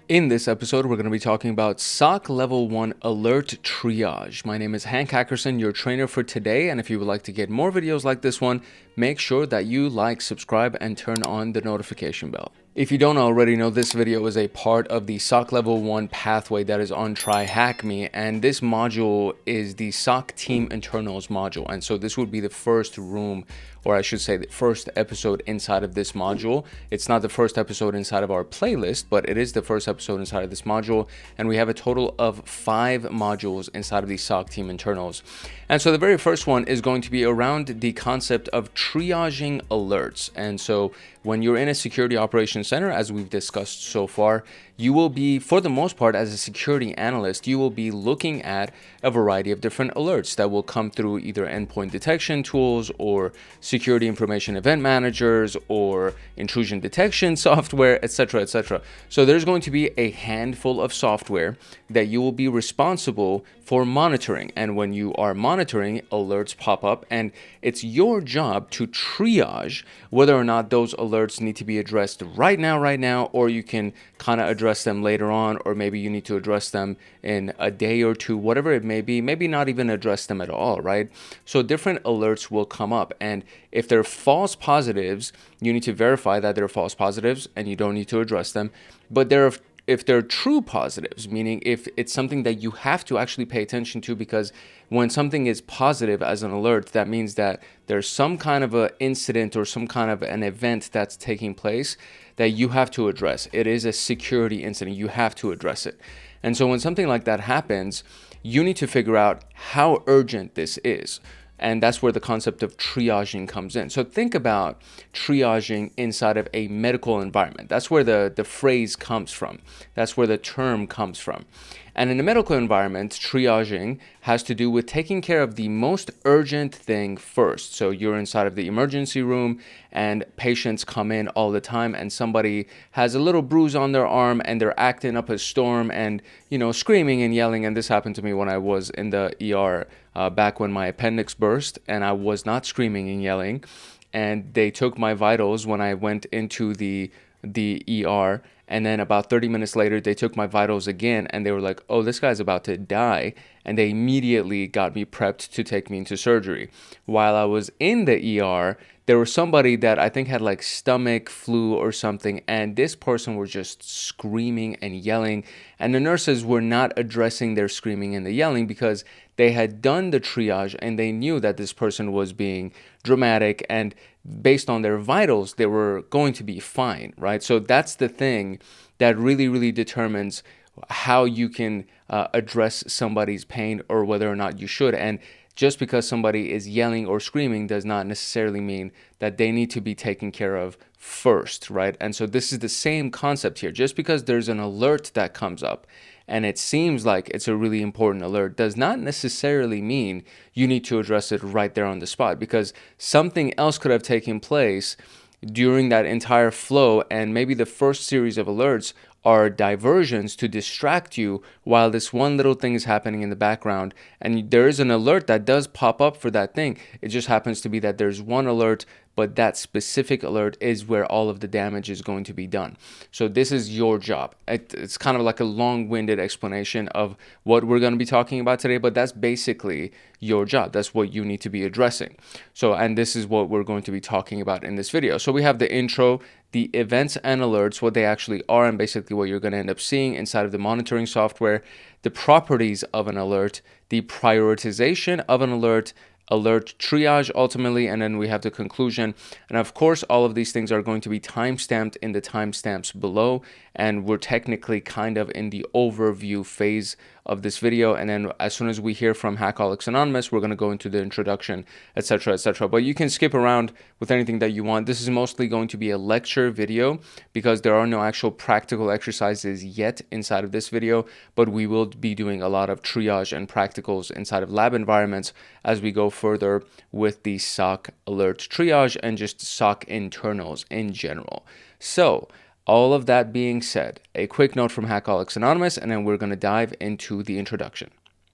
In this episode, we're going to be talking about SOC Level 1 Alert Triage. My name is Hank Hackerson, your trainer for today, and if you would like to get more videos like this one, make sure that you like, subscribe, and turn on the notification bell. If you don't already know, this video is a part of the SOC Level 1 pathway that is on tryhackme, and this module is the SOC Team Internals module, and so this would be the first room, or I should say the first episode inside of this module. It's not the first episode inside of our playlist, but it is the first episode inside of this module, and we have a total of 5 modules inside of the SOC Team Internals. And so the very first one is going to be around the concept of triaging alerts. And so when you're in a security operations center, as we've discussed so far, you will be, for the most part, as a security analyst, you will be looking at a variety of different alerts that will come through either endpoint detection tools or security information event managers or intrusion detection software, etc., etc. So there's going to be a handful of software that you will be responsible for monitoring. And when you are monitoring, alerts pop up, and it's your job to triage whether or not those alerts need to be addressed right now, or you can kind of address them later on, or maybe you need to address them in a day or two, whatever it may be, maybe not even address them at all, right? So different alerts will come up, and if they're false positives, you need to verify that they're false positives and you don't need to address them. But if they're true positives, meaning if it's something that you have to actually pay attention to, because when something is positive as an alert, that means that there's some kind of an incident or some kind of an event that's taking place that you have to address. It is a security incident. You have to address it. And so when something like that happens, you need to figure out how urgent this is. And that's where the concept of triaging comes in. So think about triaging inside of a medical environment. That's where the phrase comes from. That's where the term comes from. And in a medical environment, triaging has to do with taking care of the most urgent thing first. So you're inside of the emergency room and patients come in all the time, and somebody has a little bruise on their arm and they're acting up a storm and, screaming and yelling. And this happened to me when I was in the ER back when my appendix burst, and I was not screaming and yelling. And they took my vitals when I went into the ER. And then about 30 minutes later, they took my vitals again, and they were like, oh, this guy's about to die. And they immediately got me prepped to take me into surgery. While I was in the ER, there was somebody that I think had like stomach flu or something, and this person was just screaming and yelling. And the nurses were not addressing their screaming and the yelling because they had done the triage and they knew that this person was being dramatic, and based on their vitals, they were going to be fine, right? So that's the thing that really, really determines how you can address somebody's pain or whether or not you should. And just because somebody is yelling or screaming does not necessarily mean that they need to be taken care of first, right? And so this is the same concept here. Just because there's an alert that comes up and it seems like it's a really important alert does not necessarily mean you need to address it right there on the spot, because something else could have taken place during that entire flow, and maybe the first series of alerts are diversions to distract you while this one little thing is happening in the background, and there is an alert that does pop up for that thing. It just happens to be that there's one alert, but that specific alert is where all of the damage is going to be done. So this is your job. It's kind of like a long-winded explanation of what we're going to be talking about today, but that's basically your job. That's what you need to be addressing. So, and this is what we're going to be talking about in this video. So we have the intro, the events and alerts, what they actually are, and basically what you're going to end up seeing inside of the monitoring software, the properties of an alert, the prioritization of an alert triage ultimately, and then we have the conclusion. And of course, all of these things are going to be timestamped in the timestamps below, and we're technically kind of in the overview phase of this video. And then as soon as we hear from Hackaholics Anonymous, we're going to go into the introduction, etc., etc. But you can skip around with anything that you want. This is mostly going to be a lecture video because there are no actual practical exercises yet inside of this video, but we will be doing a lot of triage and practicals inside of lab environments as we go further with the SOC alert triage and just SOC internals in general. So all of that being said, a quick note from Hackaholics Anonymous, and then we're going to dive into the introduction.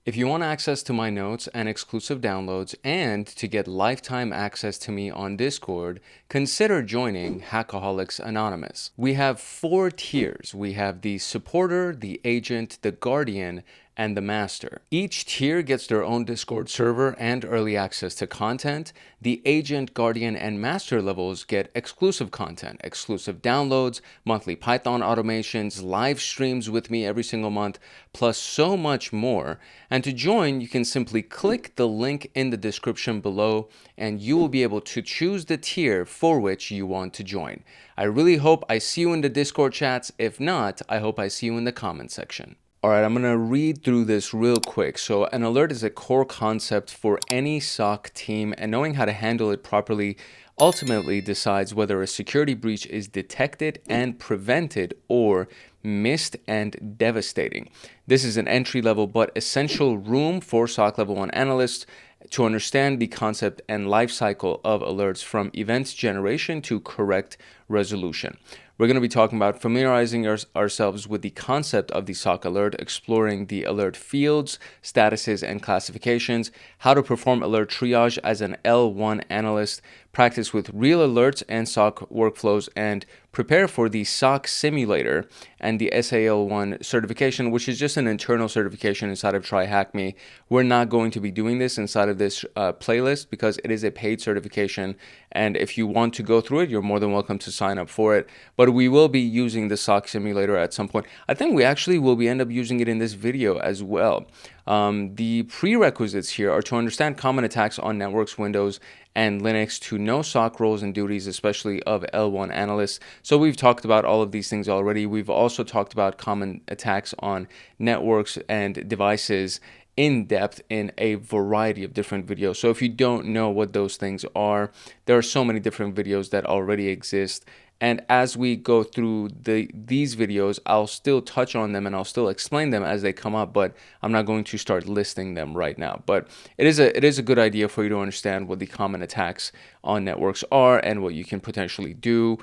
If you want access to my notes and exclusive downloads and to get lifetime access to me on Discord, consider joining Hackaholics Anonymous. We have 4 tiers. We have the supporter, the agent, the guardian, and the master. Each tier gets their own Discord server and early access to content. The agent, guardian, and master levels get exclusive content, exclusive downloads, monthly Python automations, live streams with me every single month, plus so much more. And to join, you can simply click the link in the description below and you will be able to choose the tier for which you want to join. I really hope I see you in the Discord chats. If not, I hope I see you in the comment section. All right, I'm going to read through this real quick. So an alert is a core concept for any SOC team, and knowing how to handle it properly ultimately decides whether a security breach is detected and prevented or missed and devastating. This is an entry-level but essential room for SOC Level 1 analysts to understand the concept and life cycle of alerts, from event generation to correct resolution. We're going to be talking about familiarizing ourselves with the concept of the SOC alert, exploring the alert fields, statuses, and classifications, how to perform alert triage as an L1 analyst, practice with real alerts and SOC workflows, and prepare for the SOC simulator and the SAL1 certification, which is just an internal certification inside of tryhackme. We're not going to be doing this inside of this playlist because it is a paid certification, and if you want to go through it, you're more than welcome to sign up for it. But we will be using the SOC simulator at some point. I think we actually will end up using it in this video as well. The prerequisites here are to understand common attacks on networks, Windows, and Linux, to know SOC roles and duties, especially of L1 analysts. So we've talked about all of these things already. We've also talked about common attacks on networks and devices in depth in a variety of different videos. So if you don't know what those things are, there are so many different videos that already exist. And as we go through these videos, I'll still touch on them and I'll still explain them as they come up, but I'm not going to start listing them right now. But it is a good idea for you to understand what the common attacks on networks are and what you can potentially do.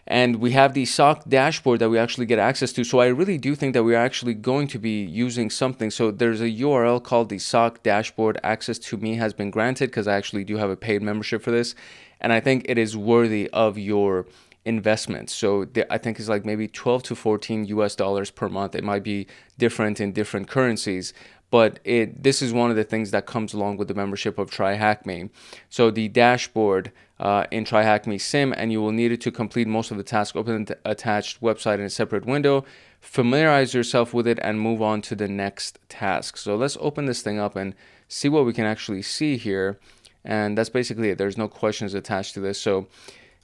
And we have the SOC dashboard that we actually get access to. So I really do think that we're actually going to be using something. So there's a URL called the SOC dashboard. Access to me has been granted because I actually do have a paid membership for this. And I think it is worthy of your investments. So I think it's like maybe 12 to 14 US dollars per month. It might be different in different currencies, but this is one of the things that comes along with the membership of tryhackme. So the dashboard in tryhackme SIEM, and you will need it to complete most of the tasks. Open the attached website in a separate window, familiarize yourself with it, and move on to the next task. So let's open this thing up and see what we can actually see here. And that's basically it. There's no questions attached to this. So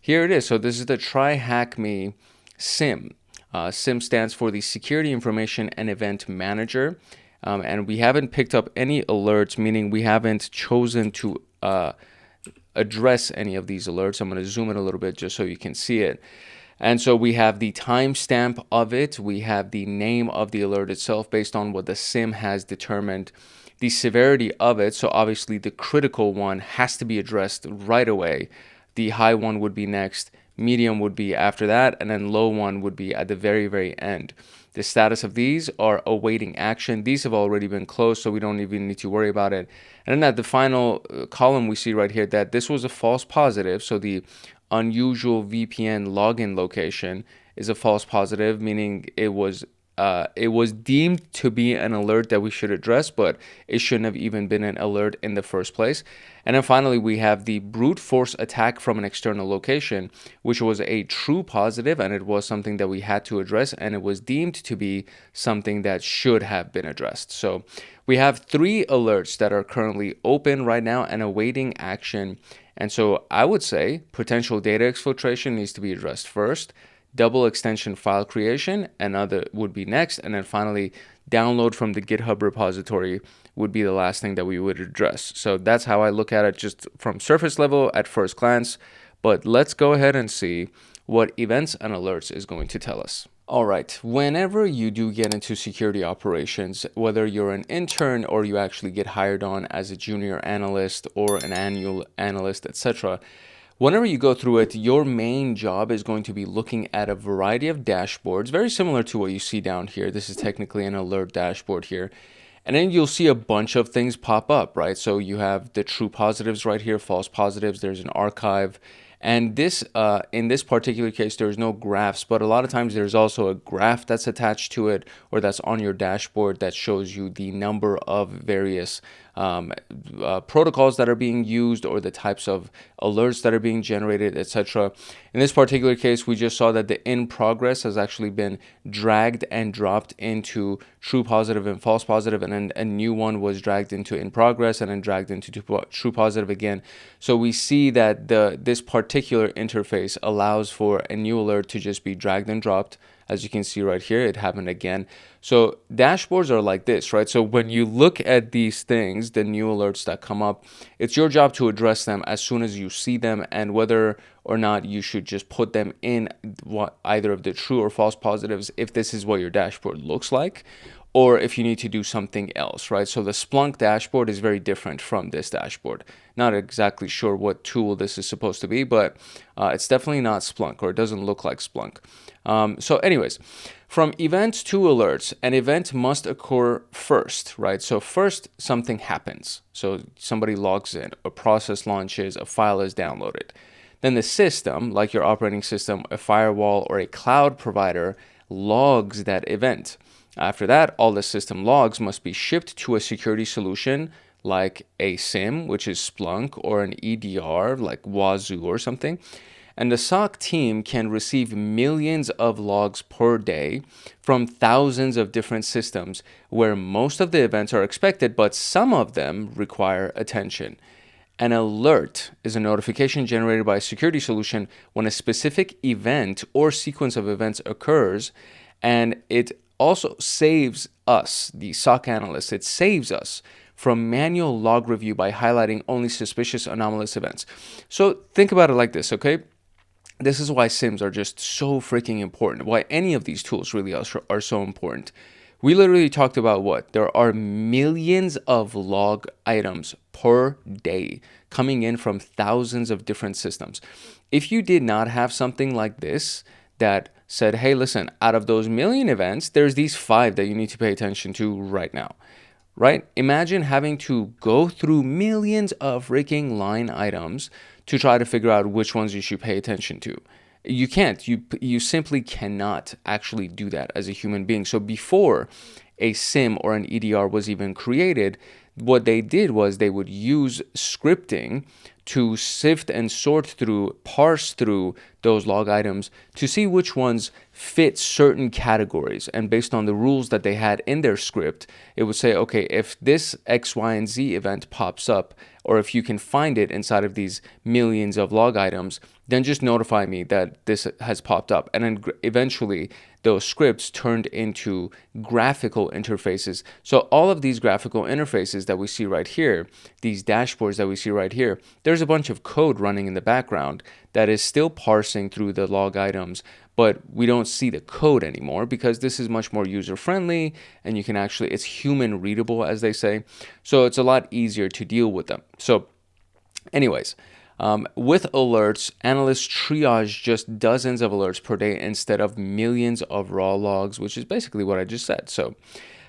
here it is. So this is the tryhackme SIEM. SIEM stands for the Security Information and Event Manager. And we haven't picked up any alerts, meaning we haven't chosen to address any of these alerts. I'm going to zoom in a little bit just so you can see it. And so we have the timestamp of it. We have the name of the alert itself based on what the SIEM has determined. The severity of it. So obviously the critical one has to be addressed right away. The high one would be next, medium would be after that, and then low one would be at the very, very end. The status of these are awaiting action. These have already been closed, so we don't even need to worry about it. And then at the final column, we see right here that this was a false positive. So the unusual VPN login location is a false positive, meaning it was deemed to be an alert that we should address, but it shouldn't have even been an alert in the first place. And then finally, we have the brute force attack from an external location, which was a true positive, and it was something that we had to address, and it was deemed to be something that should have been addressed. So we have 3 alerts that are currently open right now and awaiting action. And so I would say potential data exfiltration needs to be addressed first. Double extension file creation, another would be next, and then finally download from the GitHub repository would be the last thing that we would address. So that's how I look at it just from surface level at first glance, but let's go ahead and see what events and alerts is going to tell us. All right, whenever you do get into security operations, whether you're an intern or you actually get hired on as a junior analyst or an annual analyst, etc., whenever you go through it, your main job is going to be looking at a variety of dashboards, very similar to what you see down here. This is technically an alert dashboard here. And then you'll see a bunch of things pop up, right? So you have the true positives right here, false positives, there's an archive. And this, in this particular case, there's no graphs, but a lot of times there's also a graph that's attached to it or that's on your dashboard that shows you the number of various protocols that are being used or the types of alerts that are being generated, etc. In this particular case, we just saw that the in progress has actually been dragged and dropped into true positive and false positive, and then a new one was dragged into in progress and then dragged into true positive again. So we see that this particular interface allows for a new alert to just be dragged and dropped. As you can see right here, it happened again. So dashboards are like this, right? So when you look at these things, the new alerts that come up, it's your job to address them as soon as you see them, and whether or not you should just put them in either of the true or false positives if this is what your dashboard looks like, or if you need to do something else, right? So the Splunk dashboard is very different from this dashboard. Not exactly sure what tool this is supposed to be, but it's definitely not Splunk, or it doesn't look like Splunk. So anyways, from events to alerts, an event must occur first, right? So first something happens. So somebody logs in, a process launches, a file is downloaded. Then the system, like your operating system, a firewall, or a cloud provider, logs that event. After that, all the system logs must be shipped to a security solution like a SIEM, which is Splunk, or an EDR like Wazoo or something. And the SOC team can receive millions of logs per day from thousands of different systems where most of the events are expected, but some of them require attention. An alert is a notification generated by a security solution when a specific event or sequence of events occurs, and it also saves us, the SOC analysts, it saves us from manual log review by highlighting only suspicious anomalous events. So think about it like this, okay? This is why SIEMs are just so freaking important, why any of these tools really are so important. We literally talked about what? There are millions of log items per day coming in from thousands of different systems. If you did not have something like this that said, hey, listen, out of those million events, there's these 5 that you need to pay attention to right now, right? Imagine having to go through millions of freaking line items to try to figure out which ones you should pay attention to. You can't. You simply cannot actually do that as a human being. So before a SIEM or an EDR was even created, what they did was they would use scripting to sift and sort through, parse through those log items to see which ones fit certain categories. And based on the rules that they had in their script, it would say, okay, if this X, Y, and Z event pops up, or if you can find it inside of these millions of log items, then just notify me that this has popped up. And then eventually those scripts turned into graphical interfaces. So all of these graphical interfaces that we see right here, these dashboards that we see right here, there's a bunch of code running in the background that is still parsing through the log items, but we don't see the code anymore because this is much more user-friendly and you can actually, it's human readable, as they say. So it's a lot easier to deal with them. So anyways, with alerts, analysts triage just dozens of alerts per day instead of millions of raw logs, which is basically what I just said. So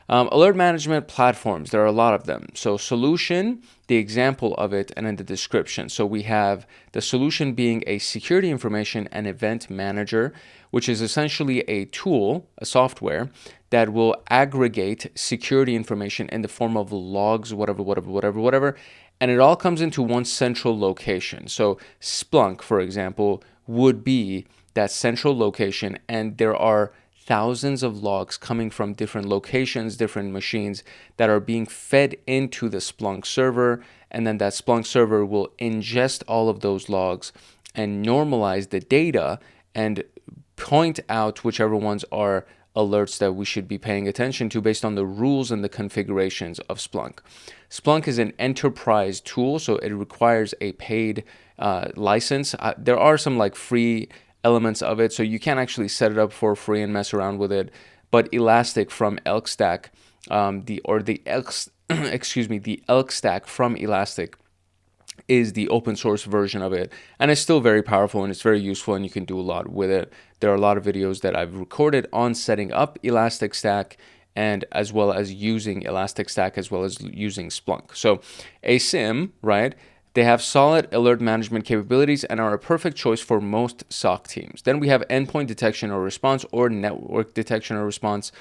alert management platforms, there are a lot of them. So solution, the example of it, and then the description. So we have the solution being a security information and event manager, which is essentially a tool, a software, that will aggregate security information in the form of logs, whatever. And it all comes into one central location. So Splunk, for example, would be that central location, and there are thousands of logs coming from different locations, different machines that are being fed into the Splunk server, and then that Splunk server will ingest all of those logs and normalize the data and point out whichever ones are alerts that we should be paying attention to based on the rules and the configurations of Splunk. Splunk is an enterprise tool, so it requires a paid license. There are some like free elements of it, so you can actually set it up for free and mess around with it. But Elastic from Elk Stack, the Elk Stack from Elastic is the open source version of it, and it's still very powerful and it's very useful and you can do a lot with it. There are a lot of videos that I've recorded on setting up Elastic Stack, and as well as using Elastic as well as using Splunk. So a SIEM, right? They have solid alert management capabilities and are a perfect choice for most SOC teams. Then we have endpoint detection or response or network detection or response.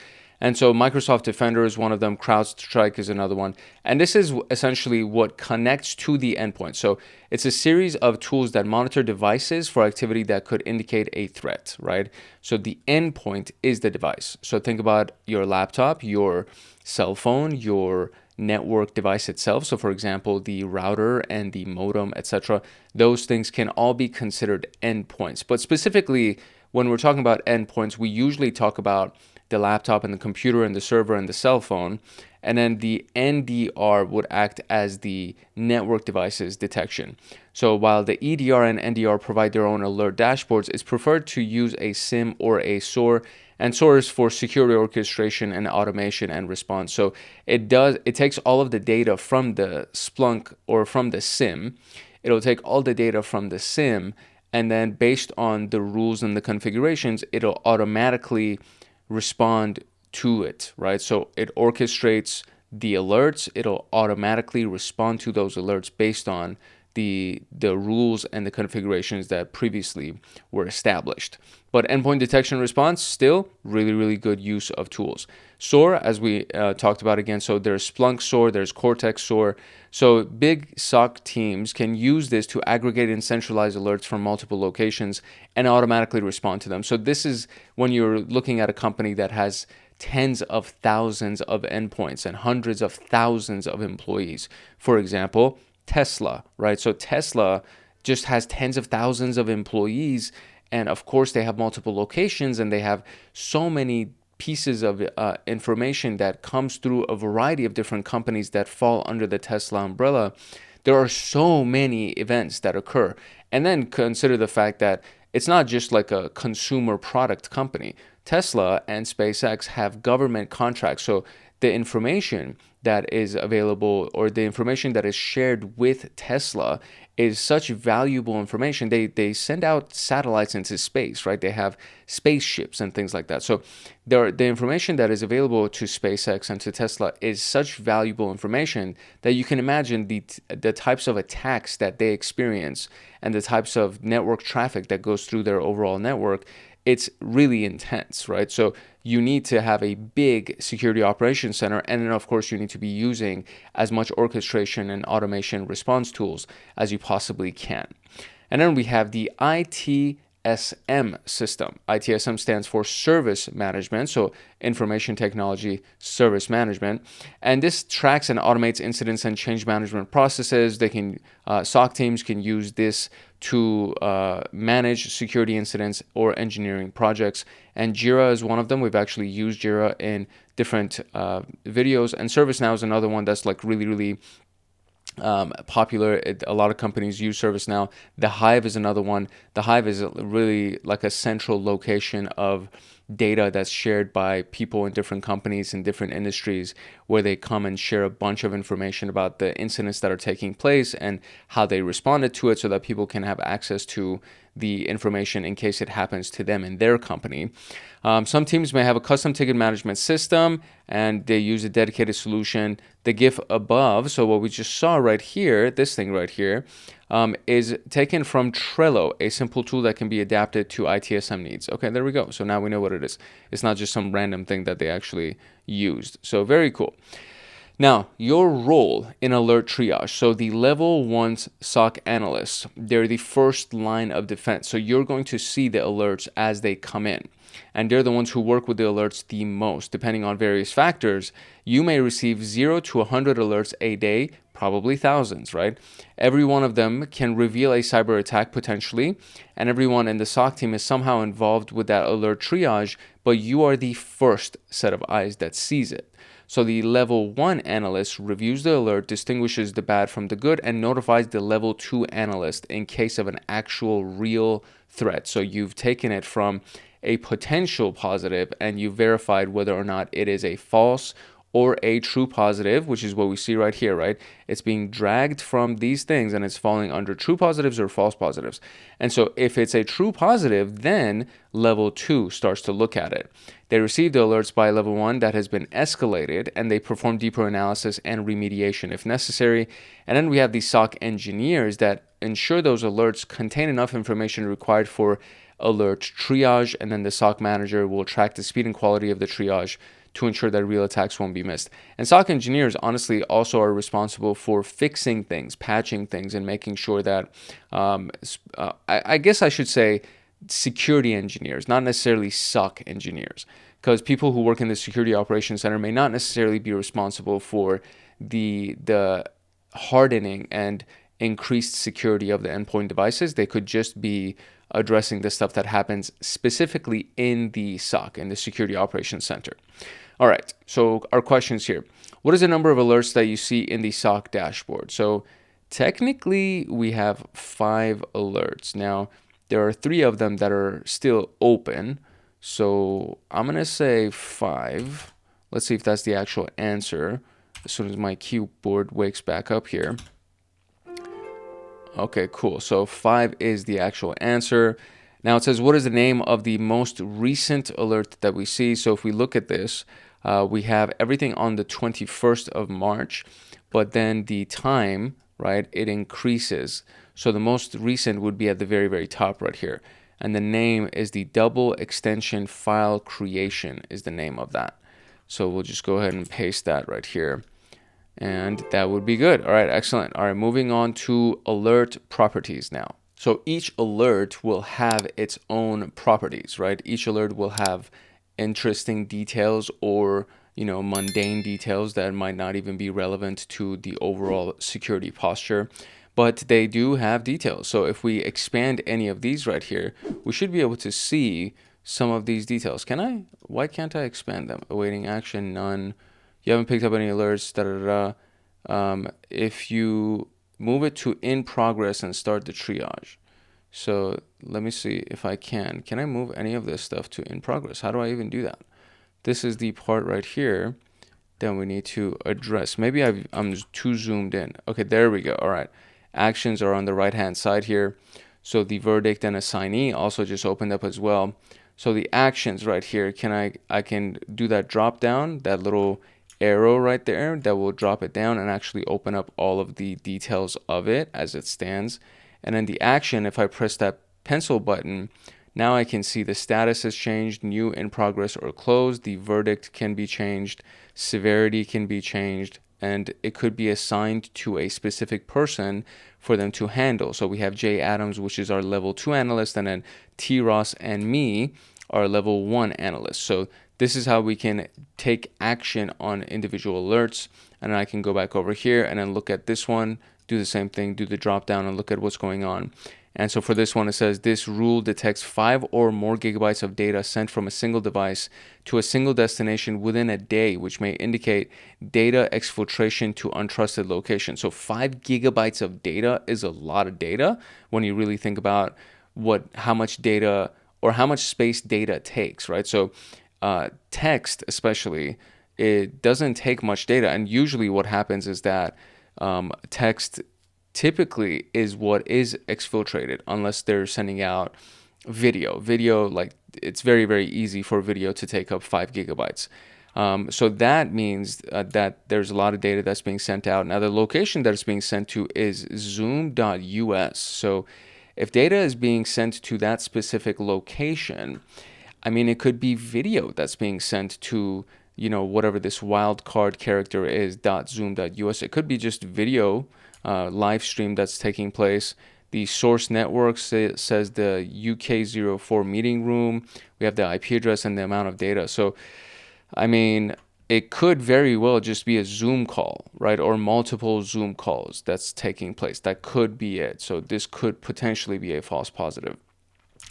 And so Microsoft Defender is one of them, CrowdStrike is another one. And this is essentially what connects to the endpoint. So it's a series of tools that monitor devices for activity that could indicate a threat, right? So the endpoint is the device. So think about your laptop, your cell phone, your network device itself. So for example, the router and the modem, etc. Those things can all be considered endpoints. But specifically, when we're talking about endpoints, we usually talk about the laptop and the computer and the server and the cell phone. And then the NDR would act as the network devices detection. So while the EDR and NDR provide their own alert dashboards, it's preferred to use a SIEM or a SOAR. And SOAR is for security orchestration and automation and response. So it takes all of the data from the Splunk or from the SIEM. It'll take all the data from the SIEM, and then based on the rules and the configurations, it'll automatically respond to it, right? So it orchestrates the alerts. It'll automatically respond to those alerts based on the rules and the configurations that previously were established. But endpoint detection response, still really, really good use of tools. SOAR, as we talked about again, so there's Splunk SOAR, there's Cortex SOAR. So big SOC teams can use this to aggregate and centralize alerts from multiple locations and automatically respond to them. So this is when you're looking at a company that has tens of thousands of endpoints and hundreds of thousands of employees. For example, Tesla, right? So Tesla just has tens of thousands of employees, and of course they have multiple locations, and they have so many pieces of information that comes through a variety of different companies that fall under the Tesla umbrella. There are so many events that occur. And then consider the fact that it's not just like a consumer product company. Tesla and SpaceX have government contracts. So the information that is available, or the information that is shared with Tesla, is such valuable information. They send out satellites into space, right? They have spaceships and things like that. So the information that is available to SpaceX and to Tesla is such valuable information that you can imagine the types of attacks that they experience and the types of network traffic that goes through their overall network. It's really intense, right? So you need to have a big security operations center, and then of course you need to be using as much orchestration and automation response tools as you possibly can. And then we have the ITSM system. ITSM stands for Service Management, so Information Technology Service Management. And this tracks and automates incidents and change management processes. SOC teams can use this to manage security incidents or engineering projects. And Jira is one of them. We've actually used Jira in different videos. And ServiceNow is another one that's like really, really popular. A lot of companies use ServiceNow. The Hive is another one. The Hive is really like a central location of data that's shared by people in different companies in different industries, where they come and share a bunch of information about the incidents that are taking place and how they responded to it, so that people can have access to the information in case it happens to them in their company. Some teams may have a custom ticket management system, and they use a dedicated solution. The GIF above, so what we just saw right here, this thing right here, is taken from Trello, a simple tool that can be adapted to ITSM needs. Okay, there we go. So now we know what it is. It's not just some random thing that they actually used. So very cool. Now, your role in alert triage. So the level 1 SOC analysts, they're the first line of defense. So you're going to see the alerts as they come in. And they're the ones who work with the alerts the most. Depending on various factors, you may receive 0 to 100 alerts a day, probably thousands, right? Every one of them can reveal a cyber attack potentially, and everyone in the SOC team is somehow involved with that alert triage, but you are the first set of eyes that sees it. So the level 1 analyst reviews the alert, distinguishes the bad from the good, and notifies the level 2 analyst in case of an actual real threat. So you've taken it from a potential positive and you verified whether or not it is a false or a true positive, which is what we see right here, right? It's being dragged from these things and it's falling under true positives or false positives. And so if it's a true positive, then level 2 starts to look at it. They receive the alerts by level 1 that has been escalated, and they perform deeper analysis and remediation if necessary. And then we have the SOC engineers that ensure those alerts contain enough information required for alert triage, and then the SOC manager will track the speed and quality of the triage to ensure that real attacks won't be missed. And SOC engineers honestly also are responsible for fixing things, patching things, and making sure that, I guess I should say security engineers, not necessarily SOC engineers, because people who work in the security operations center may not necessarily be responsible for the hardening and increased security of the endpoint devices. They could just be addressing the stuff that happens specifically in the SOC, in the security operations center. All right, so our questions here. What is the number of alerts that you see in the SOC dashboard? So technically we have 5 alerts. Now there are 3 of them that are still open. So I'm gonna say 5. Let's see if that's the actual answer as soon as my keyboard wakes back up here. Okay, cool. So 5 is the actual answer. Now it says, what is the name of the most recent alert that we see? So if we look at this, we have everything on the 21st of March, but then the time, right, it increases. So the most recent would be at the very, very top right here. And the name is the double extension file creation is the name of that. So we'll just go ahead and paste that right here. And that would be good. All right, excellent. All right, moving on to alert properties now. So each alert will have its own properties, right? Each alert will have interesting details or, mundane details that might not even be relevant to the overall security posture, but they do have details. So if we expand any of these right here, we should be able to see some of these details. Can I? Why can't I expand them? Awaiting action, none. You haven't picked up any alerts, if you move it to in progress and start the triage. So let me see if I can. Can I move any of this stuff to in progress? How do I even do that? This is the part right here that we need to address. Maybe I'm too zoomed in. Okay, there we go. All right. Actions are on the right-hand side here. So the verdict and assignee also just opened up as well. So the actions right here, I can do that drop down, that little arrow right there that will drop it down and actually open up all of the details of it as it stands. And then the action, if I press that pencil button, now I can see the status has changed, new, in progress, or closed. The verdict can be changed, severity can be changed, and it could be assigned to a specific person for them to handle. So we have Jay Adams, which is our level 2 analyst, and then T. Ross and me are level 1 analysts. So this is how we can take action on individual alerts. And I can go back over here and then look at this one, do the same thing, do the drop down and look at what's going on. And so for this one, it says this rule detects 5 or more gigabytes of data sent from a single device to a single destination within a day, which may indicate data exfiltration to untrusted locations. So 5 gigabytes of data is a lot of data when you really think about how much data or how much space data takes, right? So text especially, it doesn't take much data, and usually what happens is that text typically is what is exfiltrated unless they're sending out video, like it's very, very easy for video to take up 5 gigabytes. So that means that there's a lot of data that's being sent out. Now the location that it's being sent to is zoom.us. So if data is being sent to that specific location, I mean, it could be video that's being sent to, whatever this wildcard character is, .zoom.us. It could be just video live stream that's taking place. The source network says the UK04 meeting room. We have the IP address and the amount of data. So, I mean, it could very well just be a Zoom call, right? Or multiple Zoom calls that's taking place. That could be it. So this could potentially be a false positive.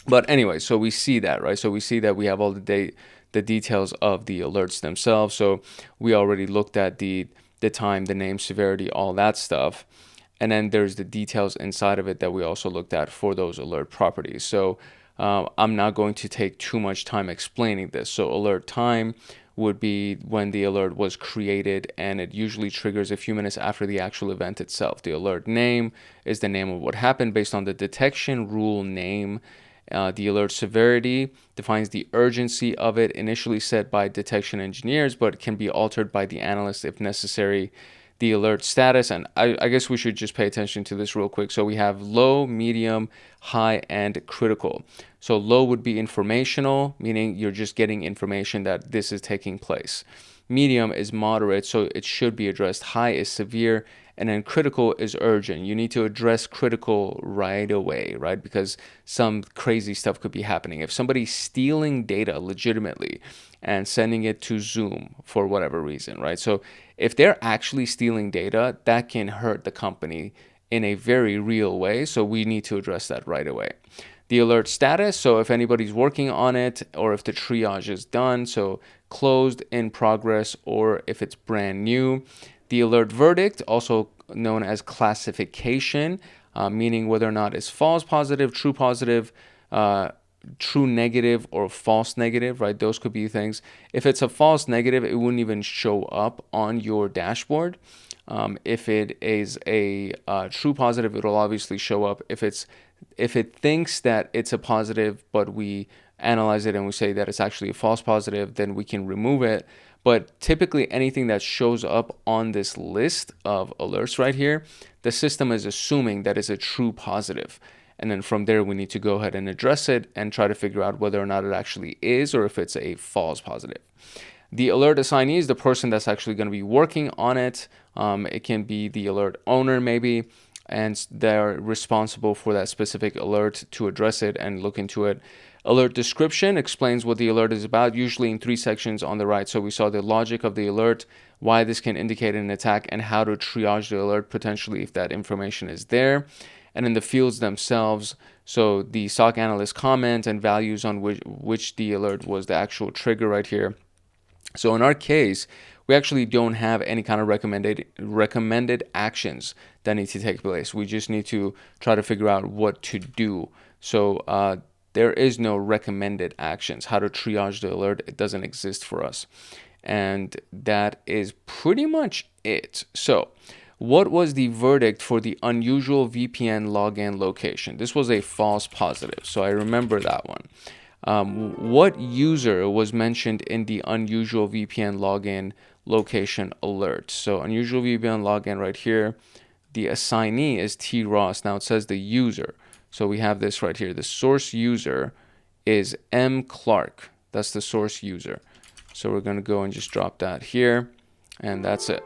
But anyway, so we see that, right? So we see that we have all the details of the alerts themselves. So we already looked at the time, the name, severity, all that stuff. And then there's the details inside of it that we also looked at for those alert properties. So I'm not going to take too much time explaining this. So alert time, would be when the alert was created, and it usually triggers a few minutes after the actual event itself. The alert name is the name of what happened based on the detection rule name. The alert severity defines the urgency of it, initially set by detection engineers, but can be altered by the analyst if necessary. The alert status, and I guess we should just pay attention to this real quick. So we have low, medium, high, and critical. So low would be informational, meaning you're just getting information that this is taking place. Medium is moderate, so it should be addressed. High is severe, and then critical is urgent. You need to address critical right away, right? Because some crazy stuff could be happening. If somebody's stealing data legitimately and sending it to Zoom for whatever reason, right? So if they're actually stealing data, that can hurt the company in a very real way. So we need to address that right away. The alert status, so if anybody's working on it or if the triage is done, so closed, in progress, or if it's brand new. The alert verdict, also known as classification, meaning whether or not it's false positive, true positive, true negative, or false negative, right? Those could be things. If it's a false negative, it wouldn't even show up on your dashboard. If it is a true positive, it'll obviously show up. If it thinks that it's a positive, but we analyze it and we say that it's actually a false positive, then we can remove it. But typically anything that shows up on this list of alerts right here, the system is assuming that it's a true positive. And then from there, we need to go ahead and address it and try to figure out whether or not it actually is or if it's a false positive. The alert assignee is the person that's actually going to be working on it. It can be the alert owner maybe, and they're responsible for that specific alert to address it and look into it. Alert description explains what the alert is about, usually in 3 sections on the right. So we saw the logic of the alert, why this can indicate an attack, and how to triage the alert potentially if that information is there. And in the fields themselves, so the SOC analyst comment and values on which the alert was the actual trigger right here. So in our case, we actually don't have any kind of recommended actions that need to take place. We just need to try to figure out what to do. So there is no recommended actions. How to triage the alert, it doesn't exist for us. And that is pretty much it. So what was the verdict for the unusual VPN login location? This was a false positive, so I remember that one. What user was mentioned in the unusual VPN login location alert? So unusual VPN login right here, the assignee is T. Ross. Now it says the user. So we have this right here. The source user is M. Clark. That's the source user. So we're going to go and just drop that here, and that's it.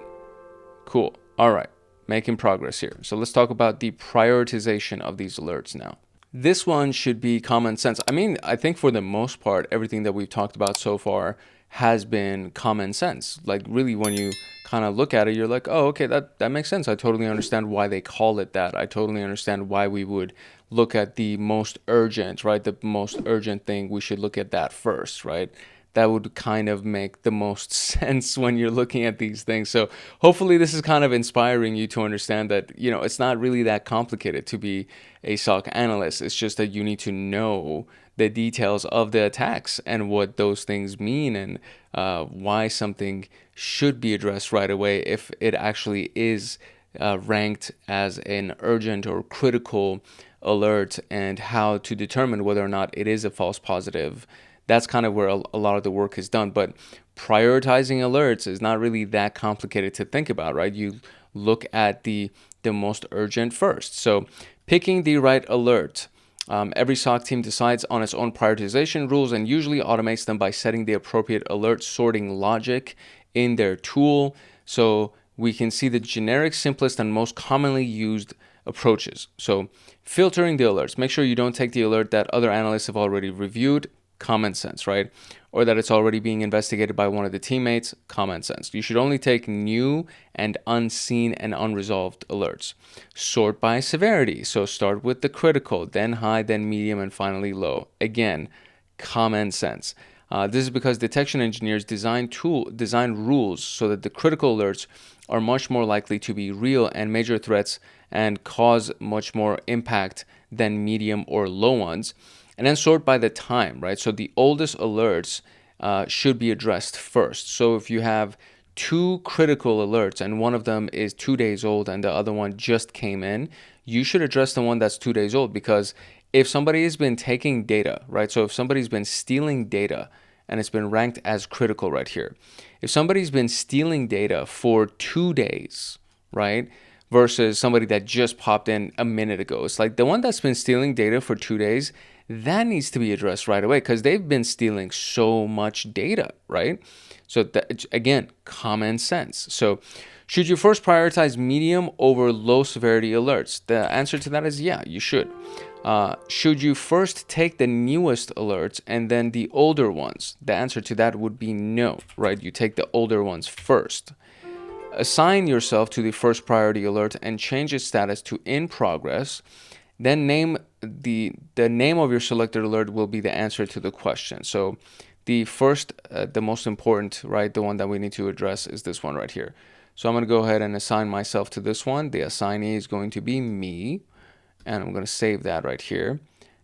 Cool. All right, making progress here. So let's talk about the prioritization of these alerts now. This one should be common sense. I mean, I think for the most part, everything that we've talked about so far has been common sense. Like really, when you kind of look at it, you're like, oh, okay, that makes sense. I totally understand why they call it that. I totally understand why we would look at the most urgent, right? The most urgent thing, we should look at that first, right? That would kind of make the most sense when you're looking at these things. So hopefully this is kind of inspiring you to understand that, you know, it's not really that complicated to be a SOC analyst. It's just that you need to know the details of the attacks and what those things mean, and why something should be addressed right away if it actually is ranked as an urgent or critical alert, and how to determine whether or not it is a false positive. That's kind of where a lot of the work is done. But prioritizing alerts is not really that complicated to think about, right? You look at the most urgent first. So picking the right alert. Every SOC team decides on its own prioritization rules and usually automates them by setting the appropriate alert sorting logic in their tool. So we can see the generic, simplest, and most commonly used approaches. So filtering the alerts. Make sure you don't take the alert that other analysts have already reviewed. Common sense, right? Or that it's already being investigated by one of the teammates. Common sense. You should only take new and unseen and unresolved alerts. Sort by severity. So start with the critical, then high, then medium, and finally low. Again, common sense. This is because detection engineers design rules so that the critical alerts are much more likely to be real and major threats and cause much more impact than medium or low ones. And then sort by the time, right? So the oldest alerts should be addressed first. So if you have two critical alerts and one of them is 2 days old and the other one just came in, you should address the one that's 2 days old, because if somebody has been taking data, right? So if somebody's been stealing data and it's been ranked as critical right here, if somebody's been stealing data for 2 days, right, versus somebody that just popped in a minute ago, it's like the one that's been stealing data for 2 days, that needs to be addressed right away, because they've been stealing so much data, right? So that, again, common sense. So should you first prioritize medium over low severity alerts? The answer to that is yeah, you should. Should you first take the newest alerts and then the older ones? The answer to that would be no, right? You take the older ones first. Assign yourself to the first priority alert and change its status to in progress. Then name the name of your selected alert will be the answer to the question. So the first, the most important, right, the one that we need to address is this one right here. So I'm going to go ahead and assign myself to this one. The assignee is going to be me, and I'm going to save that right here.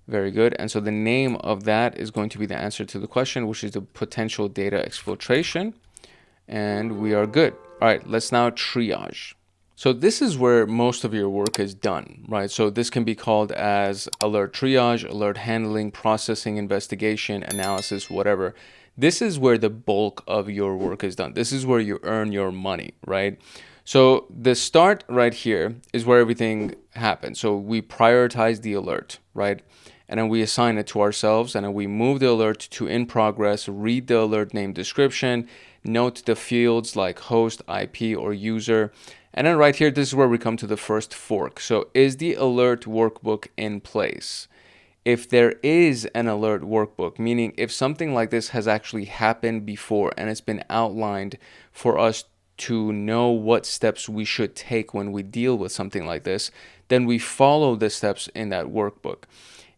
Very good. And so the name of that is going to be the answer to the question, which is the potential data exfiltration. And we are good. All right, let's now triage. So this is where most of your work is done, right? So this can be called as alert triage, alert handling, processing, investigation, analysis, whatever. This is where the bulk of your work is done. This is where you earn your money, right? So the start right here is where everything happens. So we prioritize the alert, right? And then we assign it to ourselves, and then we move the alert to in progress, read the alert name description, note the fields like host, IP, or user. And then right here, this is where we come to the first fork. So is the alert workbook in place? If there is an alert workbook, meaning if something like this has actually happened before and it's been outlined for us to know what steps we should take when we deal with something like this, then we follow the steps in that workbook.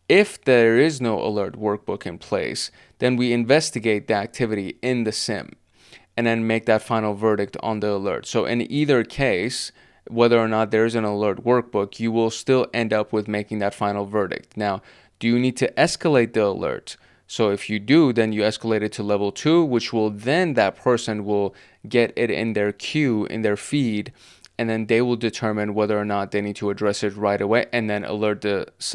If there is no alert workbook in place, then we investigate the activity in the SIEM and then make that final verdict on the alert. So in either case, whether or not there is an alert workbook, you will still end up with making that final verdict. Now, do you need to escalate the alert? So if you do, then you escalate it to level 2, which will then that person will get it in their queue, in their feed, and then they will determine whether or not they need to address it right away, and then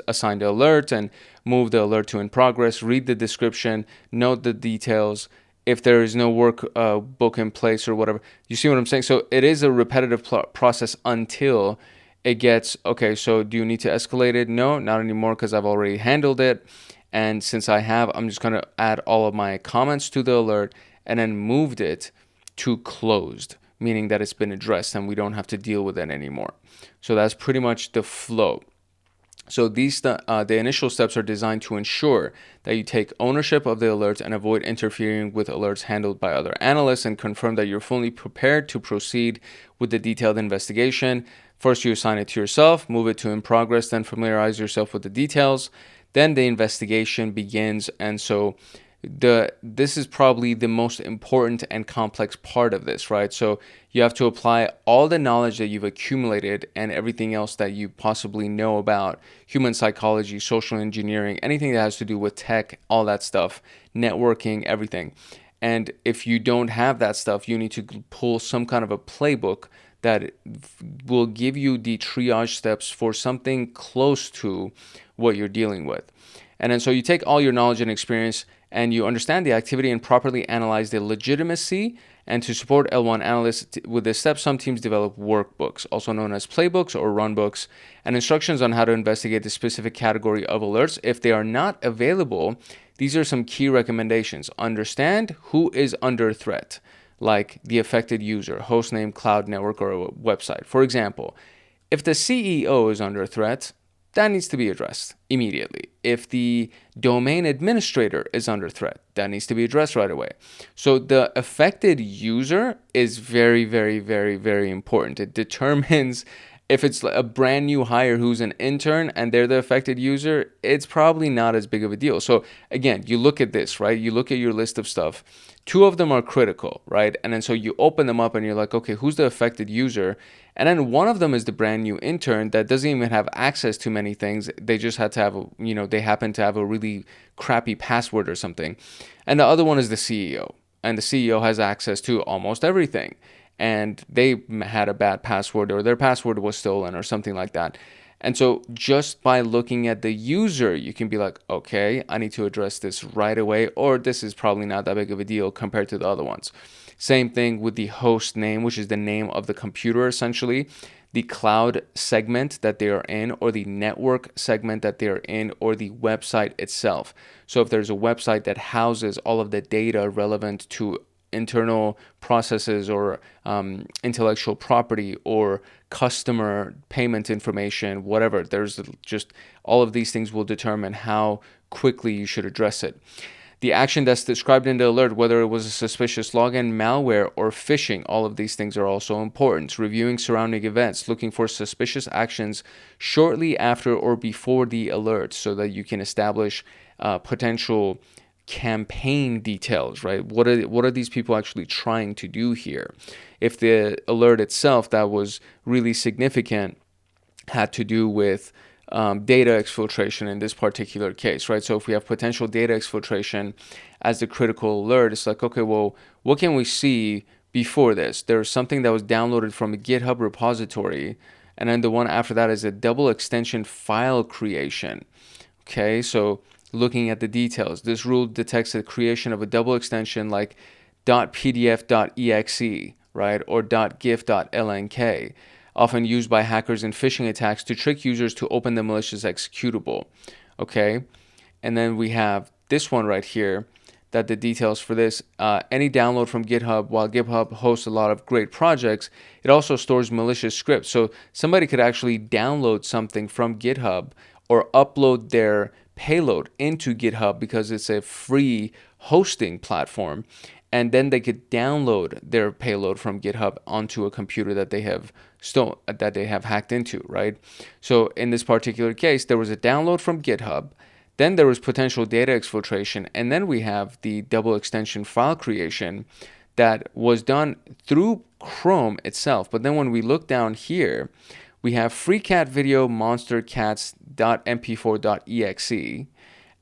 assign the alert and move the alert to in progress, read the description, note the details. If there is no workbook in place or whatever, you see what I'm saying? So it is a repetitive process until it gets, okay, so do you need to escalate it? No, not anymore, because I've already handled it. And since I have, I'm just going to add all of my comments to the alert and then moved it to closed, meaning that it's been addressed and we don't have to deal with it anymore. So that's pretty much the flow. So the initial steps are designed to ensure that you take ownership of the alerts and avoid interfering with alerts handled by other analysts, and confirm that you're fully prepared to proceed with the detailed investigation. First, you assign it to yourself, move it to in progress, then familiarize yourself with the details. Then the investigation begins, and so this is probably the most important and complex part of this, right? So you have to apply all the knowledge that you've accumulated and everything else that you possibly know about human psychology, social engineering, anything that has to do with tech, all that stuff, networking, everything. And if you don't have that stuff, you need to pull some kind of a playbook that will give you the triage steps for something close to what you're dealing with. And then so you take all your knowledge and experience and you understand the activity and properly analyze the legitimacy. And to support L1 analysts with this step, some teams develop workbooks, also known as playbooks or runbooks, and instructions on how to investigate the specific category of alerts. If they are not available, these are some key recommendations. Understand who is under threat, like the affected user, hostname, cloud network, or a website. For example, if the CEO is under threat, that needs to be addressed immediately. If the domain administrator is under threat, that needs to be addressed right away. So the affected user is very, very, very, very important. It determines If it's a brand new hire who's an intern and they're the affected user, it's probably not as big of a deal. So again, you look at this, right? You look at your list of stuff. 2 of them are critical, right? And then so you open them up and you're like, okay, who's the affected user? And then one of them is the brand new intern that doesn't even have access to many things. They just had to have, they happen to have a really crappy password or something. And the other one is the CEO. And the CEO has access to almost everything. And they had a bad password, or their password was stolen or something like that. And so just by looking at the user, you can be like, okay, I need to address this right away, or this is probably not that big of a deal compared to the other ones. Same thing with the host name, which is the name of the computer essentially, the cloud segment that they are in, or the network segment that they are in, or the website itself. So if there's a website that houses all of the data relevant to internal processes or intellectual property or customer payment information, whatever, there's just all of these things will determine how quickly you should address it. The action that's described in the alert, whether it was a suspicious login, malware, or phishing, all of these things are also important. Reviewing surrounding events, looking for suspicious actions shortly after or before the alert so that you can establish potential campaign details, right? What are these people actually trying to do here? If the alert itself that was really significant had to do with data exfiltration in this particular case, right? So if we have potential data exfiltration as the critical alert, it's like, okay, well, what can we see before this? There's something that was downloaded from a GitHub repository, and then the one after that is a double extension file creation. Okay, so looking at the details, this rule detects the creation of a double extension like .pdf.exe, right, or .gif.lnk, often used by hackers in phishing attacks to trick users to open the malicious executable. Okay, and then we have this one right here, that the details for this, any download from GitHub, while GitHub hosts a lot of great projects, it also stores malicious scripts. So somebody could actually download something from GitHub or upload their payload into GitHub because it's a free hosting platform, and then they could download their payload from GitHub onto a computer that they have hacked into, right? So in this particular case, there was a download from GitHub, then there was potential data exfiltration, and then we have the double extension file creation that was done through Chrome itself. But then when we look down here, we have freecat video monster cats.mp4.exe,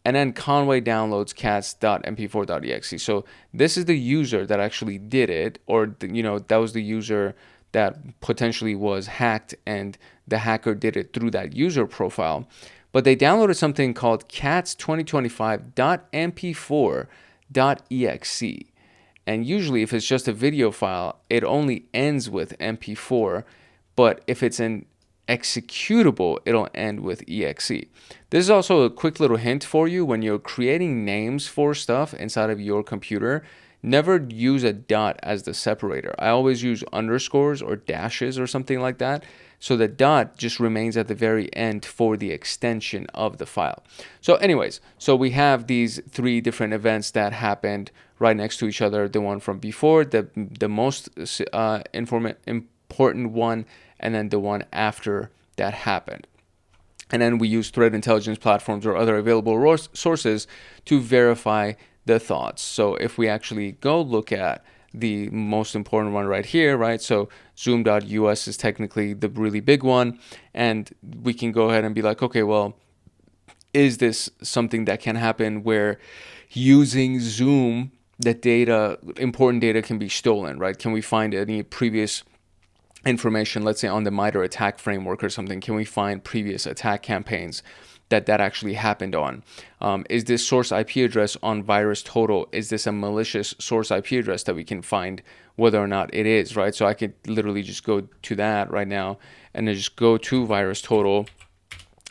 and then Conway downloads cats.mp4.exe. So this is the user that actually did it, or that was the user that potentially was hacked, and the hacker did it through that user profile. But they downloaded something called cats2025.mp4.exe. And usually if it's just a video file, it only ends with mp4, but if it's an executable, it'll end with exe. This is also a quick little hint for you when you're creating names for stuff inside of your computer. Never use a dot as the separator. I always use underscores or dashes or something like that. So the dot just remains at the very end for the extension of the file. So anyways, so we have these 3 different events that happened right next to each other. The one from before, the most important one, and then the one after that happened. And then we use threat intelligence platforms or other available sources to verify the thoughts. So if we actually go look at the most important one right here, right? So Zoom.us is technically the really big one, and we can go ahead and be like, okay, well, is this something that can happen where using Zoom, the data, important data can be stolen, right? Can we find any previous information, let's say on the MITRE attack framework or something? Can we find previous attack campaigns that happened on? Is this source IP address on VirusTotal? Is this a malicious source IP address that we can find whether or not it is, right? So I could literally just go to that right now and then just go to VirusTotal,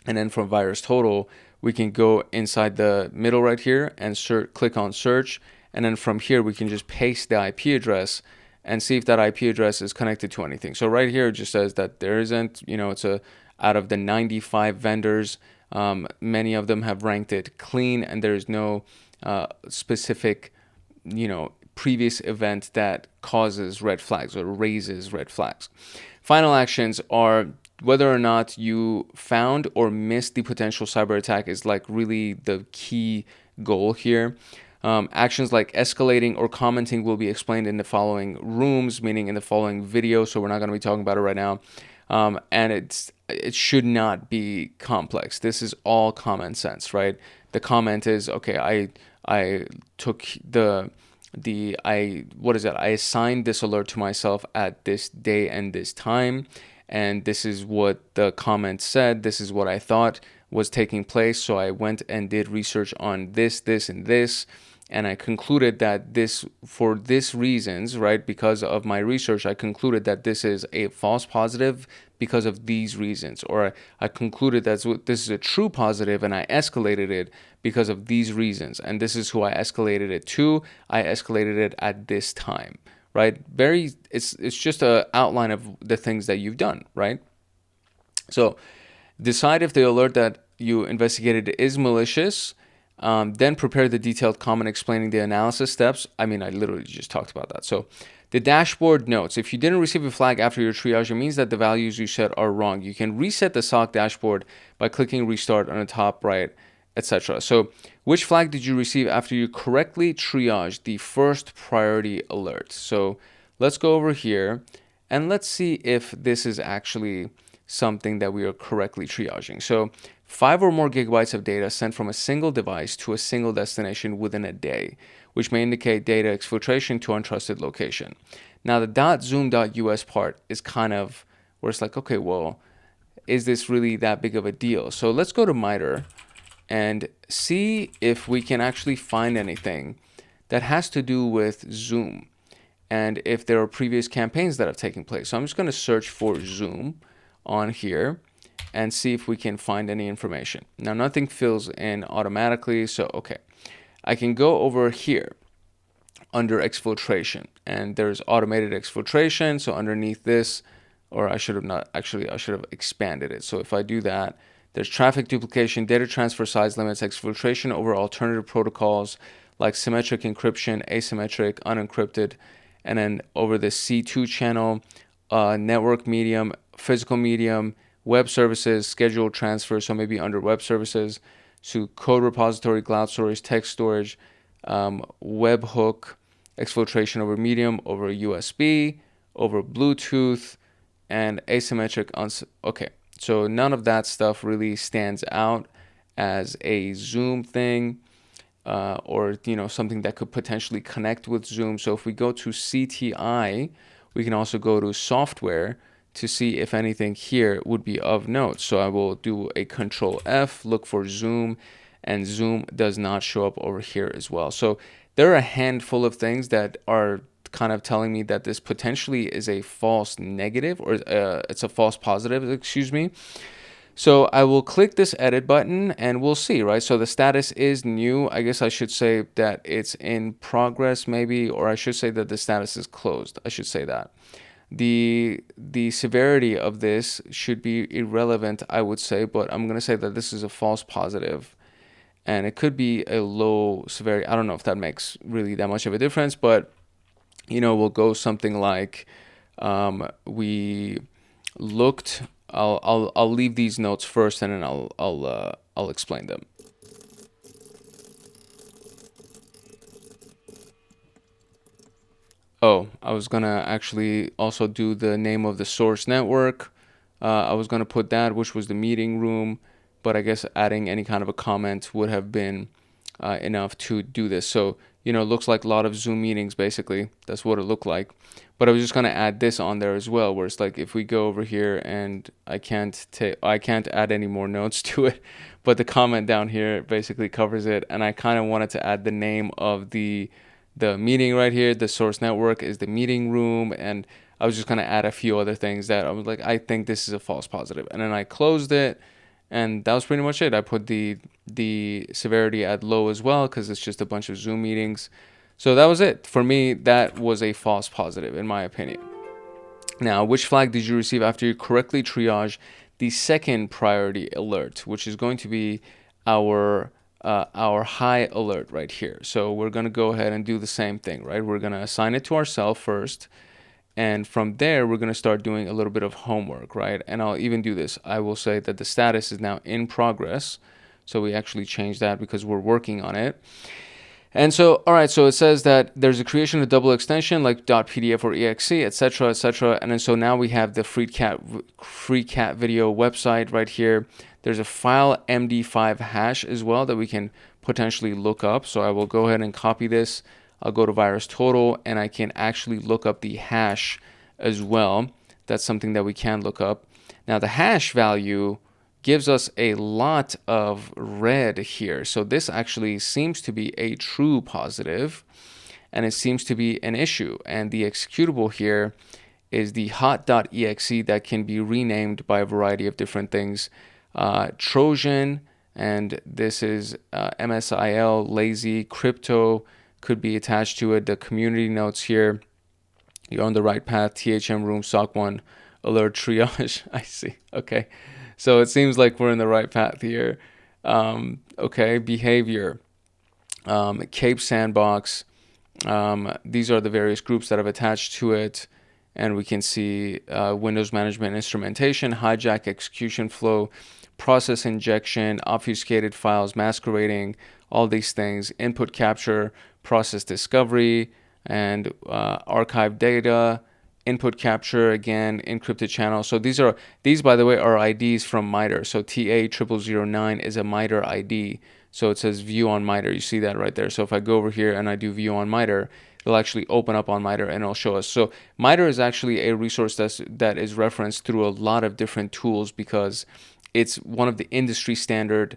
and then from VirusTotal we can go inside the middle right here and click on search, and then from here we can just paste the IP address and see if that IP address is connected to anything. So right here it just says that there isn't, it's out of the 95 vendors, many of them have ranked it clean, and there's no specific, previous event that causes red flags or raises red flags. Final actions are whether or not you found or missed the potential cyber attack is like really the key goal here. Actions like escalating or commenting will be explained in the following rooms, meaning in the following video. So we're not going to be talking about it right now. And it should not be complex. This is all common sense, right? The comment is, okay, I took I assigned this alert to myself at this day and this time, and this is what the comment said. This is what I thought was taking place. So I went and did research on this, and this, and I concluded that for this reasons, right, because of my research, I concluded that this is a false positive because of these reasons. Or I concluded that this is a true positive and I escalated it because of these reasons. And this is who I escalated it to. I escalated it at this time, right? It's just an outline of the things that you've done, right? So decide if the alert that you investigated is malicious. Then prepare the detailed comment explaining the analysis steps. I mean, I literally just talked about that. So the dashboard notes. If you didn't receive a flag after your triage, it means that the values you set are wrong. You can reset the SOC dashboard by clicking restart on the top right, etc. So which flag did you receive after you correctly triaged the first priority alert? So let's go over here and let's see if this is actually something that we are correctly triaging. So 5 or more gigabytes of data sent from a single device to a single destination within a day, which may indicate data exfiltration to untrusted location. Now the .zoom.us part is kind of where it's like, okay, well, is this really that big of a deal? So let's go to MITRE and see if we can actually find anything that has to do with Zoom and if there are previous campaigns that have taken place. So I'm just going to search for Zoom on here and see if we can find any information. Now nothing fills in automatically, so okay. I can go over here under exfiltration and there's automated exfiltration. So underneath this, or I should have expanded it. So if I do that, there's traffic duplication, data transfer size limits, exfiltration over alternative protocols like symmetric encryption, asymmetric, unencrypted, and then over the C2 channel, network medium, physical medium, web services, scheduled transfer, so maybe under web services, so code repository, cloud storage, text storage, webhook, exfiltration over medium, over USB, over Bluetooth, and asymmetric. Okay, so none of that stuff really stands out as a Zoom thing, or something that could potentially connect with Zoom. So if we go to CTI, we can also go to software to see if anything here would be of note. So I will do a Control F, look for Zoom, and Zoom does not show up over here as well. So there are a handful of things that are kind of telling me that this potentially is a false negative, or it's a false positive, excuse me. So I will click this edit button and we'll see, right? So the status is new. I guess I should say that it's in progress maybe, or I should say that the status is closed. I should say that. The severity of this should be irrelevant, I would say, but I'm going to say that this is a false positive and it could be a low severity. I don't know if that makes really that much of a difference, but we'll go something like we looked. I'll leave these notes first and then I'll explain them. Oh, I was gonna actually also do the name of the source network. I was gonna put that, which was the meeting room, but I guess adding any kind of a comment would have been enough to do this. So, it looks like a lot of Zoom meetings, basically. That's what it looked like. But I was just gonna add this on there as well, where it's like if we go over here and I can't add any more notes to it, but the comment down here basically covers it. And I kind of wanted to add the name of the meeting right here. The source network is the meeting room, and I was just going to add a few other things that I was like, I think this is a false positive, and then I closed it, and that was pretty much it. I put the severity at low as well because it's just a bunch of Zoom meetings. So that was it for me. That was a false positive in my opinion. Now, which flag did you receive after you correctly triage the second priority alert, which is going to be our high alert right here? So we're going to go ahead and do the same thing, right? We're going to assign it to ourselves first, And from there, we're going to start doing a little bit of homework, right? And I'll even do this. I will say that the status is now in progress. So we actually changed that because we're working on it. And so, all right, so it says that there's a creation of double extension like .pdf or exe, etc., etc. And then so now we have the free cat video website right here. There's a file MD5 hash as well that we can potentially look up. So I will go ahead and copy this. I'll go to VirusTotal and I can actually look up the hash as well. That's something that we can look up. Now the hash value gives us a lot of red here. So this actually seems to be a true positive, and it seems to be an issue. And the executable here is the hot.exe that can be renamed by a variety of different things. Trojan, and this is MSIL, lazy, crypto could be attached to it. The community notes here, you're on the right path, THM room, SOC1, alert triage. I see, okay. So it seems like we're in the right path here. Okay, behavior, Cape Sandbox. These are the various groups that have attached to it. And we can see Windows Management Instrumentation, hijack execution flow, process injection, obfuscated files, masquerading, all these things, input capture, process discovery, and archive data, input capture, again, encrypted channel. So these by the way are IDs from MITRE. So TA0009 is a MITRE ID. So it says view on MITRE. You see that right there. So if I go over here and I do view on MITRE, it'll actually open up on MITRE and it'll show us. So MITRE is actually a resource that is referenced through a lot of different tools because it's one of the industry standard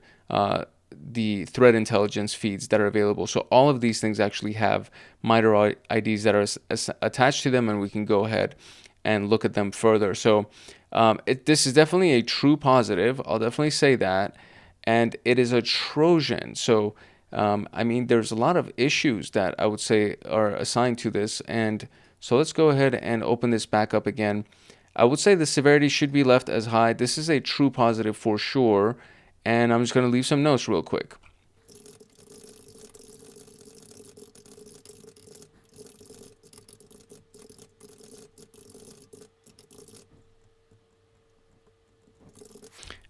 the threat intelligence feeds that are available. So all of these things actually have MITRE IDs that are attached to them, and we can go ahead and look at them further. So this is definitely a true positive. I'll definitely say that. And it is a Trojan. So, I mean, there's a lot of issues that I would say are assigned to this. And so let's go ahead and open this back up again. I would say the severity should be left as high. This is a true positive for sure. And I'm just going to leave some notes real quick.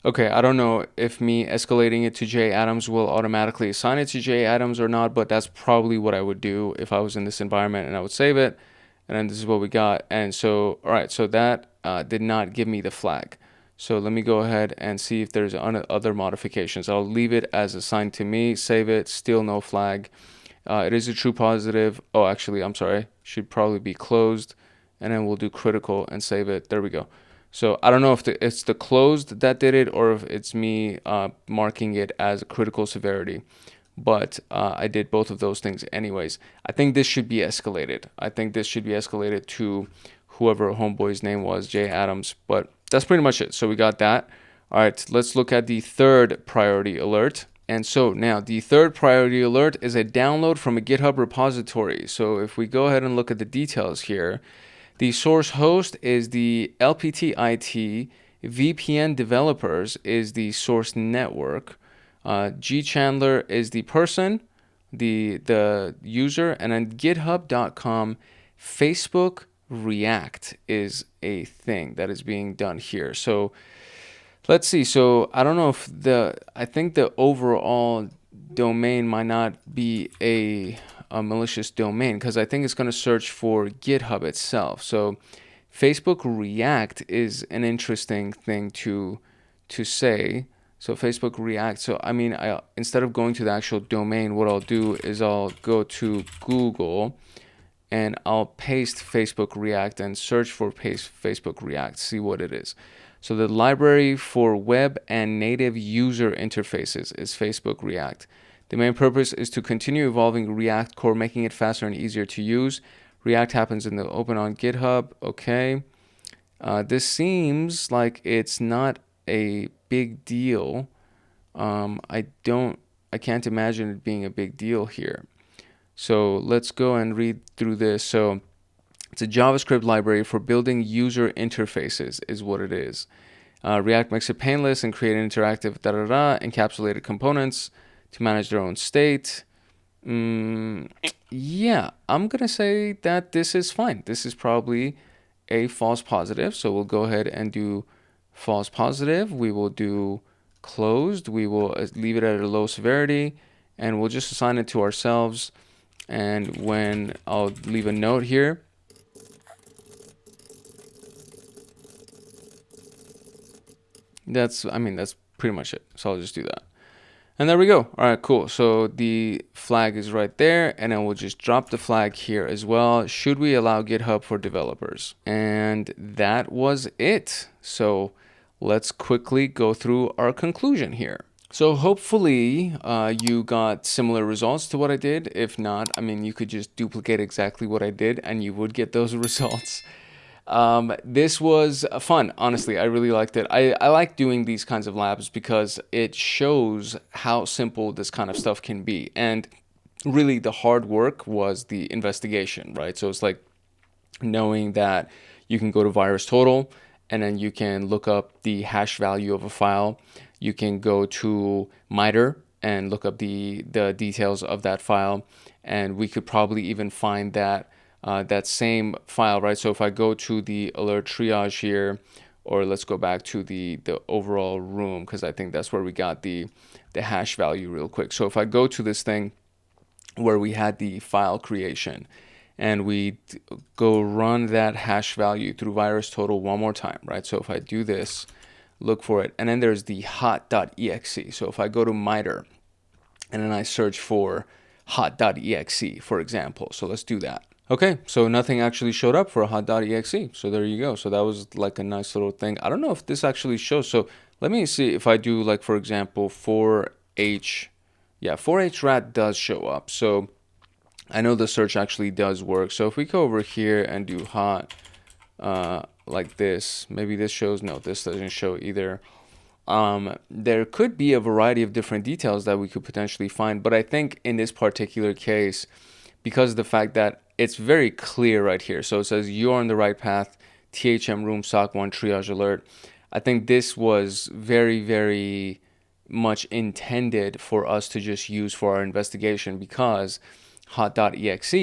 Okay, I don't know if me escalating it to J Adams will automatically assign it to J Adams or not, but that's probably what I would do if I was in this environment, and I would save it. And then this is what we got. And so, all right, so that did not give me the flag. So let me go ahead and see if there's other modifications. I'll leave it as assigned to me, save it, still no flag. It is a true positive. Oh, actually, I'm sorry. Should probably be closed. And then we'll do critical and save it. There we go. So I don't know if it's the closed that did it or if it's me marking it as critical severity. But I did both of those things anyways. I think this should be escalated. I think this should be escalated to whoever homeboy's name was, J Adams. But that's pretty much it. So we got that. All right, let's look at the third priority alert. And so now the third priority alert is a download from a GitHub repository. So if we go ahead and look at the details here, the source host is the LPT-IT, VPN developers is the source network, G-Chandler is the person, the user, and then github.com, Facebook React is a thing that is being done here. So let's see. So I don't know if I think the overall domain might not be a malicious domain because I think it's going to search for GitHub itself. So Facebook React is an interesting thing to say. So Facebook React. So I mean, instead of going to the actual domain, what I'll do is I'll go to Google and I'll paste Facebook React and search for Facebook React, see what it is. So the library for web and native user interfaces is Facebook React. The main purpose is to continue evolving React core, making it faster and easier to use. React happens in the open on GitHub. Okay. This seems like it's not a big deal. I can't imagine it being a big deal here. So let's go and read through this. So it's a JavaScript library for building user interfaces is what it is. React makes it painless and create interactive encapsulated components to manage their own state. Yeah, I'm going to say that this is fine. This is probably a false positive. So we'll go ahead and do false positive. We will do closed. We will leave it at a low severity, and we'll just assign it to ourselves. And when I'll leave a note here, that's pretty much it. So I'll just do that. And there we go. All right, cool. So the flag is right there, and then we'll just drop the flag here as well. Should we allow GitHub for developers? And that was it. So let's quickly go through our conclusion here. So hopefully you got similar results to what I did. If not, you could just duplicate exactly what I did and you would get those results. This was fun. Honestly, I really liked it. I like doing these kinds of labs because it shows how simple this kind of stuff can be. And really the hard work was the investigation, right? So it's like knowing that you can go to VirusTotal and then you can look up the hash value of a file. You can go to MITRE and look up the details of that file. And we could probably even find that that same file, right? So if I go to the alert triage here, or let's go back to the overall room, because I think that's where we got the hash value real quick. So if I go to this thing where we had the file creation, and we go run that hash value through VirusTotal one more time, right? So if I do this, look for it, and then there's the hot.exe. So if I go to MITRE, and then I search for hot.exe, for example. So let's do that. Okay, so nothing actually showed up for a hot.exe. So there you go. So that was like a nice little thing. I don't know if this actually shows. So let me see if I do, like, for example, 4H. Yeah, 4HRAT does show up. So I know the search actually does work. So if we go over here and do hot like this, maybe this shows. No, this doesn't show either. There could be a variety of different details that we could potentially find. But I think in this particular case, because of the fact that it's very clear right here. So it says you're on the right path, THM room SOC 1 triage alert. I think this was very, very much intended for us to just use for our investigation, because hot.exe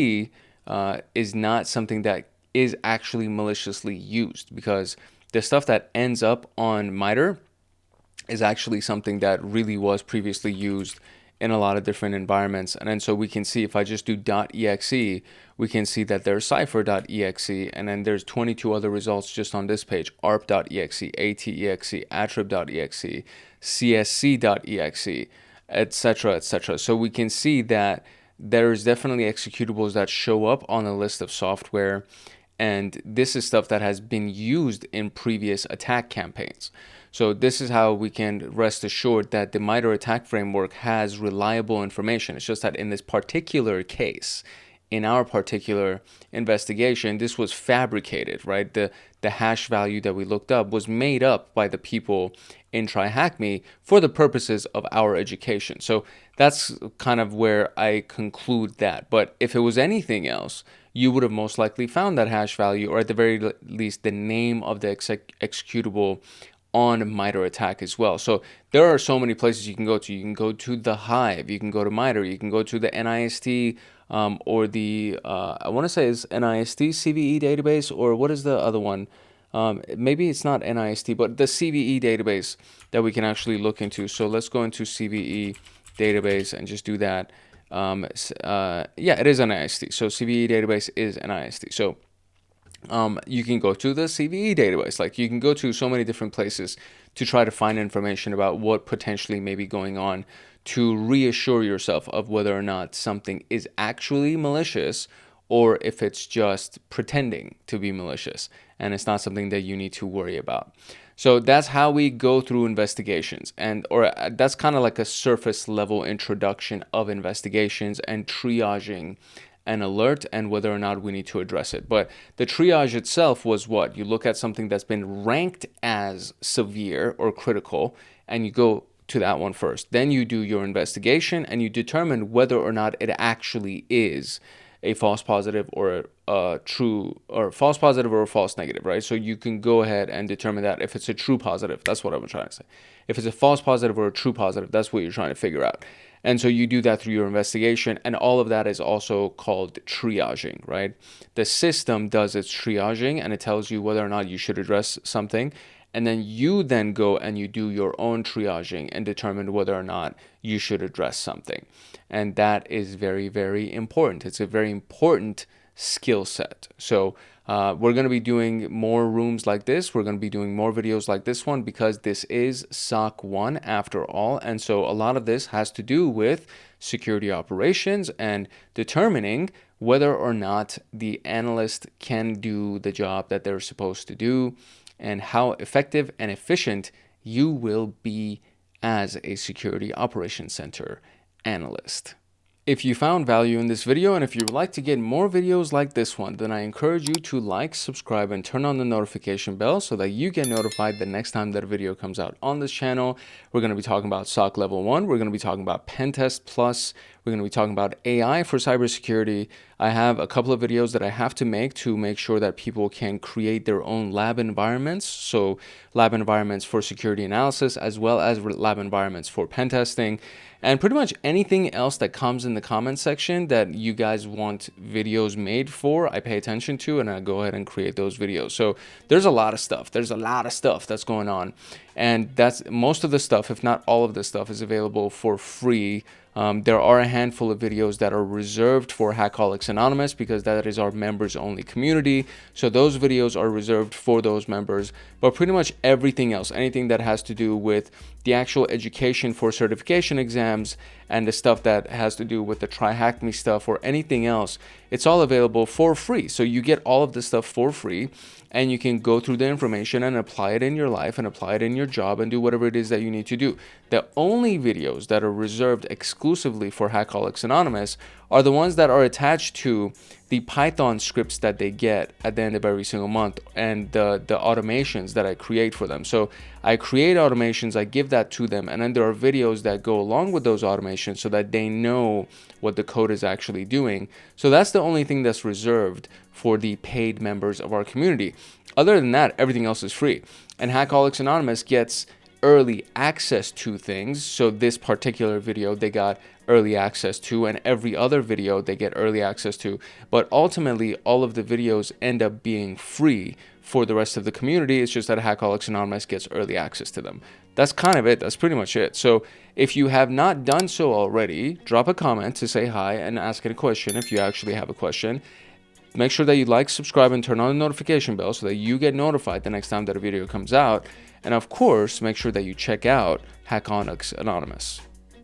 is not something that is actually maliciously used, because the stuff that ends up on MITRE is actually something that really was previously used in a lot of different environments. And then so we can see, if I just do .exe, we can see that there's cipher.exe, and then there's 22 other results just on this page: arp.exe, atexe, attrib.exe, csc.exe, etc., etc. So we can see that there's definitely executables that show up on a list of software, and this is stuff that has been used in previous attack campaigns. So this is how we can rest assured that the MITRE attack framework has reliable information. It's just that in this particular case, in our particular investigation, this was fabricated, right? The hash value that we looked up was made up by the people in tryhackme for the purposes of our education. So that's kind of where I conclude that. But if it was anything else, you would have most likely found that hash value, or at the very least the name of the executable on MITRE attack as well. So there are so many places you can go to. You can go to the Hive, you can go to MITRE, you can go to the NIST or the, I want to say it's NIST CVE database, or what is the other one? Maybe it's not NIST, but the CVE database that we can actually look into. So let's go into CVE database and just do that. Yeah, it is NIST. So CVE database is NIST. So you can go to the CVE database. Like, you can go to so many different places to try to find information about what potentially may be going on, to reassure yourself of whether or not something is actually malicious, or if it's just pretending to be malicious and it's not something that you need to worry about. So that's how we go through investigations, or that's kind of like a surface level introduction of investigations and triaging an alert and whether or not we need to address it. But the triage itself was what? You look at something that's been ranked as severe or critical, and you go to that one first. Then you do your investigation and you determine whether or not it actually is a false positive or a true, or false positive or a false negative, right? So you can go ahead and determine that if it's a true positive. That's what I'm trying to say. If it's a false positive or a true positive, that's what you're trying to figure out. And so you do that through your investigation, and all of that is also called triaging, right? The system does its triaging and it tells you whether or not you should address something. And then you then go and you do your own triaging and determine whether or not you should address something. And that is very, very important. It's a very important skill set. So we're going to be doing more rooms like this. We're going to be doing more videos like this one because this is SOC 1 after all. And so a lot of this has to do with security operations and determining whether or not the analyst can do the job that they're supposed to do, and how effective and efficient you will be as a security operations center analyst. If you found value in this video, and if you would like to get more videos like this one, then I encourage you to like, subscribe, and turn on the notification bell so that you get notified the next time that a video comes out on this channel. We're going to be talking about SOC Level 1. We're going to be talking about PenTest Plus. We're going to be talking about AI for cybersecurity. I have a couple of videos that I have to make sure that people can create their own lab environments. So lab environments for security analysis, as well as lab environments for pen testing, and pretty much anything else that comes in the comment section that you guys want videos made for, I pay attention to, and I go ahead and create those videos. So there's a lot of stuff. There's a lot of stuff that's going on. And that's most of the stuff, if not all of the stuff, is available for free. There are a handful of videos that are reserved for Hackaholics Anonymous because that is our members only community. So those videos are reserved for those members, but pretty much everything else, anything that has to do with the actual education for certification exams and the stuff that has to do with the tryhackme stuff or anything else, it's all available for free. So you get all of this stuff for free, and you can go through the information and apply it in your life and apply it in your job and do whatever it is that you need to do. The only videos that are reserved exclusively for Hackaholics Anonymous are the ones that are attached to the Python scripts that they get at the end of every single month and the automations that I create for them. So I create automations, I give that to them, and then there are videos that go along with those automations so that they know what the code is actually doing. So that's the only thing that's reserved for the paid members of our community. Other than that, everything else is free. And Hackaholics Anonymous gets early access to things. So this particular video they got early access to, and every other video they get early access to. But ultimately, all of the videos end up being free for the rest of the community. It's just that Hackaholics Anonymous gets early access to them. That's kind of it. That's pretty much it. So if you have not done so already, drop a comment to say hi and ask a question if you actually have a question. Make sure that you like, subscribe, and turn on the notification bell so that you get notified the next time that a video comes out. And of course, make sure that you check out Hackaholics Anonymous.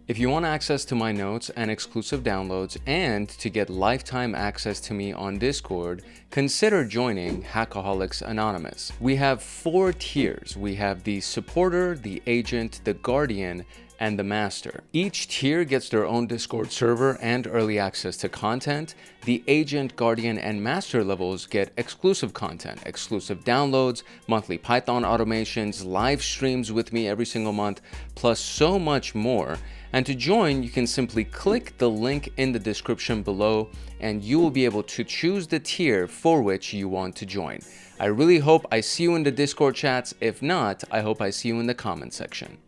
If you want access to my notes and exclusive downloads and to get lifetime access to me on Discord, consider joining Hackaholics Anonymous. We have 4 tiers. We have the supporter, the agent, the guardian, and the master. Each tier gets their own Discord server and early access to content. The agent, guardian, and master levels get exclusive content, exclusive downloads, monthly Python automations, live streams with me every single month, plus so much more. And to join, you can simply click the link in the description below and you will be able to choose the tier for which you want to join. I really hope I see you in the Discord chats. If not, I hope I see you in the comment section.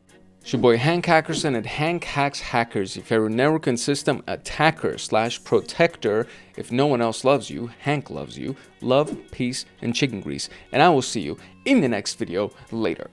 It's your boy Hank Hackerson at Hank Hacks Hackers, your favorite network and system attacker / protector. If no one else loves you, Hank loves you. Love, peace, and chicken grease. And I will see you in the next video later.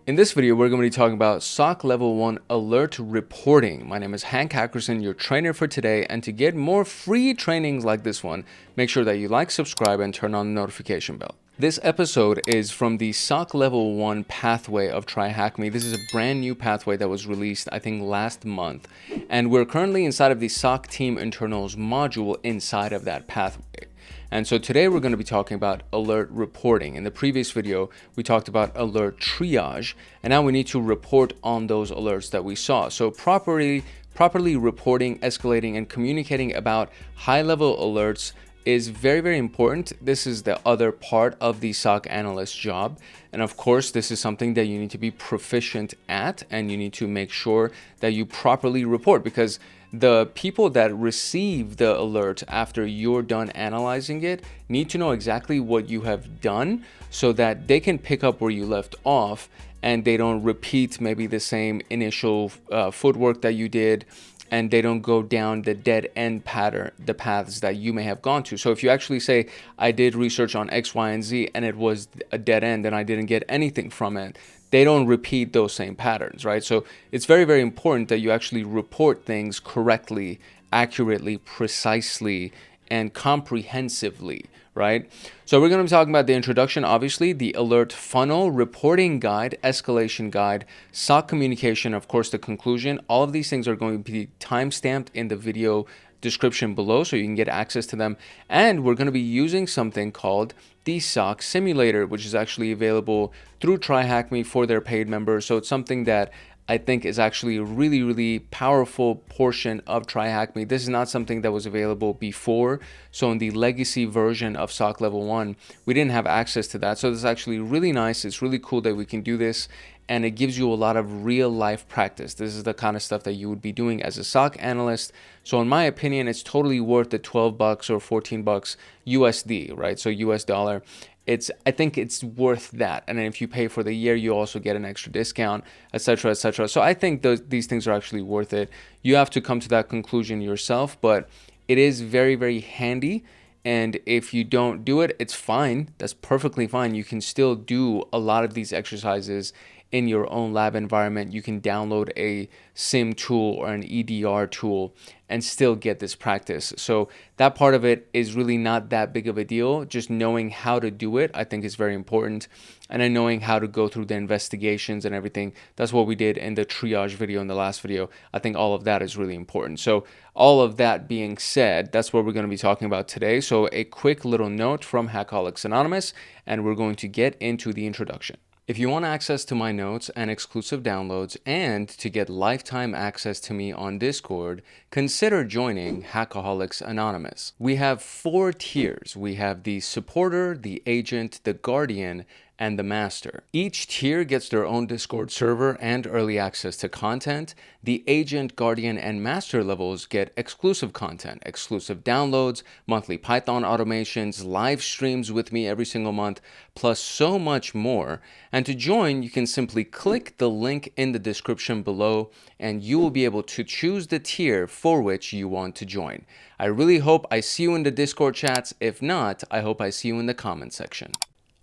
In this video, we're going to be talking about SOC Level 1 alert reporting. My name is Hank Hackerson, your trainer for today. And to get more free trainings like this one, make sure that you like, subscribe, and turn on the notification bell. This episode is from the SOC Level 1 pathway of tryhackme. This is a brand new pathway that was released, I think, last month. And we're currently inside of the SOC Team Internals module inside of that pathway. And so today we're going to be talking about alert reporting. In the previous video, we talked about alert triage, and now we need to report on those alerts that we saw. So properly reporting, escalating, and communicating about high-level alerts is very, very important. This is the other part of the SOC analyst job. And of course, this is something that you need to be proficient at, and you need to make sure that you properly report, because the people that receive the alert after you're done analyzing it need to know exactly what you have done so that they can pick up where you left off and they don't repeat maybe the same initial footwork that you did, and they don't go down the dead end pattern, the paths that you may have gone to. So if you actually say, I did research on X, Y, and Z, and it was a dead end and I didn't get anything from it, they don't repeat those same patterns, right? So it's very, very important that you actually report things correctly, accurately, precisely, and comprehensively, right? So we're going to be talking about the introduction, obviously, the alert funnel, reporting guide, escalation guide, SOC communication, of course, the conclusion. All of these things are going to be timestamped in the video description below so you can get access to them. And we're going to be using something called the SOC simulator, which is actually available through tryhackme for their paid members. So it's something that I think is actually a really, really powerful portion of tryhackme. This is not something that was available before. So in the legacy version of SOC Level 1, we didn't have access to that. So this is actually really nice. It's really cool that we can do this, and it gives you a lot of real life practice. This is the kind of stuff that you would be doing as a SOC analyst. So in my opinion, it's totally worth the 12 bucks or 14 bucks USD, right? So US dollar. I think it's worth that. And then if you pay for the year, you also get an extra discount, etc., etc. So I think these things are actually worth it. You have to come to that conclusion yourself, but it is very, very handy. And if you don't do it, it's fine. That's perfectly fine. You can still do a lot of these exercises in your own lab environment. You can download a SIEM tool or an EDR tool and still get this practice. So that part of it is really not that big of a deal. Just knowing how to do it, I think, is very important. And then knowing how to go through the investigations and everything. That's what we did in the triage video in the last video. I think all of that is really important. So all of that being said, that's what we're going to be talking about today. So a quick little note from Hackaholics Anonymous, and we're going to get into the introduction. If you want access to my notes and exclusive downloads and to get lifetime access to me on Discord, consider joining Hackaholics Anonymous. We have 4 tiers. We have the supporter, the agent, the guardian, and the master. Each tier gets their own Discord server and early access to content. The agent, guardian, and master levels get exclusive content, exclusive downloads, monthly Python automations, live streams with me every single month, plus so much more. And to join, you can simply click the link in the description below, and you will be able to choose the tier for which you want to join. I really hope I see you in the Discord chats. If not, I hope I see you in the comment section.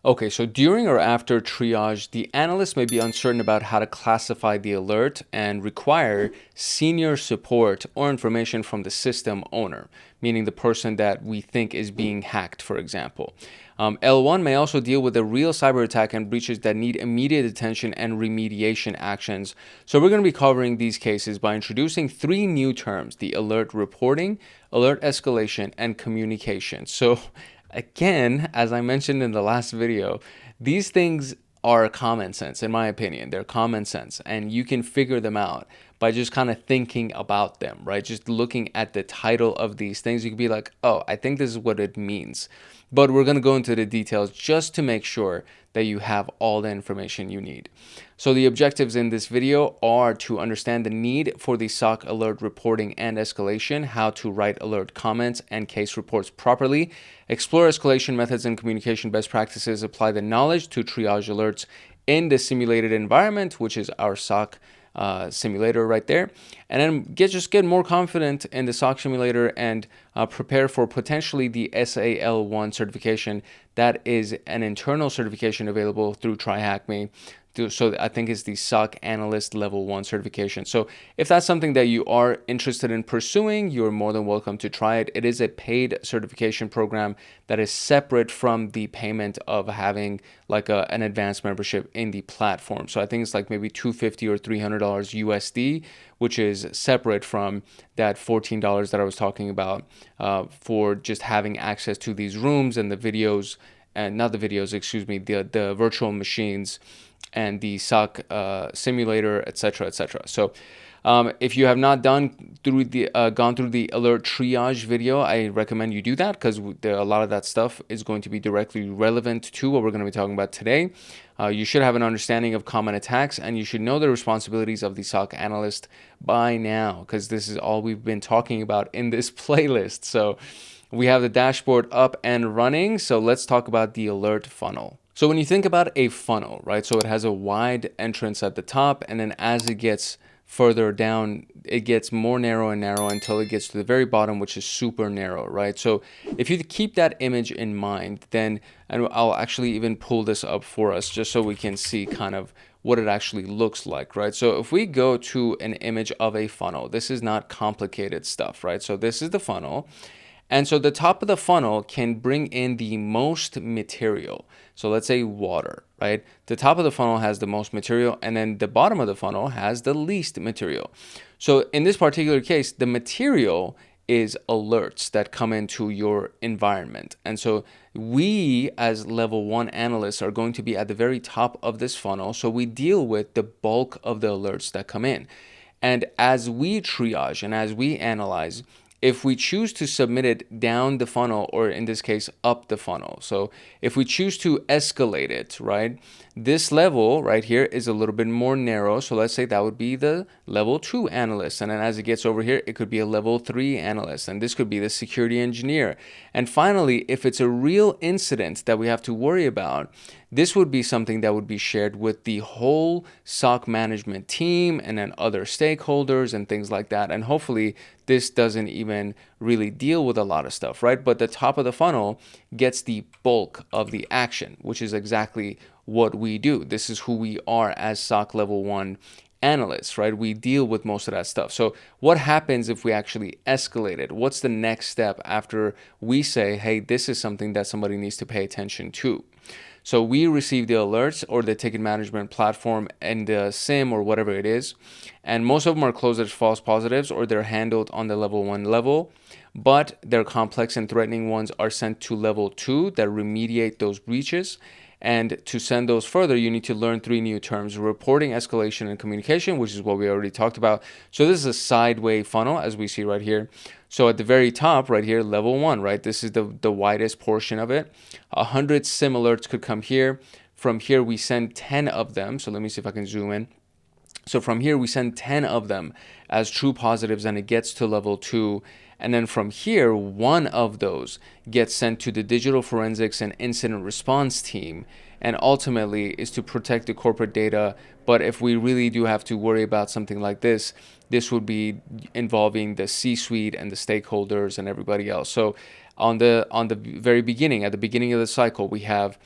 Okay, so during or after triage, the analyst may be uncertain about how to classify the alert and require senior support or information from the system owner, meaning the person that we think is being hacked, for example. L1 may also deal with a real cyber attack and breaches that need immediate attention and remediation actions. So we're going to be covering these cases by introducing 3 new terms: the alert reporting, alert escalation, and communication. So again, as I mentioned in the last video, these things are common sense, in my opinion. They're common sense, and you can figure them out by just kind of thinking about them, right? Just looking at the title of these things, you can be like, oh, I think this is what it means. But we're going to go into the details just to make sure that you have all the information you need. So the objectives in this video are to understand the need for the SOC alert reporting and escalation, how to write alert comments and case reports properly, explore escalation methods and communication best practices, apply the knowledge to triage alerts in the simulated environment, which is our SOC simulator right there, and then just get more confident in the SOC simulator and prepare for potentially the SAL1 certification. That is an internal certification available through tryhackme. So I think it's the SOC Analyst Level 1 certification. So if that's something that you are interested in pursuing, you're more than welcome to try it. It is a paid certification program that is separate from the payment of having like an advanced membership in the platform. So I think it's like maybe $250 or $300 USD, which is separate from that $14 that I was talking about for just having access to these rooms and the videos, and not the videos, excuse me, the virtual machines and the SOC simulator, etc., etc. So if you have not gone through the alert triage video, I recommend you do that, because a lot of that stuff is going to be directly relevant to what we're going to be talking about today. You should have an understanding of common attacks, and you should know the responsibilities of the SOC analyst by now, because this is all we've been talking about in this playlist. So we have the dashboard up and running. So let's talk about the alert funnel. So when you think about a funnel, right? So it has a wide entrance at the top, and then as it gets further down, it gets more narrow and narrow until it gets to the very bottom, which is super narrow, right? So if you keep that image in mind, then, and I'll actually even pull this up for us just so we can see kind of what it actually looks like, right? So if we go to an image of a funnel, this is not complicated stuff, right? So this is the funnel. And so the top of the funnel can bring in the most material. So let's say water, right? The top of the funnel has the most material, and then the bottom of the funnel has the least material. So in this particular case, the material is alerts that come into your environment. And so we as level 1 analysts are going to be at the very top of this funnel. So we deal with the bulk of the alerts that come in. And as we triage and as we analyze, if we choose to submit it down the funnel, or in this case, up the funnel. So if we choose to escalate it, right, this level right here is a little bit more narrow. So let's say that would be the level 2 analyst. And then as it gets over here, it could be a level 3 analyst. And this could be the security engineer. And finally, if it's a real incident that we have to worry about, this would be something that would be shared with the whole SOC management team and then other stakeholders and things like that. And hopefully this doesn't even really deal with a lot of stuff, right? But the top of the funnel gets the bulk of the action, which is exactly what we do. This is who we are as SOC level 1 analysts, right? We deal with most of that stuff. So what happens if we actually escalate it? What's the next step after we say, hey, this is something that somebody needs to pay attention to? So we receive the alerts or the ticket management platform and the SIEM or whatever it is. And most of them are closed as false positives, or they're handled on the level 1 level. But their complex and threatening ones are sent to level 2 that remediate those breaches. And to send those further, you need to learn 3 new terms: reporting, escalation, and communication, which is what we already talked about. So this is a sideway funnel, as we see right here. So at the very top right here, level 1, right? This is the widest portion of it. 100 SIM alerts could come here. From here, we send 10 of them. So let me see if I can zoom in. So from here, we send 10 of them as true positives, and it gets to level 2. And then from here, 1 of those gets sent to the digital forensics and incident response team, and ultimately is to protect the corporate data. But if we really do have to worry about something like this, this would be involving the C-suite and the stakeholders and everybody else. So on the very beginning, at the beginning of the cycle, we have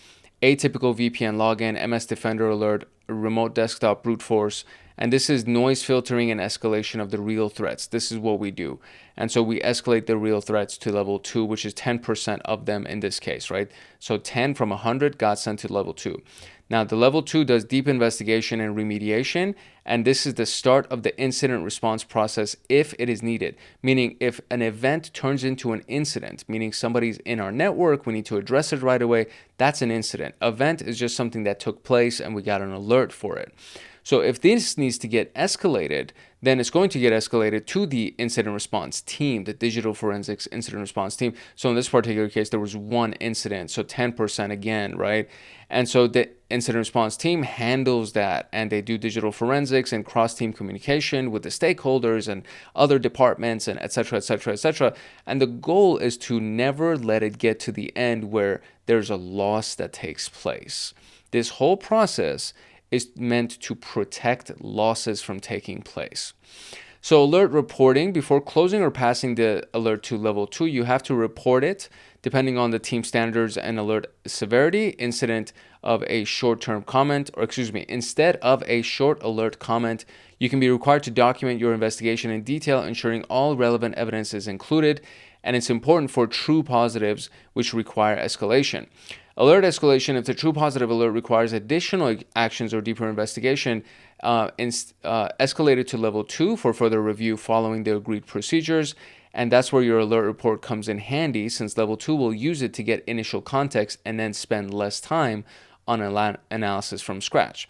atypical VPN login, MS Defender alert, remote desktop brute force, and this is noise filtering and escalation of the real threats. This is what we do. And so we escalate the real threats to level 2, which is 10% of them in this case, right? So 10 from 100 got sent to level 2. Now, the level 2 does deep investigation and remediation, and this is the start of the incident response process if it is needed. Meaning if an event turns into an incident, meaning somebody's in our network, we need to address it right away, that's an incident. Event is just something that took place and we got an alert for it. So if this needs to get escalated, then it's going to get escalated to the incident response team, the digital forensics incident response team. So in this particular case, there was 1 incident, so 10% again, right? And so the incident response team handles that, and they do digital forensics and cross-team communication with the stakeholders and other departments, and et cetera, et cetera, et cetera. And the goal is to never let it get to the end where there's a loss that takes place. This whole process is meant to protect losses from taking place. So alert reporting, before closing or passing the alert to level 2, you have to report it depending on the team standards and alert severity. Instead of a short alert comment, you can be required to document your investigation in detail, ensuring all relevant evidence is included. And it's important for true positives which require escalation. Alert escalation: if the true positive alert requires additional actions or deeper investigation, escalated to level 2 for further review following the agreed procedures. And that's where your alert report comes in handy, since level 2 will use it to get initial context and then spend less time on analysis from scratch.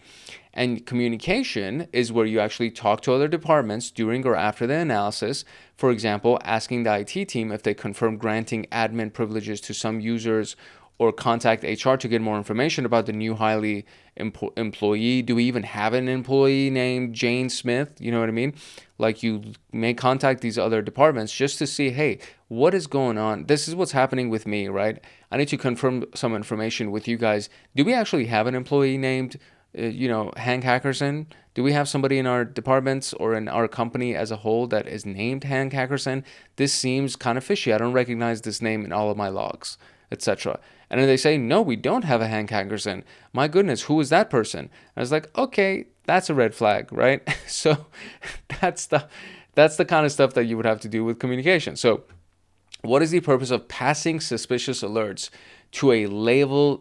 And communication is where you actually talk to other departments during or after the analysis. For example, asking the IT team if they confirm granting admin privileges to some users, or contact HR to get more information about the new highly employee. Do we even have an employee named Jane Smith? You know what I mean? Like, you may contact these other departments just to see, hey, what is going on? This is what's happening with me, right? I need to confirm some information with you guys. Do we actually have an employee named, Hank Hackerson? Do we have somebody in our departments or in our company as a whole that is named Hank Hackerson? This seems kind of fishy. I don't recognize this name in all of my logs, etc. And then they say, no, we don't have a Hank Hackerson. My goodness, who is that person? And I was like, okay, that's a red flag, right? So that's the kind of stuff that you would have to do with communication. So what is the purpose of passing suspicious alerts to a level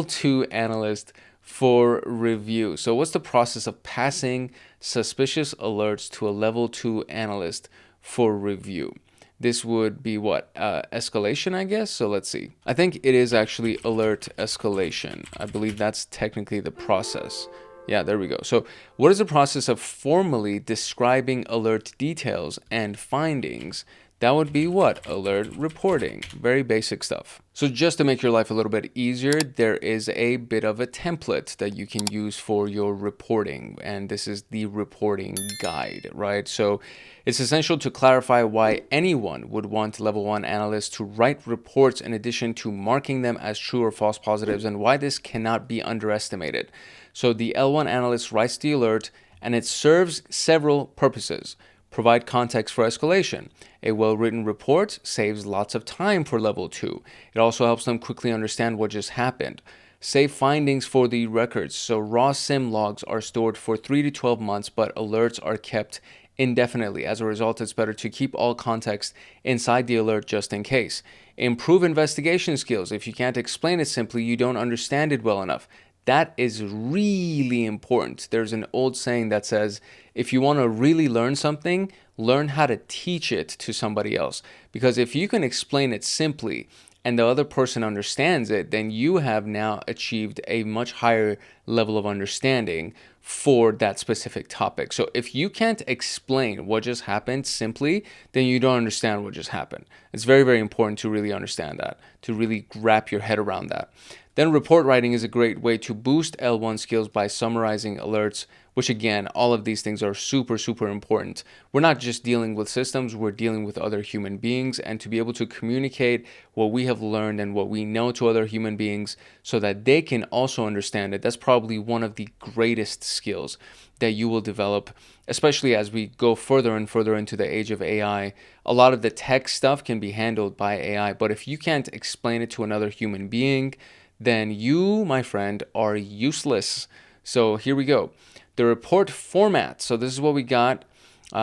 2 analyst for review? So what's the process of passing suspicious alerts to a level 2 analyst for review? This would be what? Escalation, I guess. So let's see. I think it is actually alert escalation. I believe that's technically the process. Yeah, there we go. So what is the process of formally describing alert details and findings? That would be what? Alert reporting. Very basic stuff. So just to make your life a little bit easier, there is a bit of a template that you can use for your reporting. And this is the reporting guide, right? So it's essential to clarify why anyone would want level 1 analysts to write reports in addition to marking them as true or false positives, and why this cannot be underestimated. So the L1 analyst writes the alert, and it serves several purposes. Provide context for escalation. A well-written report saves lots of time for level 2. It also helps them quickly understand what just happened. Save findings for the records. So raw SIEM logs are stored for 3 to 12 months, but alerts are kept indefinitely. As a result, it's better to keep all context inside the alert just in case. Improve investigation skills. If you can't explain it simply, you don't understand it well enough. That is really important. There's an old saying that says, if you want to really learn something, learn how to teach it to somebody else. Because if you can explain it simply and the other person understands it, then you have now achieved a much higher level of understanding for that specific topic. So if you can't explain what just happened simply, then you don't understand what just happened. It's very, very important to really understand that, to really wrap your head around that. Then report writing is a great way to boost L1 skills by summarizing alerts, which again, all of these things are super, super important. We're not just dealing with systems, we're dealing with other human beings, and to be able to communicate what we have learned and what we know to other human beings so that they can also understand it, that's probably one of the greatest skills that you will develop, especially as we go further and further into the age of AI. A lot of the tech stuff can be handled by AI, but if you can't explain it to another human being, then you, my friend, are useless. So here we go. The report format. So this is what we got.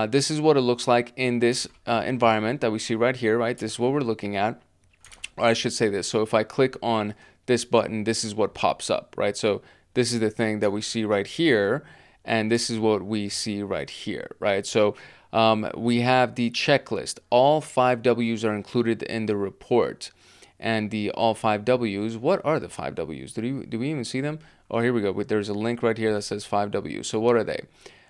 This is what it looks like in this environment that we see right here, right? This is what we're looking at. Or I should say this. So if I click on this button, this is what pops up, right? So this is the thing that we see right here. And this is what we see right here, right? So we have the checklist. All 5 W's are included in the report. And the all 5 W's, what are the 5 W's? Do we even see them? Oh, here we go. There's a link right here that says 5 W's. So what are they?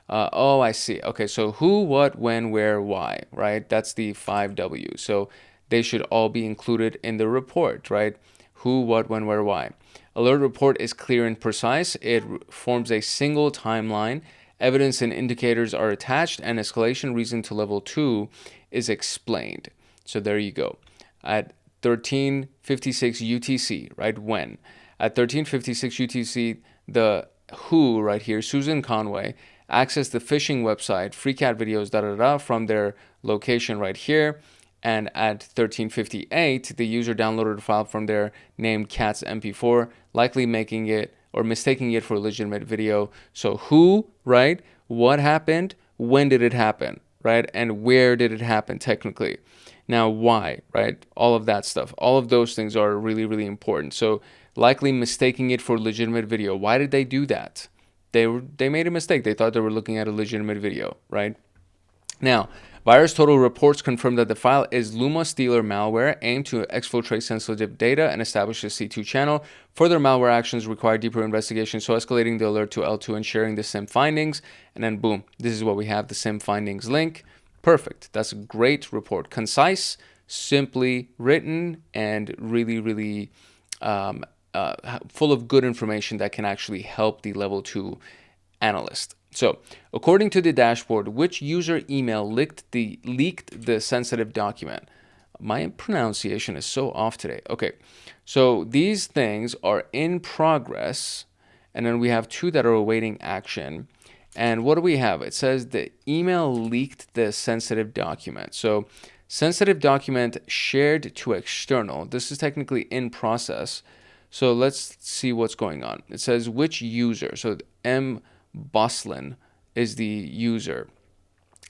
Oh, I see. Okay, so who, what, when, where, why, right? That's the 5 W's. So they should all be included in the report, right? Who, what, when, where, why. Alert report is clear and precise. It forms a single timeline. Evidence and indicators are attached, and escalation reason to level 2 is explained. So there you go. At 13:56 UTC, right? When? At 13:56 UTC, the who right here, Susan Conway, accessed the phishing website, free cat videos, from their location right here. And at 13:58, the user downloaded a file from their named cat's MP4, likely making it or mistaking it for a legitimate video. So who, right? What happened? When did it happen, right? And where did it happen technically? Now, why, right? All of that stuff. All of those things are really, really important. So likely mistaking it for a legitimate video. Why did they do that? They made a mistake. They thought they were looking at a legitimate video, right? Now, VirusTotal reports confirm that the file is Luma Stealer malware aimed to exfiltrate sensitive data and establish a C2 channel. Further malware actions require deeper investigation, so escalating the alert to L2 and sharing the SIM findings. And then boom, this is what we have, the SIM findings link. Perfect. That's a great report. Concise, simply written and really, really full of good information that can actually help the level 2 analyst. So, according to the dashboard, which user email leaked the sensitive document? My pronunciation is so off today. Okay, so these things are in progress, and then we have 2 that are awaiting action. And what do we have? It says the email leaked the sensitive document. So, sensitive document shared to external. This is technically in process. So let's see what's going on. It says which user. So M. Boslin is the user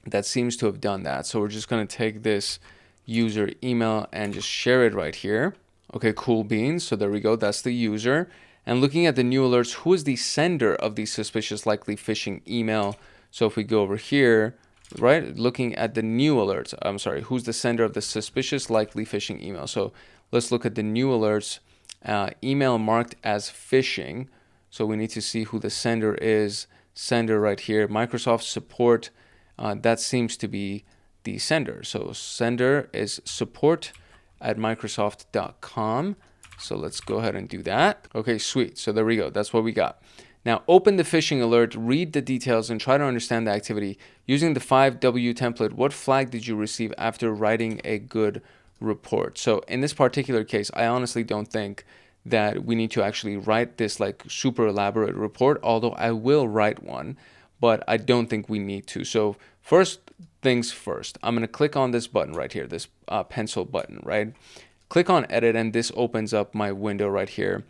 that seems to have done that. So we're just going to take this user email and just share it right here. Okay, cool beans. So there we go. That's the user. And looking at the new alerts, who is the sender of the suspicious likely phishing email? So if we go over here, right, looking at the new alerts, I'm sorry, who's the sender of the suspicious likely phishing email? So let's look at the new alerts. Email marked as phishing. So we need to see who the sender is. Sender right here, Microsoft support. That seems to be the sender. So sender is support@microsoft.com. So let's go ahead and do that. Okay, sweet. So there we go. That's what we got. Now open the phishing alert, read the details, and try to understand the activity. Using the 5W template, what flag did you receive after writing a good report? So in this particular case, I honestly don't think that we need to actually write this like super elaborate report, although I will write one, but I don't think we need to. So first things first, I'm going to click on this button right here, this pencil button, right? Click on edit, and this opens up my window right here.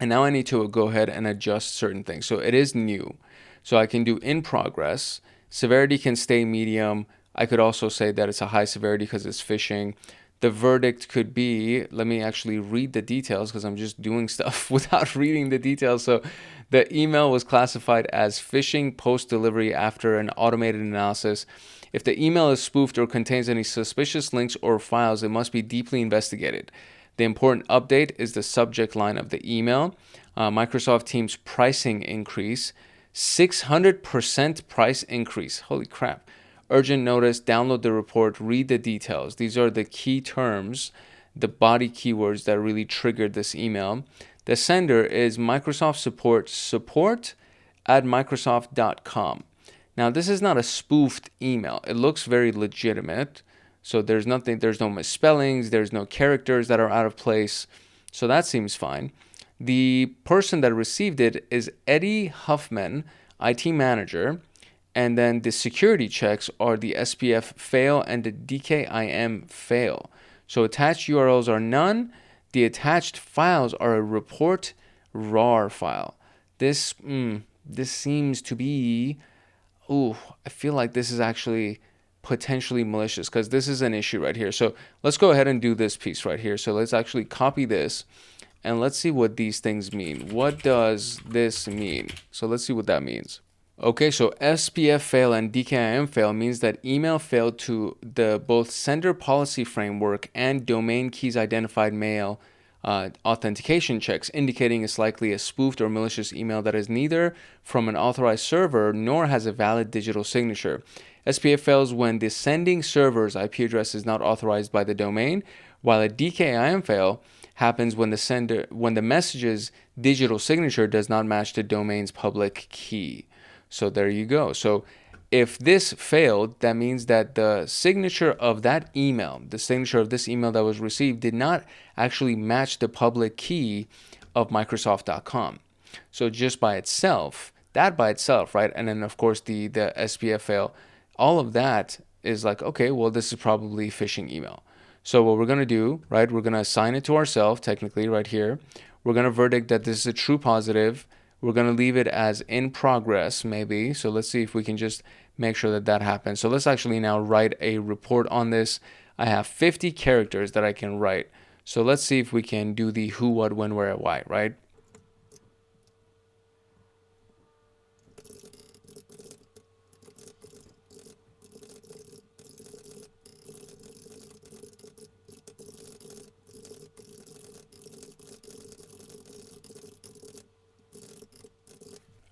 And now I need to go ahead and adjust certain things. So it is new. So I can do in progress. Severity can stay medium. I could also say that it's a high severity because it's phishing. The verdict could be, let me actually read the details because I'm just doing stuff without reading the details. So the email was classified as phishing post-delivery after an automated analysis. If the email is spoofed or contains any suspicious links or files, it must be deeply investigated. The important update is the subject line of the email. Microsoft Teams pricing increase, 600% price increase. Holy crap. Urgent notice, download the report, read the details. These are the key terms, the body keywords that really triggered this email. The sender is Microsoft support@microsoft.com. Now, this is not a spoofed email. It looks very legitimate. So there's no misspellings, there's no characters that are out of place. So that seems fine. The person that received it is Eddie Huffman, IT manager. And then the security checks are the SPF fail and the DKIM fail. So attached URLs are none. The attached files are a report RAR file. This seems to be, I feel like this is actually potentially malicious because this is an issue right here. So let's go ahead and do this piece right here. So let's actually copy this and let's see what these things mean. What does this mean? So let's see what that means. Okay, so SPF fail and DKIM fail means that email failed to the both sender policy framework and domain keys identified mail authentication checks, indicating it's likely a spoofed or malicious email that is neither from an authorized server nor has a valid digital signature. SPF fails when the sending server's IP address is not authorized by the domain, while a DKIM fail happens when the message's digital signature does not match the domain's public key. So there you go. So if this failed, that means that the signature of that email, the signature of this email that was received did not actually match the public key of Microsoft.com. So just by itself, right? And then of course the SPF fail, all of that is like, okay, well, this is probably phishing email. So what we're going to do, right? We're going to assign it to ourselves technically right here. We're going to verdict that this is a true positive. We're going to leave it as in progress, maybe. So let's see if we can just make sure that that happens. So let's actually now write a report on this. I have 50 characters that I can write. So let's see if we can do the who, what, when, where, why, right?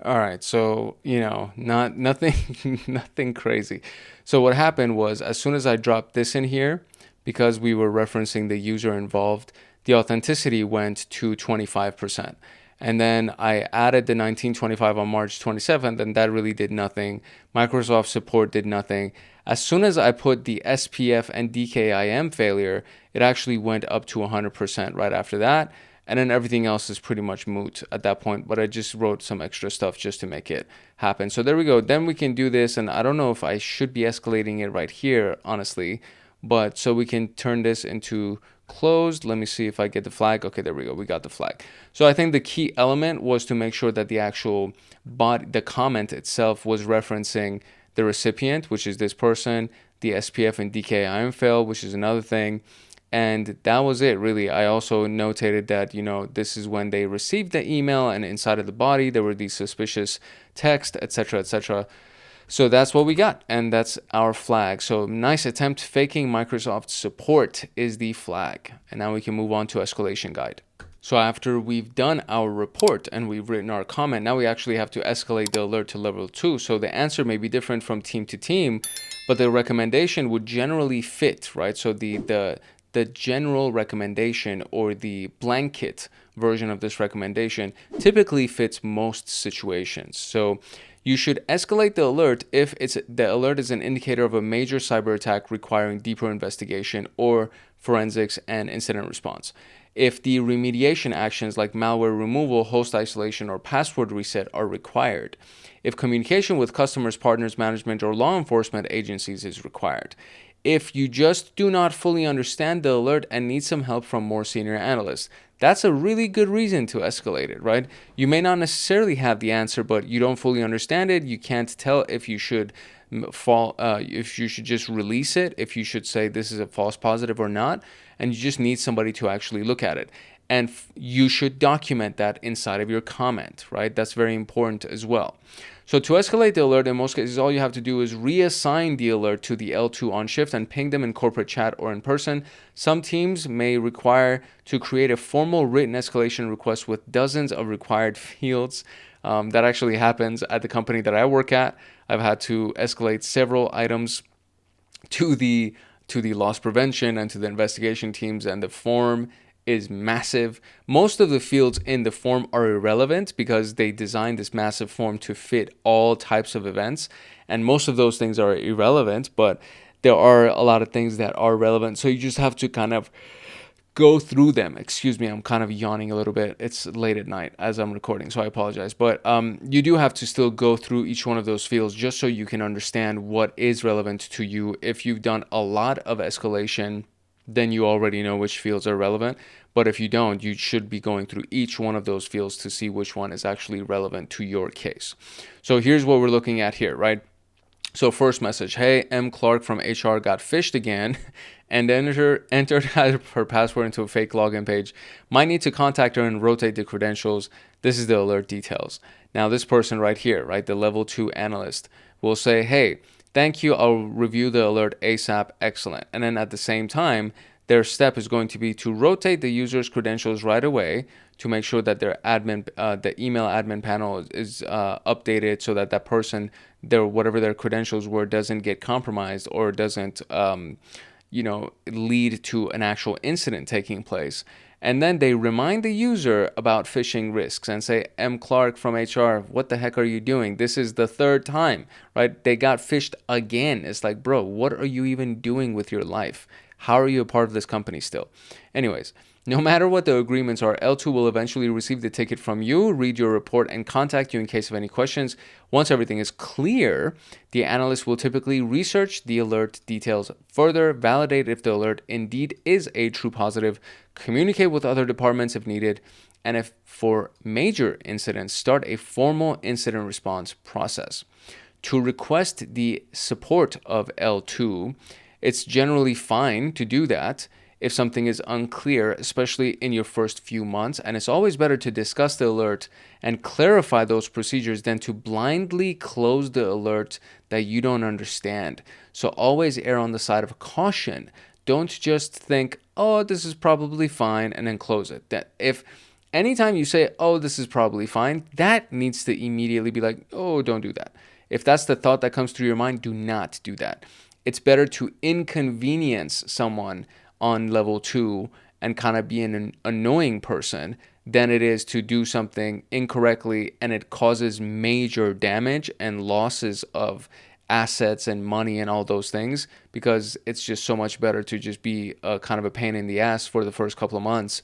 All right, so nothing nothing crazy. So what happened was, as soon as I dropped this in here, because we were referencing the user involved, the authenticity went to 25%. And then I added the 1925 on March 27th, and that really did nothing. Microsoft support did nothing. As soon as I put the SPF and DKIM failure, it actually went up to 100% right after that. And then everything else is pretty much moot at that point, but I just wrote some extra stuff just to make it happen. So there we go. Then we can do this, and I don't know if I should be escalating it right here, honestly, but so we can turn this into closed. Let me see if I get the flag. Okay, there we go. We got the flag. So I think the key element was to make sure that the actual body, the comment itself, was referencing the recipient, which is this person, the SPF and DKIM fail, which is another thing. And that was it, really. I also notated that, this is when they received the email, and inside of the body, there were these suspicious text, etc., etc. So that's what we got, and that's our flag. So nice attempt. Faking Microsoft support is the flag. And now we can move on to escalation guide. So after we've done our report and we've written our comment, now we actually have to escalate the alert to level 2. So the answer may be different from team to team, but the recommendation would generally fit, right? So the general recommendation, or the blanket version of this recommendation, typically fits most situations. So you should escalate the alert if the alert is an indicator of a major cyber attack requiring deeper investigation or forensics and incident response. If the remediation actions like malware removal, host isolation, or password reset are required. If communication with customers, partners, management, or law enforcement agencies is required. If you just do not fully understand the alert and need some help from more senior analysts, that's a really good reason to escalate it, right? You may not necessarily have the answer, but you don't fully understand it. You can't tell if you should if you should just release it, if you should say this is a false positive or not, and you just need somebody to actually look at it. And you should document that inside of your comment, right? That's very important as well. So to escalate the alert, in most cases, all you have to do is reassign the alert to the L2 on shift and ping them in corporate chat or in person. Some teams may require to create a formal written escalation request with dozens of required fields. That actually happens at the company that I work at. I've had to escalate several items to the loss prevention and to the investigation teams, and the form is massive. Most of the fields in the form are irrelevant because they designed this massive form to fit all types of events, and most of those things are irrelevant, but there are a lot of things that are relevant. So you just have to kind of go through them. Excuse me, I'm kind of yawning a little bit. It's late at night as I'm recording, so I apologize. But you do have to still go through each one of those fields just so you can understand what is relevant to you. If you've done a lot of escalation, then you already know which fields are relevant. But if you don't, you should be going through each one of those fields to see which one is actually relevant to your case. So here's what we're looking at here, right? So first message, hey, M. Clark from HR got phished again and entered her password into a fake login page. Might need to contact her and rotate the credentials. This is the alert details. Now this person right here, right, the level 2 analyst will say, hey, thank you, I'll review the alert ASAP, excellent. And then at the same time, their step is going to be to rotate the user's credentials right away to make sure that their the email admin panel is updated so that that person, whatever their credentials were, doesn't get compromised or doesn't, lead to an actual incident taking place. And then they remind the user about phishing risks and say, M. Clark from HR, what the heck are you doing? This is the third time, right? They got phished again. It's like, bro, what are you even doing with your life? How are you a part of this company still? Anyways, no matter what the agreements are, L2 will eventually receive the ticket from you, read your report, and contact you in case of any questions. Once everything is clear, the analyst will typically research the alert details further, validate if the alert indeed is a true positive, communicate with other departments if needed, and if for major incidents, start a formal incident response process. To request the support of L2, it's generally fine to do that if something is unclear, especially in your first few months. And it's always better to discuss the alert and clarify those procedures than to blindly close the alert that you don't understand. So always err on the side of caution. Don't just think, oh, this is probably fine, and then close it. That if anytime you say, oh, this is probably fine, that needs to immediately be like, oh, don't do that. If that's the thought that comes through your mind, do not do that. it's better to inconvenience someone on level 2 and kind of be an annoying person than it is to do something incorrectly and it causes major damage and losses of assets and money and all those things, because it's just so much better to just be a kind of a pain in the ass for the first couple of months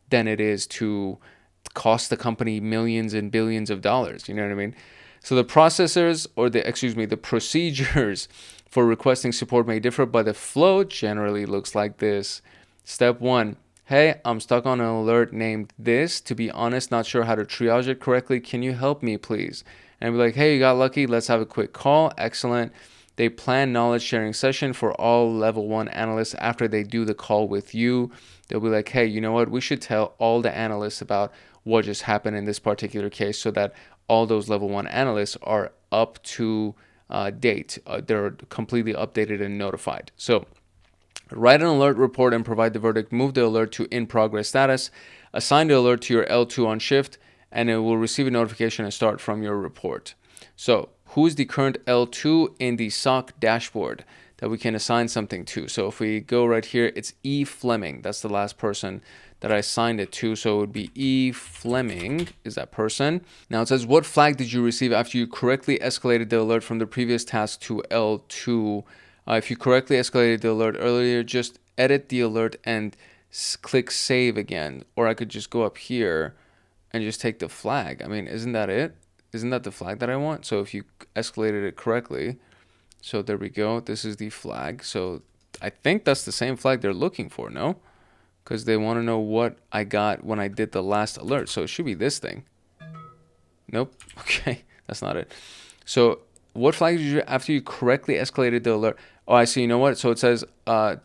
than it is to cost the company millions and billions of dollars. You know what I mean? So the processors, or the procedures for requesting support may differ, but the flow generally looks like this. Step 1. Hey, I'm stuck on an alert named this. To be honest, not sure how to triage it correctly. Can you help me, please? And be like, hey, you got lucky. Let's have a quick call. Excellent. They plan knowledge sharing session for all level 1 analysts after they do the call with you. They'll be like, hey, you know what? We should tell all the analysts about what just happened in this particular case so that all those level 1 analysts are up to date. They're completely updated and notified. So write an alert report and provide the verdict. Move the alert to in progress status. Assign the alert to your L2 on shift, and it will receive a notification and start from your report. So who is the current L2 in the SOC dashboard that we can assign something to? So if we go right here, it's E. Fleming. That's the last person that I assigned it to. So it would be E. Fleming is that person. Now it says, what flag did you receive after you correctly escalated the alert from the previous task to L2? If you correctly escalated the alert earlier, just edit the alert and click save again. Or I could just go up here and just take the flag. I mean, isn't that it? Isn't that the flag that I want? So if you escalated it correctly, so there we go. This is the flag. So I think that's the same flag they're looking for, no? Because they want to know what I got when I did the last alert. So it should be this thing. Nope. Okay, that's not it. So what flag did you, after you correctly escalated the alert? Oh, I see. You know what? So it says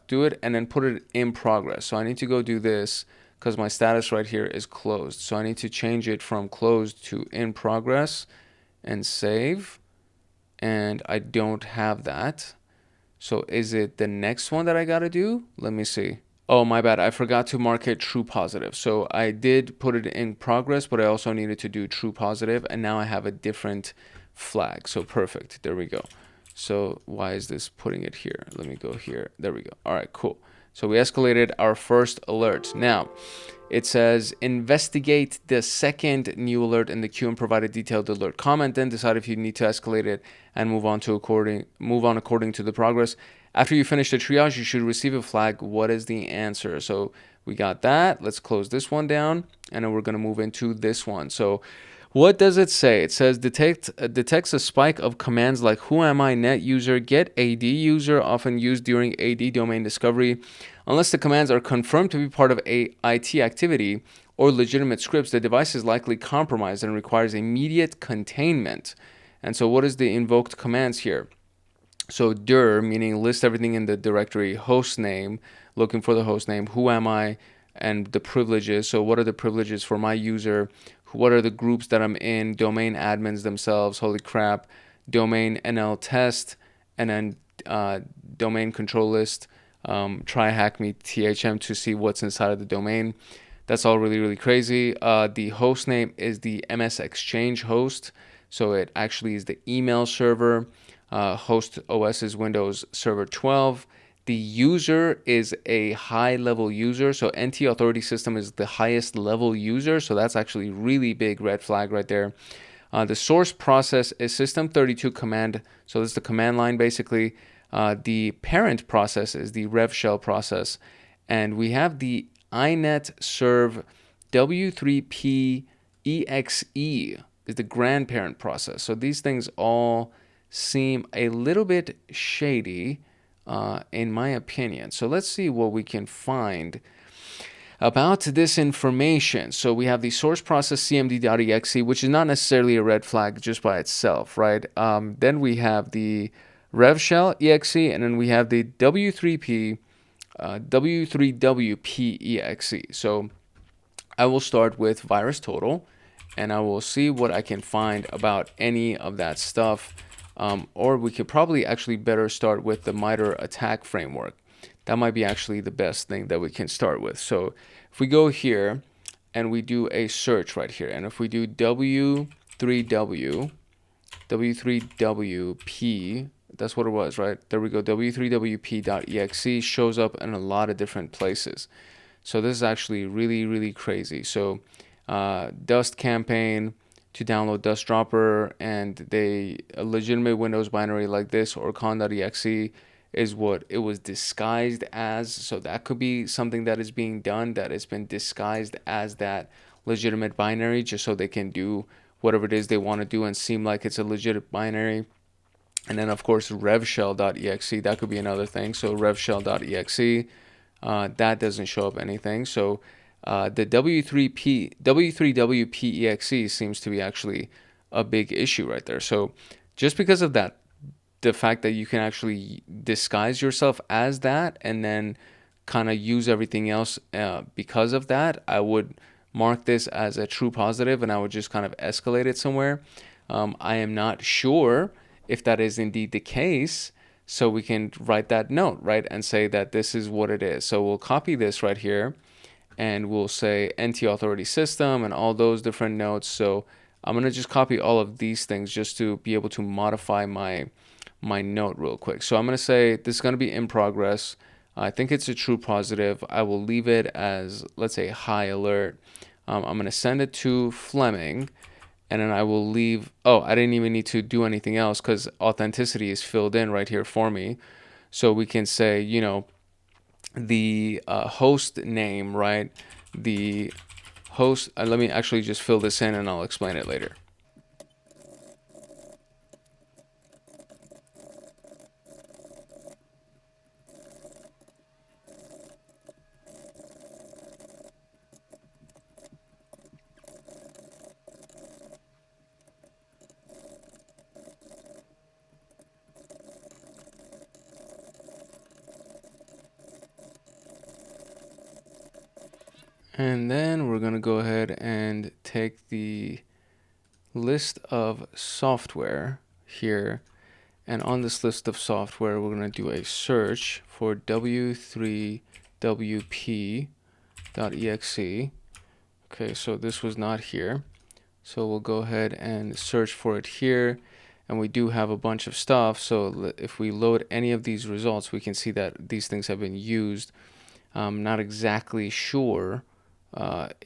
do it and then put it in progress. So I need to go do this because my status right here is closed. So I need to change it from closed to in progress and save. And I don't have that. So is it the next one that I got to do? Let me see. Oh, my bad. I forgot to mark it true positive. So I did put it in progress, but I also needed to do true positive. And now I have a different flag. So perfect. There we go. So why is this putting it here? Let me go here. There we go. All right, cool. So we escalated our first alert. Now it says investigate the second new alert in the queue and provide a detailed alert comment. Then decide if you need to escalate it and move on according to the progress. After you finish the triage, you should receive a flag. What is the answer? So we got that. Let's close this one down, and then we're going to move into this one. So what does it say? It says detects a spike of commands like who am I net user, get AD user, often used during AD domain discovery. Unless the commands are confirmed to be part of a IT activity or legitimate scripts, the device is likely compromised and requires immediate containment. And so what is the invoked commands here? So dir, meaning list everything in the directory, host name, looking for the host name, who am I, and the privileges. So what are the privileges for my user? What are the groups that I'm in? Domain admins themselves, holy crap, domain NL test, and then domain control list, tryhackme THM to see what's inside of the domain. That's all really, really crazy. The host name is the MS Exchange host. So it actually is the email server. Host OS is Windows Server 12. The user is a high level user. So NT authority system is the highest level user. So that's actually really big red flag right there. The source process is system32 command. So this is the command line basically. The parent process is the rev shell process. And we have the inet serve w3p exe is the grandparent process. So these things all seem a little bit shady in my opinion. So let's see what we can find about this information. So we have the source process cmd.exe, which is not necessarily a red flag just by itself, right? Then we have the rev shell exe, and then we have the w3p w3wp exe. So I will start with virus total, and I will see what I can find about any of that stuff. Or we could probably actually better start with the MITRE attack framework. That might be actually the best thing that we can start with. So if we go here and we do a search right here, and if we do w3wp, That's what it was, right? There we go. w3wp.exe shows up in a lot of different places. So this is actually really, really crazy. So Dust campaign to download Dust Dropper, and a legitimate Windows binary like this or con.exe is what it was disguised as. So that could be something that is being done, that it's been disguised as that legitimate binary just so they can do whatever it is they want to do and seem like it's a legit binary. And then of course revshell.exe, that could be another thing. So revshell.exe, that doesn't show up anything. So the W3WPEXE seems to be actually a big issue right there. So just because of that, the fact that you can actually disguise yourself as that and then kind of use everything else because of that, I would mark this as a true positive and I would just kind of escalate it somewhere. I am not sure if that is indeed the case, so we can write that note, right, and say that this is what it is. So we'll copy this right here and we'll say NT authority system and all those different notes. So I'm going to just copy all of these things just to be able to modify my note real quick. So I'm going to say this is going to be in progress. I think it's a true positive. I will leave it as, let's say, high alert. I'm going to send it to Fleming, and then I will leave. Oh, I didn't even need to do anything else because authenticity is filled in right here for me. So we can say, you know, the host name, right? The host, let me actually just fill this in and I'll explain it later. And then we're going to go ahead and take the list of software here. And on this list of software, we're going to do a search for w3wp.exe. Okay, so this was not here. So we'll go ahead and search for it here. And we do have a bunch of stuff. So if we load any of these results, we can see that these things have been used. I'm not exactly sure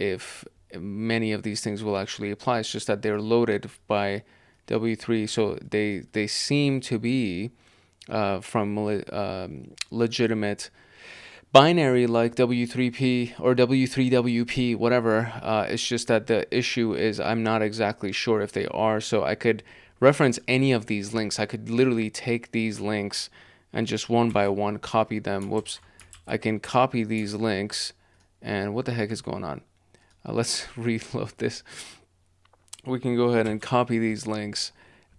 if many of these things will actually apply. It's just that they're loaded by W3, so they seem to be from legitimate binary like W3P or W3WP, whatever. It's just that the issue is I'm not exactly sure if they are. So I could reference any of these links. I could literally take these links and just one by one copy them. Whoops. I can copy these links. And what the heck is going on? Let's reload this. We can go ahead and copy these links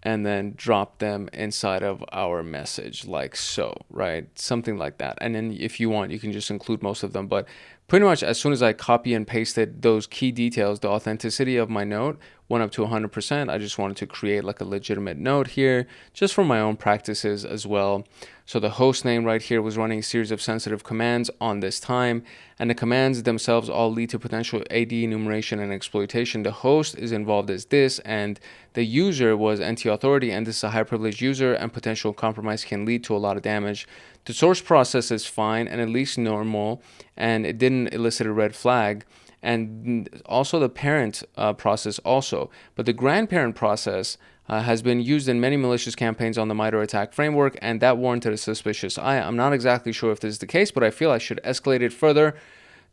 and then drop them inside of our message like so, right? Something like that. And then if you want, you can just include most of them. But pretty much as soon as I copy and pasted those key details, the authenticity of my note went up to 100%. I just wanted to create like a legitimate note here just for my own practices as well. So the host name right here was running a series of sensitive commands on this time, and the commands themselves all lead to potential AD enumeration and exploitation. The host is involved as this, and the user was NT authority, and this is a high privileged user, and potential compromise can lead to a lot of damage. The source process is fine and at least normal, and it didn't elicit a red flag. And also the parent process also. But the grandparent process has been used in many malicious campaigns on the MITRE attack framework, and that warranted a suspicious eye. I'm not exactly sure if this is the case, but I feel I should escalate it further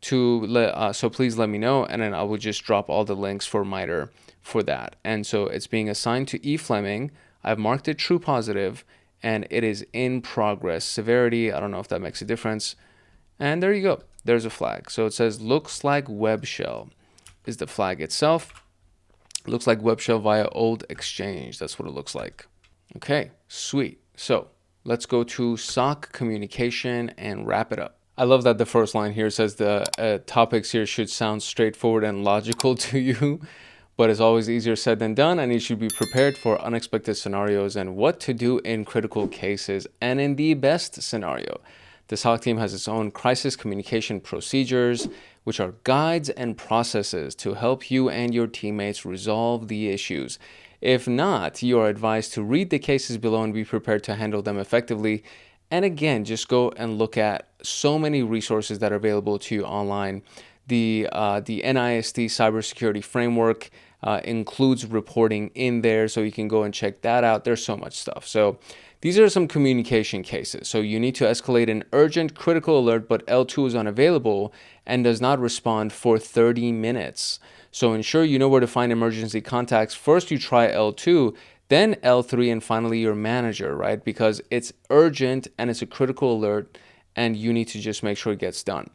so please let me know, and then I will just drop all the links for MITRE for that. And so it's being assigned to E. Fleming. I've marked it true positive, and it is in progress. Severity, I don't know if that makes a difference. And there you go. There's a flag. So it says looks like web shell is the flag itself. Looks like web shell via old exchange. That's what it looks like. Okay, sweet. So let's go to SOC communication and wrap it up. I love that the first line here says the topics here should sound straightforward and logical to you, but it's always easier said than done, and you should be prepared for unexpected scenarios and what to do in critical cases and in the best scenario. The SOC team has its own crisis communication procedures, which are guides and processes to help you and your teammates resolve the issues. If not, you are advised to read the cases below and be prepared to handle them effectively. And again, just go and look at so many resources that are available to you online. The NIST cybersecurity framework includes reporting in there, so you can go and check that out. There's so much stuff. So these are some communication cases. So you need to escalate an urgent critical alert, but L2 is unavailable and does not respond for 30 minutes. So ensure you know where to find emergency contacts. First, you try L2, then L3, and finally your manager, right? Because it's urgent and it's a critical alert, and you need to just make sure it gets done.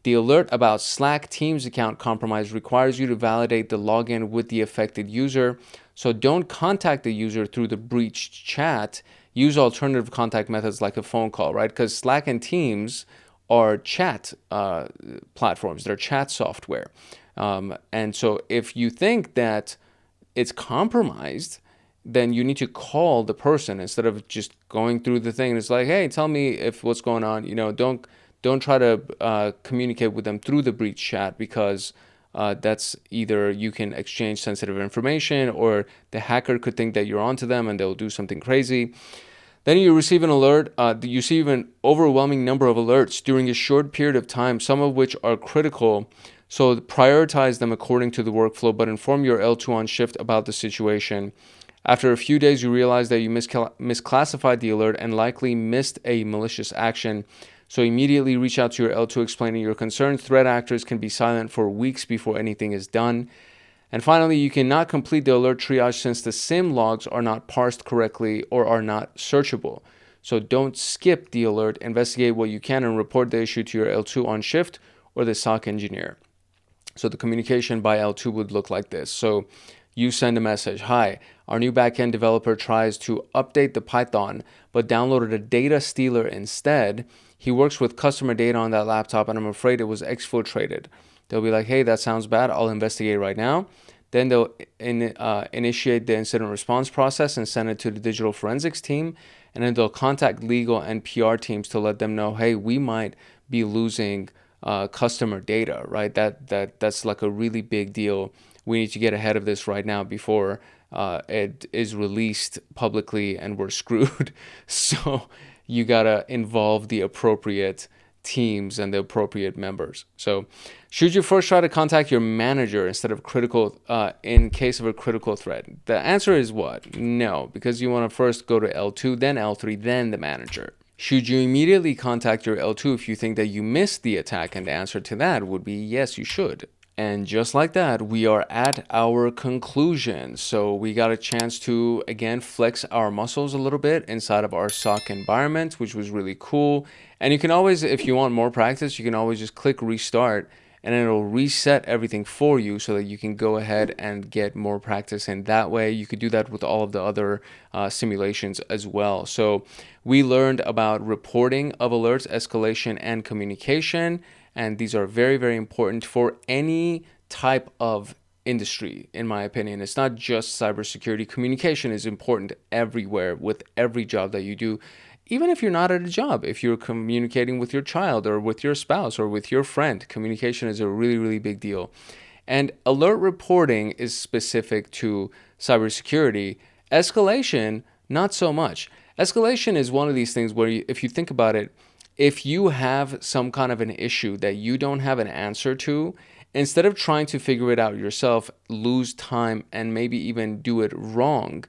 The alert about Slack Teams account compromise requires you to validate the login with the affected user. So don't contact the user through the breached chat. Use alternative contact methods like a phone call, right? Because Slack and Teams are chat platforms. They're chat software. And so if you think that it's compromised, then you need to call the person instead of just going through the thing. It's like, hey, tell me if what's going on. Don't try to communicate with them through the breach chat, because that's either you can exchange sensitive information, or the hacker could think that you're onto them and they'll do something crazy. Then you receive an alert. You receive an overwhelming number of alerts during a short period of time, some of which are critical. So prioritize them according to the workflow, but inform your L2 on shift about the situation. After a few days, you realize that you misclassified the alert and likely missed a malicious action. So immediately reach out to your L2 explaining your concerns. Threat actors can be silent for weeks before anything is done. And finally, you cannot complete the alert triage since the SIEM logs are not parsed correctly or are not searchable. So don't skip the alert. Investigate what you can and report the issue to your L2 on shift or the SOC engineer. So the communication by L2 would look like this. So you send a message. Hi, our new backend developer tries to update the Python, but downloaded a data stealer instead. He works with customer data on that laptop, and I'm afraid it was exfiltrated. They'll be like, hey, that sounds bad. I'll investigate right now. Then they'll initiate the incident response process and send it to the digital forensics team. And then they'll contact legal and PR teams to let them know, hey, we might be losing customer data, right? That's like a really big deal. We need to get ahead of this right now before it is released publicly and we're screwed. So you gotta involve the appropriate teams and the appropriate members. So should you first try to contact your manager instead of critical in case of a critical threat? The answer is what? No, because you want to first go to L2, then L3, then the manager. Should you immediately contact your L2 if you think that you missed the attack? And the answer to that would be yes, you should. And just like that, we are at our conclusion. So we got a chance to, again, flex our muscles a little bit inside of our SOC environment, which was really cool. And you can always, if you want more practice, you can always just click restart and it'll reset everything for you so that you can go ahead and get more practice in that way. You could do that with all of the other simulations as well. So we learned about reporting of alerts, escalation, and communication. And these are very, very important for any type of industry, in my opinion. It's not just cybersecurity. Communication is important everywhere with every job that you do. Even if you're not at a job, if you're communicating with your child or with your spouse or with your friend, communication is a really, really big deal. And alert reporting is specific to cybersecurity. Escalation, not so much. Escalation is one of these things where if you think about it, if you have some kind of an issue that you don't have an answer to, instead of trying to figure it out yourself, lose time, and maybe even do it wrong,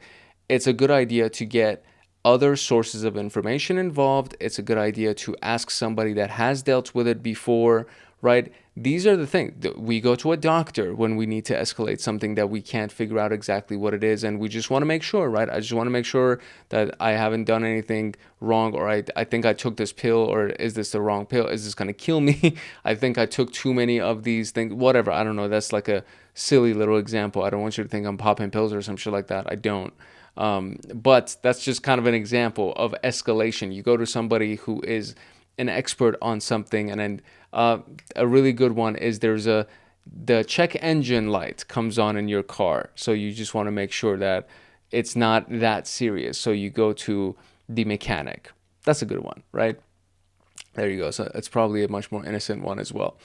it's a good idea to get other sources of information involved. It's a good idea to ask somebody that has dealt with it before, right? These are the things. We go to a doctor when we need to escalate something that we can't figure out exactly what it is, and we just want to make sure, right? I just want to make sure that I haven't done anything wrong, or I think I took this pill, or is this the wrong pill? Is this going to kill me? I think I took too many of these things, whatever. I don't know. That's like a silly little example. I don't want you to think I'm popping pills or some shit like that. I don't. But that's just kind of an example of escalation. You go to somebody who is an expert on something, and then a really good one is the check engine light comes on in your car. So you just want to make sure that it's not that serious. So you go to the mechanic. That's a good one, right? There you go. So it's probably a much more innocent one as well.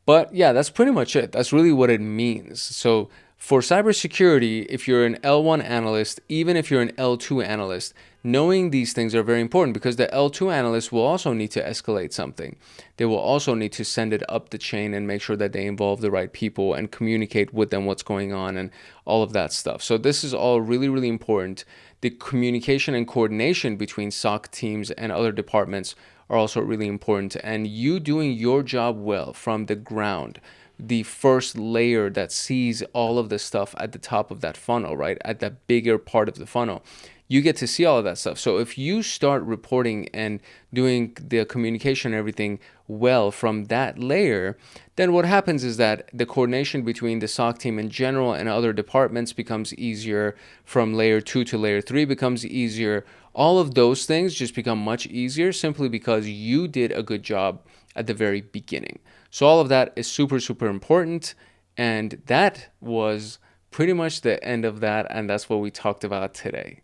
But yeah, that's pretty much it. That's really what it means. So For cybersecurity, if you're an L1 analyst, even if you're an L2 analyst, knowing these things are very important because the L2 analyst will also need to escalate something. They will also need to send it up the chain and make sure that they involve the right people and communicate with them what's going on and all of that stuff. So this is all really, really important. The communication and coordination between SOC teams and other departments are also really important. And you doing your job well from the ground, the first layer that sees all of the stuff at the top of that funnel, right? At that bigger part of the funnel, you get to see all of that stuff. So if you start reporting and doing the communication and everything well from that layer, then what happens is that the coordination between the SOC team in general and other departments becomes easier. From layer 2 to layer 3 becomes easier. All of those things just become much easier simply because you did a good job at the very beginning. So all of that is super, super important. And that was pretty much the end of that. And that's what we talked about today.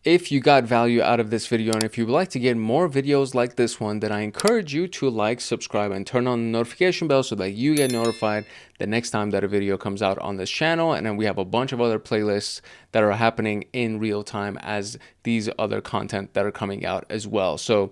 If you got value out of this video and if you would like to get more videos like this one, then I encourage you to like, subscribe, and turn on the notification bell so that you get notified the next time that a video comes out on this channel. And then we have a bunch of other playlists that are happening in real time as these other content that are coming out as well. So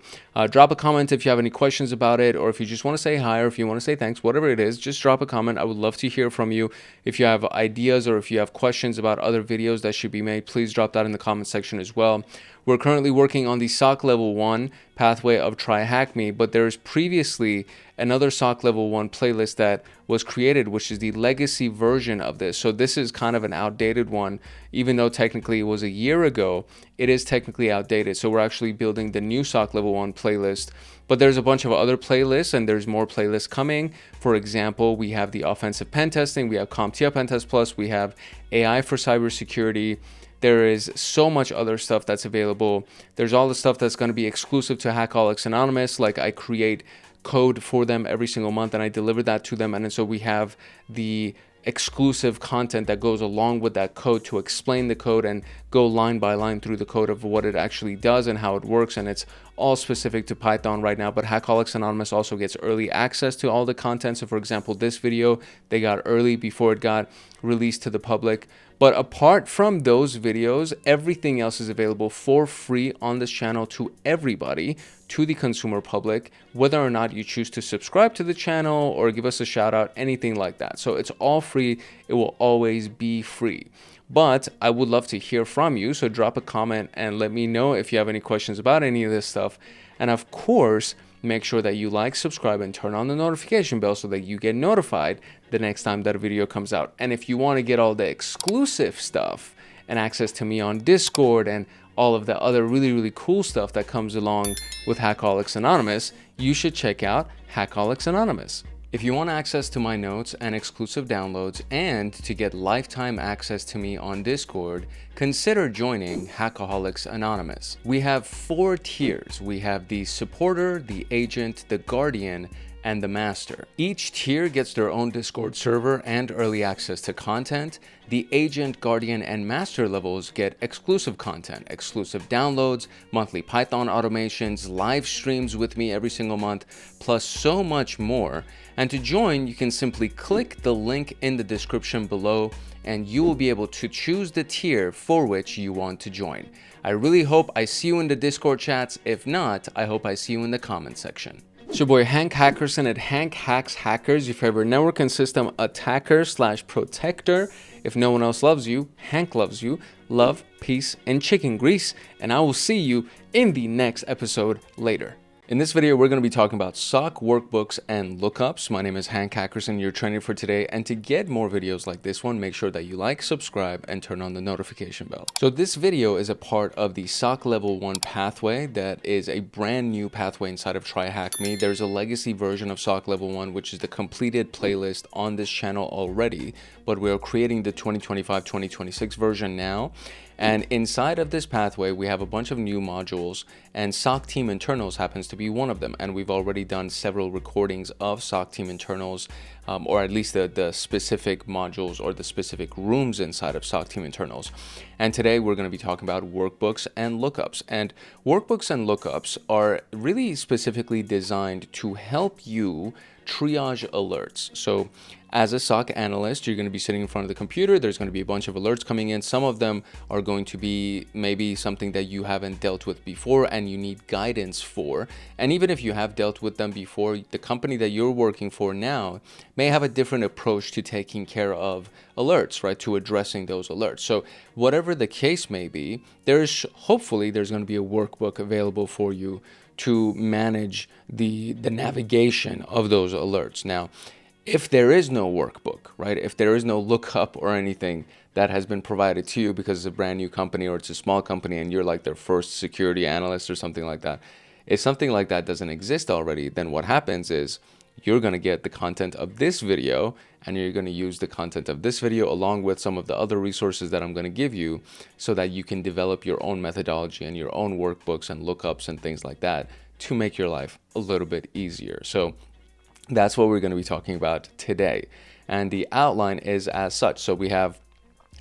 drop a comment if you have any questions about it, or if you just want to say hi, or if you want to say thanks, whatever it is, just drop a comment. I would love to hear from you. If you have ideas or if you have questions about other videos that should be made, please drop that in the comment section as well. We're currently working on the SOC Level 1 pathway of tryhackme, but there's previously another SOC Level 1 playlist that was created, which is the legacy version of this. So this is kind of an outdated one. Even though technically it was a year ago, it is technically outdated. So we're actually building the new SOC Level 1 playlist. But there's a bunch of other playlists, and there's more playlists coming. For example, we have the offensive pen testing, we have CompTIA Pentest Plus, we have AI for cybersecurity. There is so much other stuff that's available. There's all the stuff that's going to be exclusive to Hackaholics Anonymous. Like I create code for them every single month and I deliver that to them. And then so we have the exclusive content that goes along with that code to explain the code and go line by line through the code of what it actually does and how it works. And it's all specific to Python right now, but Hackaholics Anonymous also gets early access to all the content. So for example, this video, they got early before it got released to the public. But apart from those videos, everything else is available for free on this channel to everybody, to the consumer public, whether or not you choose to subscribe to the channel or give us a shout out, anything like that. So it's all free. It will always be free. But I would love to hear from you. So drop a comment and let me know if you have any questions about any of this stuff. And of course, make sure that you like, subscribe, and turn on the notification bell so that you get notified the next time that a video comes out. And if you want to get all the exclusive stuff and access to me on Discord and all of the other really, really cool stuff that comes along with Hackaholics Anonymous, you should check out Hackaholics Anonymous. If you want access to my notes and exclusive downloads and to get lifetime access to me on Discord, consider joining Hackaholics Anonymous. We have 4 tiers. We have the supporter, the agent, the guardian, and the master. Each tier gets their own Discord server and early access to content. The agent, guardian, and master levels get exclusive content, exclusive downloads, monthly Python automations, live streams with me every single month, plus so much more. And to join, you can simply click the link in the description below and you will be able to choose the tier for which you want to join. I really hope I see you in the Discord chats. If not, I hope I see you in the comment section. It's your boy Hank Hackerson at Hank Hacks Hackers, your favorite network and system attacker / protector. If no one else loves you, Hank loves you. Love, peace, and chicken grease. And I will see you in the next episode later. In this video, we're going to be talking about SOC workbooks and lookups. My name is Hank Hackerson, your trainer for today. And to get more videos like this one, make sure that you like, subscribe, and turn on the notification bell. So this video is a part of the SOC Level 1 pathway that is a brand new pathway inside of tryhackme. There's a legacy version of SOC Level 1, which is the completed playlist on this channel already, but we're creating the 2025-2026 version now. And inside of this pathway, we have a bunch of new modules, and SOC team internals happens to be one of them. And we've already done several recordings of SOC team internals, or at least the specific modules or the specific rooms inside of SOC team internals. And today we're going to be talking about workbooks and lookups. And workbooks and lookups are really specifically designed to help you triage alerts. So As a SOC analyst, you're going to be sitting in front of the computer. There's going to be a bunch of alerts coming in. Some of them are going to be maybe something that you haven't dealt with before and you need guidance for. And even if you have dealt with them before, the company that you're working for now may have a different approach to taking care of alerts, right? To addressing those alerts. So whatever the case may be, hopefully there's going to be a workbook available for you to manage the navigation of those alerts. Now, if there is no workbook, right? If there is no lookup or anything that has been provided to you because it's a brand new company or it's a small company and you're like their first security analyst or something like that, if something like that doesn't exist already, then what happens is you're going to get the content of this video and you're going to use the content of this video along with some of the other resources that I'm going to give you so that you can develop your own methodology and your own workbooks and lookups and things like that to make your life a little bit easier. So that's what we're going to be talking about today. And the outline is as such. So we have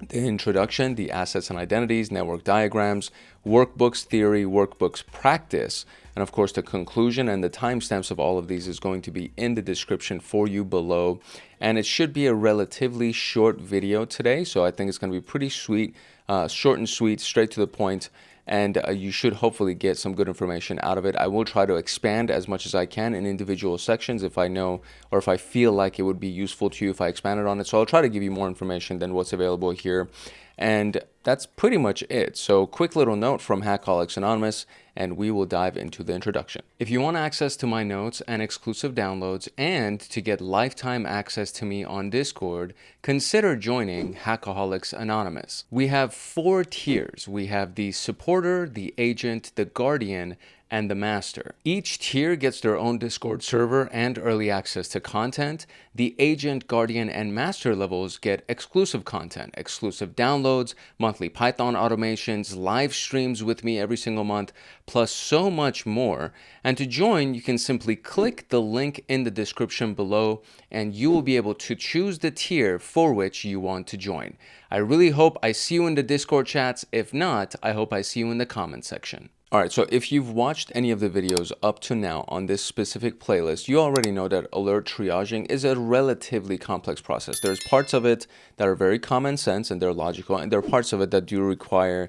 the introduction, the assets and identities, network diagrams, Workbooks Theory, Workbooks Practice, and of course the conclusion, and the timestamps of all of these is going to be in the description for you below. And it should be a relatively short video today, so I think it's going to be pretty sweet, short and sweet, straight to the point. And you should hopefully get some good information out of it. I will try to expand as much as I can in individual sections if I know or if I feel like it would be useful to you if I expanded on it. So I'll try to give you more information than what's available here. And that's pretty much it. So quick little note from Hackaholics Anonymous, and we will dive into the introduction. If you want access to my notes and exclusive downloads and to get lifetime access to me on Discord, consider joining Hackaholics Anonymous. We have 4 tiers. We have the supporter, the agent, the guardian, and the master. Each tier gets their own Discord server and early access to content. The agent, guardian, and master levels get exclusive content, exclusive downloads, monthly Python automations, live streams with me every single month, plus so much more. And to join, you can simply click the link in the description below and you will be able to choose the tier for which you want to join. I really hope I see you in the Discord chats. If not, I hope I see you in the comment section. All right, so if you've watched any of the videos up to now on this specific playlist, you already know that alert triaging is a relatively complex process. There's parts of it that are very common sense and they're logical, and there are parts of it that do require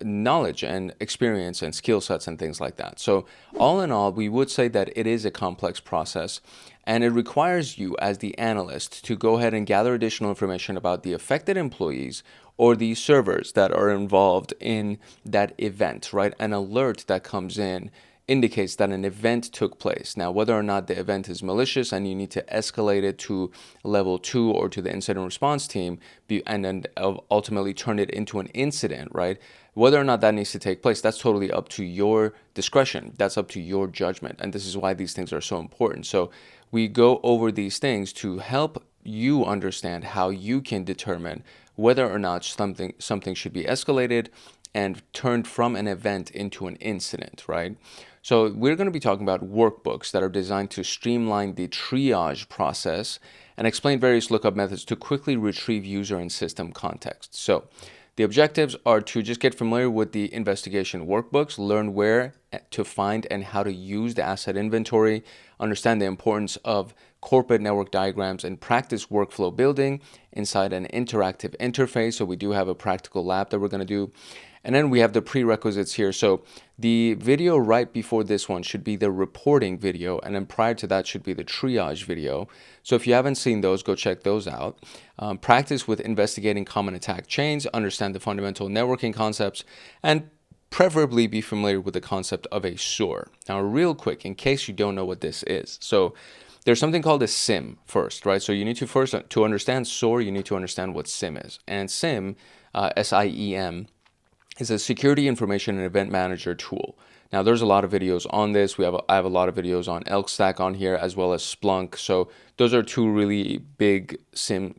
knowledge and experience and skill sets and things like that. So all in all, we would say that it is a complex process, and it requires you as the analyst to go ahead and gather additional information about the affected employees or the servers that are involved in that event, right? An alert that comes in indicates that an event took place. Now, whether or not the event is malicious and you need to escalate it to level 2 or to the incident response team and then ultimately turn it into an incident, right? Whether or not that needs to take place, that's totally up to your discretion. That's up to your judgment. And this is why these things are so important. So we go over these things to help you understand how you can determine whether or not something should be escalated and turned from an event into an incident, right? So we're going to be talking about workbooks that are designed to streamline the triage process and explain various lookup methods to quickly retrieve user and system context. So the objectives are to just get familiar with the investigation workbooks, learn where to find and how to use the asset inventory, understand the importance of corporate network diagrams, and practice workflow building inside an interactive interface. So we do have a practical lab that we're going to do. And then we have the prerequisites here. So the video right before this one should be the reporting video, and then prior to that should be the triage video. So if you haven't seen those, go check those out. Practice with investigating common attack chains, understand the fundamental networking concepts, and preferably be familiar with the concept of a SOAR. Now, real quick, in case you don't know what this is. So there's something called a SIEM first, right? So you need to first, to understand SOAR, you need to understand what SIEM is. And SIEM, SIEM, is a security information and event manager tool. Now, there's a lot of videos on this. I have a lot of videos on ElkStack on here, as well as Splunk. So those are 2 really big SIEM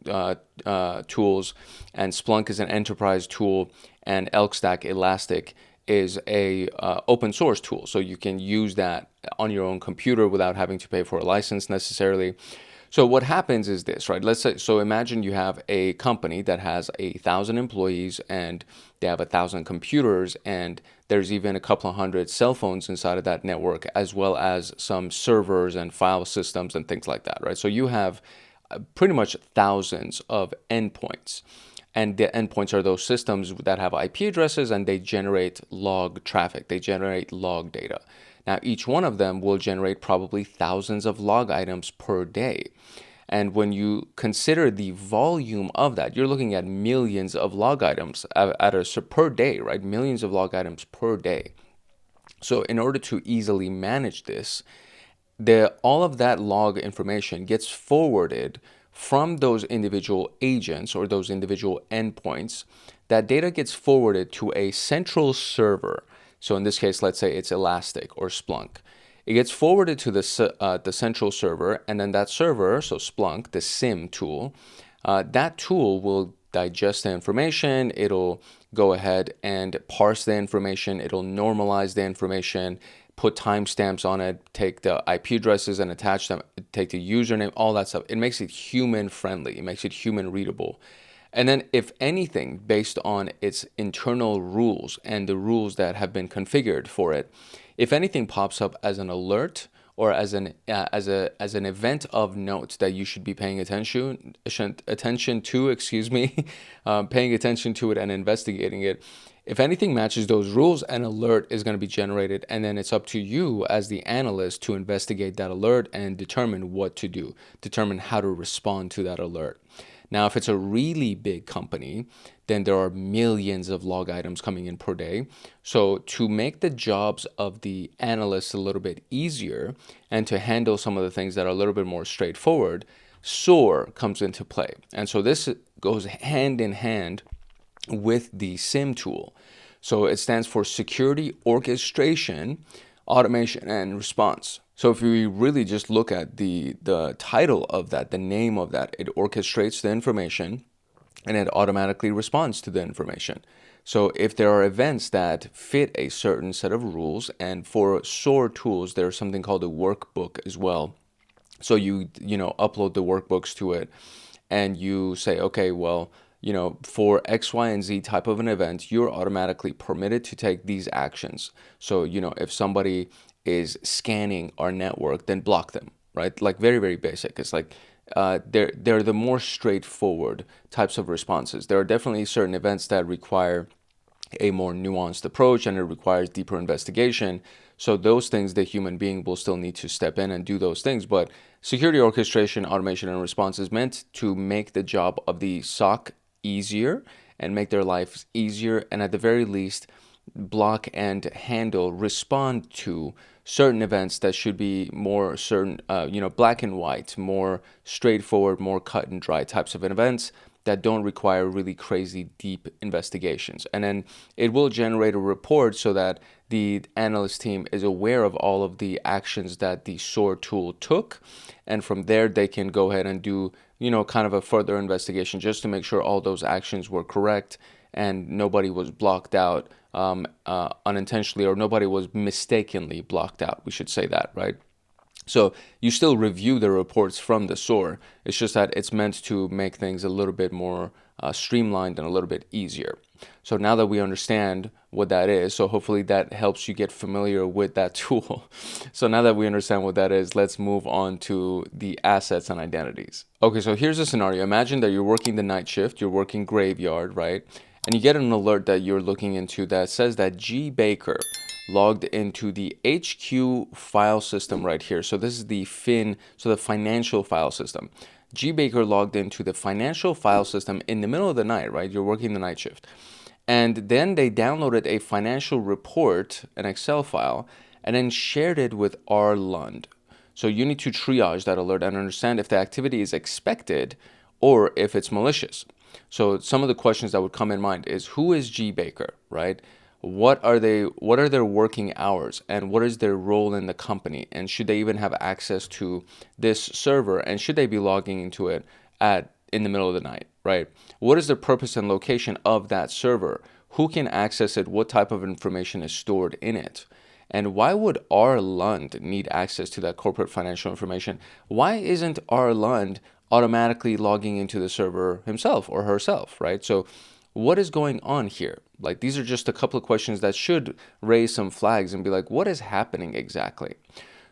tools. And Splunk is an enterprise tool, and ElkStack Elastic is a open source tool. So you can use that on your own computer without having to pay for a license necessarily. So what happens is this, right? Let's say, so imagine you have a company that has 1,000 employees and they have 1,000 computers, and there's even a couple of hundred cell phones inside of that network, as well as some servers and file systems and things like that, right? So you have pretty much thousands of endpoints. And the endpoints are those systems that have IP addresses and they generate log traffic, they generate log data. Now, each one of them will generate probably thousands of log items per day. And when you consider the volume of that, you're looking at millions of log items per day, right? Millions of log items per day. So in order to easily manage this, all of that log information gets forwarded from those individual agents or those individual endpoints. That data gets forwarded to a central server. So in this case, let's say it's Elastic or Splunk. It gets forwarded to the central server, and then that server, so Splunk, the SIEM tool, that tool will digest the information. It'll go ahead and parse the information. It'll normalize the information, put timestamps on it, take the IP addresses and attach them, take the username, all that stuff. It makes it human friendly. It makes it human readable. And then if anything, based on its internal rules and the rules that have been configured for it, if anything pops up as an alert or as an event of note that you should be paying attention to, paying attention to it and investigating it. If anything matches those rules, an alert is going to be generated, and then it's up to you as the analyst to investigate that alert and determine what to do, determine how to respond to that alert. Now, if it's a really big company, then there are millions of log items coming in per day. So to make the jobs of the analysts a little bit easier and to handle some of the things that are a little bit more straightforward, SOAR comes into play. And so this goes hand in hand with the SIEM tool. So it stands for Security Orchestration, Automation, and Response. So if we really just look at the title of that, the name of that, it orchestrates the information and it automatically responds to the information. So if there are events that fit a certain set of rules, and for SOAR tools, there's something called a workbook as well. So you upload the workbooks to it and you say, okay, well, for X, Y, and Z type of an event, you're automatically permitted to take these actions. So, if somebody is scanning our network, then block them, right? Like very, very basic. It's like they're the more straightforward types of responses. There are definitely certain events that require a more nuanced approach and it requires deeper investigation. So those things, the human being will still need to step in and do those things. But security orchestration, automation, and response is meant to make the job of the SOC easier and make their lives easier, and at the very least block and respond to certain events that should be more certain, black and white, more straightforward, more cut and dry types of events that don't require really crazy deep investigations. And then it will generate a report so that the analyst team is aware of all of the actions that the SOAR tool took. And from there, they can go ahead and do, kind of a further investigation just to make sure all those actions were correct and nobody was blocked out unintentionally, or nobody was mistakenly blocked out. We should say that, right? So you still review the reports from the SOAR. It's just that it's meant to make things a little bit more streamlined and a little bit easier. So now that we understand what that is, so hopefully that helps you get familiar with that tool. So now that we understand what that is, let's move on to the assets and identities. Okay, so here's a scenario. Imagine that you're working the night shift, you're working graveyard, right? And you get an alert that you're looking into that says that G. Baker logged into the HQ file system right here. So this is the the financial file system. G. Baker logged into the financial file system in the middle of the night, right? You're working the night shift. And then they downloaded a financial report, an Excel file, and then shared it with R. Lund. So you need to triage that alert and understand if the activity is expected or if it's malicious. So some of the questions that would come in mind is, who is G. Baker, right? What are their working hours, and what is their role in the company, and should they even have access to this server, and should they be logging into it in the middle of the night, right? What is the purpose and location of that server? Who can access it? What type of information is stored in it? And why would R. Lund need access to that corporate financial information? Why isn't R. Lund automatically logging into the server himself or herself, right? So what is going on here? Like, these are just a couple of questions that should raise some flags and be like, what is happening exactly?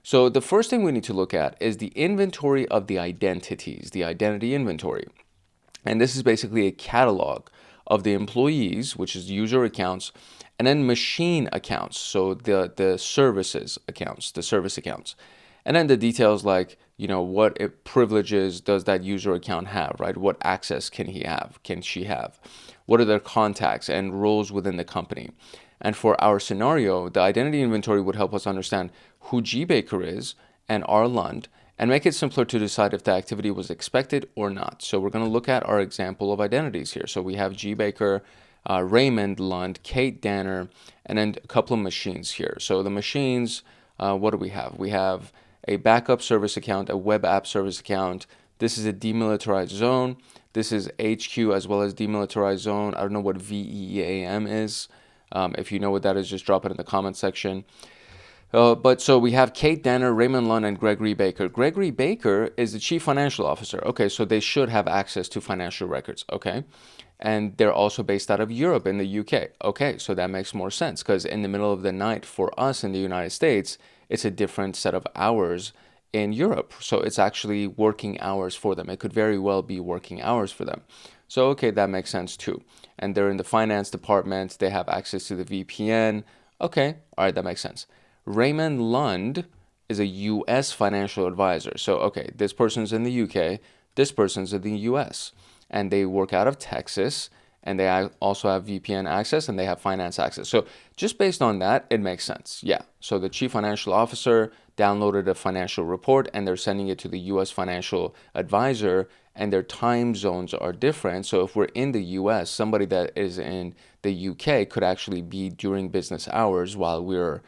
So the first thing we need to look at is the inventory of the identities, the identity inventory. And this is basically a catalog of the employees, which is user accounts, and then machine accounts, so the services accounts, the service accounts. And then the details like, what privileges does that user account have, right? What access can he have, can she have? What are their contacts and roles within the company? And for our scenario, the identity inventory would help us understand who G. Baker is and R. Lund, and make it simpler to decide if the activity was expected or not. So we're going to look at our example of identities here. So we have G. Baker, Raymond Lund, Kate Danner, and then a couple of machines here. So the machines, what do we have? We have a backup service account, a web app service account. This is a demilitarized zone. This is HQ as well as demilitarized zone. I don't know what VEAM is. If you know what that is, just drop it in the comment section. But so we have Kate Danner, Raymond Lund, and Gregory Baker. Gregory Baker is the chief financial officer. Okay, so they should have access to financial records. Okay, and they're also based out of Europe in the UK. Okay, so that makes more sense because in the middle of the night for us in the United States, it's a different set of hours in Europe. So it's actually working hours for them. It could very well be working hours for them. So, okay, that makes sense too. And they're in the finance department. They have access to the VPN. Okay, all right, that makes sense. Raymond Lund is a U.S. financial advisor. So, okay, this person's in the UK, this person's in the U.S., and they work out of Texas, and they also have VPN access, and they have finance access. So just based on that, it makes sense. Yeah, so the chief financial officer downloaded a financial report, and they're sending it to the U.S. financial advisor, and their time zones are different. So if we're in the US, somebody that is in the UK could actually be during business hours while we're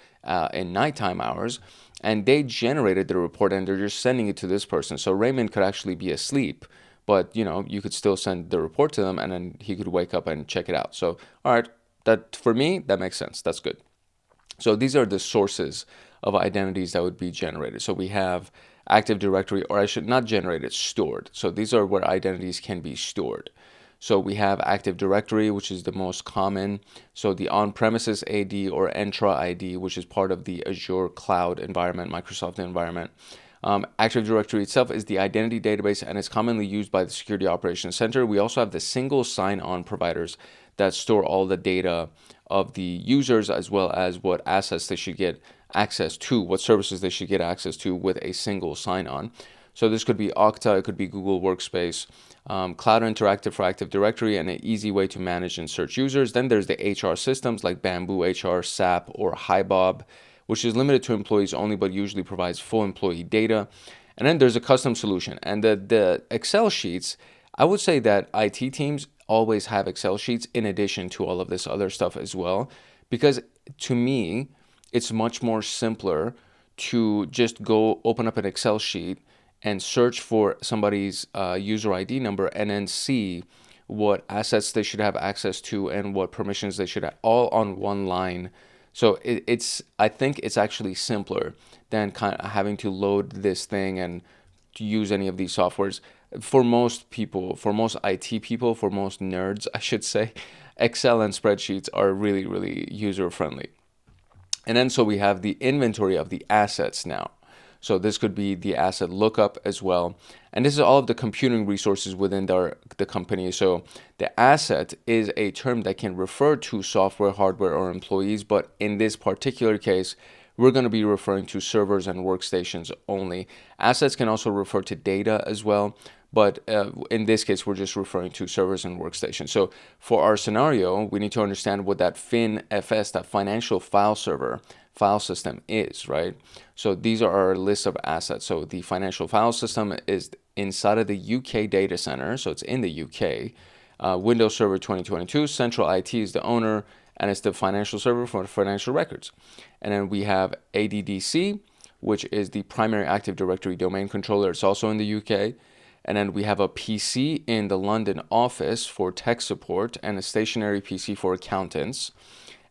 in nighttime hours. And they generated the report and they're just sending it to this person. So Raymond could actually be asleep, but you could still send the report to them and then he could wake up and check it out. So, all right, that for me, that makes sense. That's good. So these are the sources of identities that would be generated. So we have Active Directory, or I should not generate it, stored. So these are where identities can be stored. So we have Active Directory, which is the most common. So the on-premises AD or Entra ID, which is part of the Azure cloud environment, Microsoft environment. Active Directory itself is the identity database and is commonly used by the Security Operations Center. We also have the single sign-on providers that store all the data of the users as well as what assets they should get access to, what services they should get access to with a single sign-on. So this could be Okta, it could be Google Workspace, Cloud Interactive for Active Directory, and an easy way to manage and search users. Then there's the HR systems like Bamboo HR, SAP, or HiBob, which is limited to employees only but usually provides full employee data. And then there's a custom solution. And the Excel sheets, I would say that IT teams always have Excel sheets in addition to all of this other stuff as well, because to me, it's much more simpler to just go open up an Excel sheet and search for somebody's user ID number and then see what assets they should have access to and what permissions they should have, all on one line. So I think it's actually simpler than kind of having to load this thing and to use any of these softwares. For most people, for most IT people, for most nerds, I should say, Excel and spreadsheets are really, really user-friendly. And then so we have the inventory of the assets now. So this could be the asset lookup as well. And this is all of the computing resources within the company. So the asset is a term that can refer to software, hardware, or employees. But in this particular case, we're going to be referring to servers and workstations only. Assets can also refer to data as well. But in this case, we're just referring to servers and workstations. So for our scenario, we need to understand what that FinFS, that financial file server, file system is, right? So these are our list of assets. So the financial file system is inside of the UK data center. So it's in the UK. Windows Server 2022, Central IT is the owner, and it's the financial server for financial records. And then we have ADDC, which is the primary Active Directory domain controller. It's also in the UK. And then we have a PC in the London office for tech support and a stationary PC for accountants.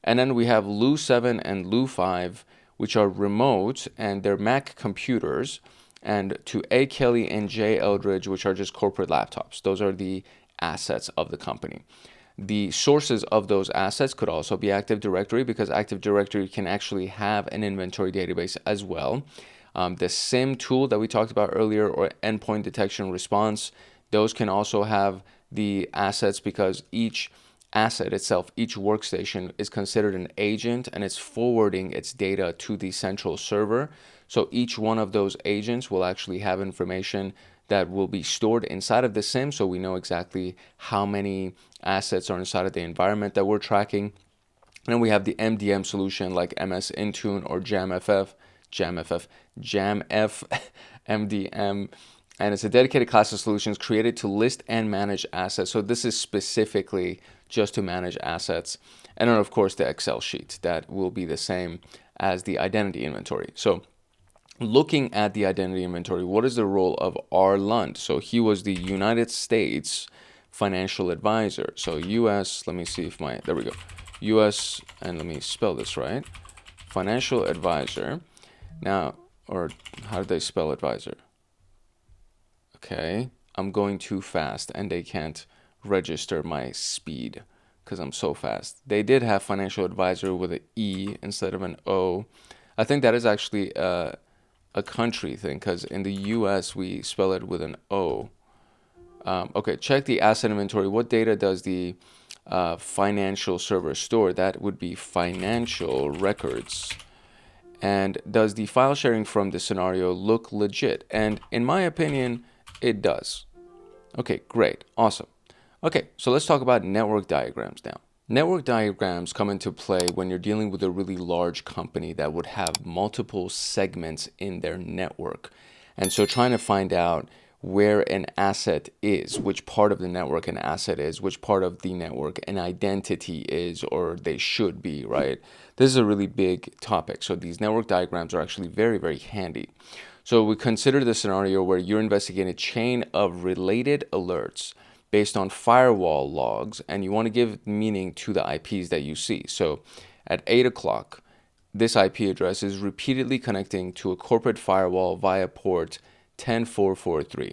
And then we have Lu7 and Lu5, which are remote and they're Mac computers. And to A. Kelly and J. Eldridge, which are just corporate laptops. Those are the assets of the company. The sources of those assets could also be Active Directory because Active Directory can actually have an inventory database as well. The SIEM tool that we talked about earlier, or endpoint detection response, those can also have the assets, because each asset itself, each workstation, is considered an agent, and it's forwarding its data to the central server. So each one of those agents will actually have information that will be stored inside of the SIEM, so we know exactly how many assets are inside of the environment that we're tracking. And then we have the MDM solution like MS Intune or JAMF, MDM, and it's a dedicated class of solutions created to list and manage assets. So this is specifically just to manage assets. And then of course the Excel sheet that will be the same as the identity inventory. So looking at the identity inventory, what is the role of R. Lund? So he was the United States financial advisor. So US, let me see if there we go. US, and let me spell this right. Financial advisor. Now, or how did they spell advisor? Okay, I'm going too fast and they can't register my speed because I'm so fast. They did have financial advisor with an E instead of an O. I think that is actually a country thing, because in the US we spell it with an O. Okay, check the asset inventory. What data does the financial server store? That would be financial records. And does the file sharing from the scenario look legit? And in my opinion, it does. Okay, great, awesome. Okay, so let's talk about network diagrams now. Network diagrams come into play when you're dealing with a really large company that would have multiple segments in their network. And so trying to find out where an asset is, which part of the network an asset is, which part of the network an identity is, or they should be, right? This is a really big topic. So these network diagrams are actually very, very handy. So we consider the scenario where you're investigating a chain of related alerts based on firewall logs, and you want to give meaning to the IPs that you see. So at 8 o'clock, this IP address is repeatedly connecting to a corporate firewall via port 10443.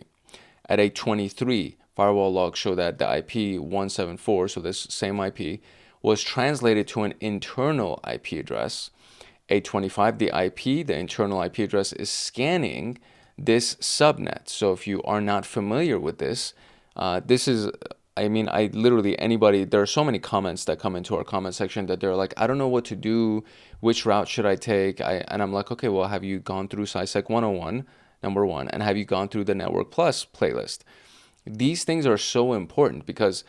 At 8:23, firewall logs show that the IP 174, so this same IP, was translated to an internal IP address. 8:25, the IP, the internal IP address, is scanning this subnet. So if you are not familiar with this, this is, I mean, anybody, there are so many comments that come into our comment section that they're like, I don't know what to do, which route should I take? And I'm like, okay, well, have you gone through CySec 101, number one, and have you gone through the Network Plus playlist? These things are so important, because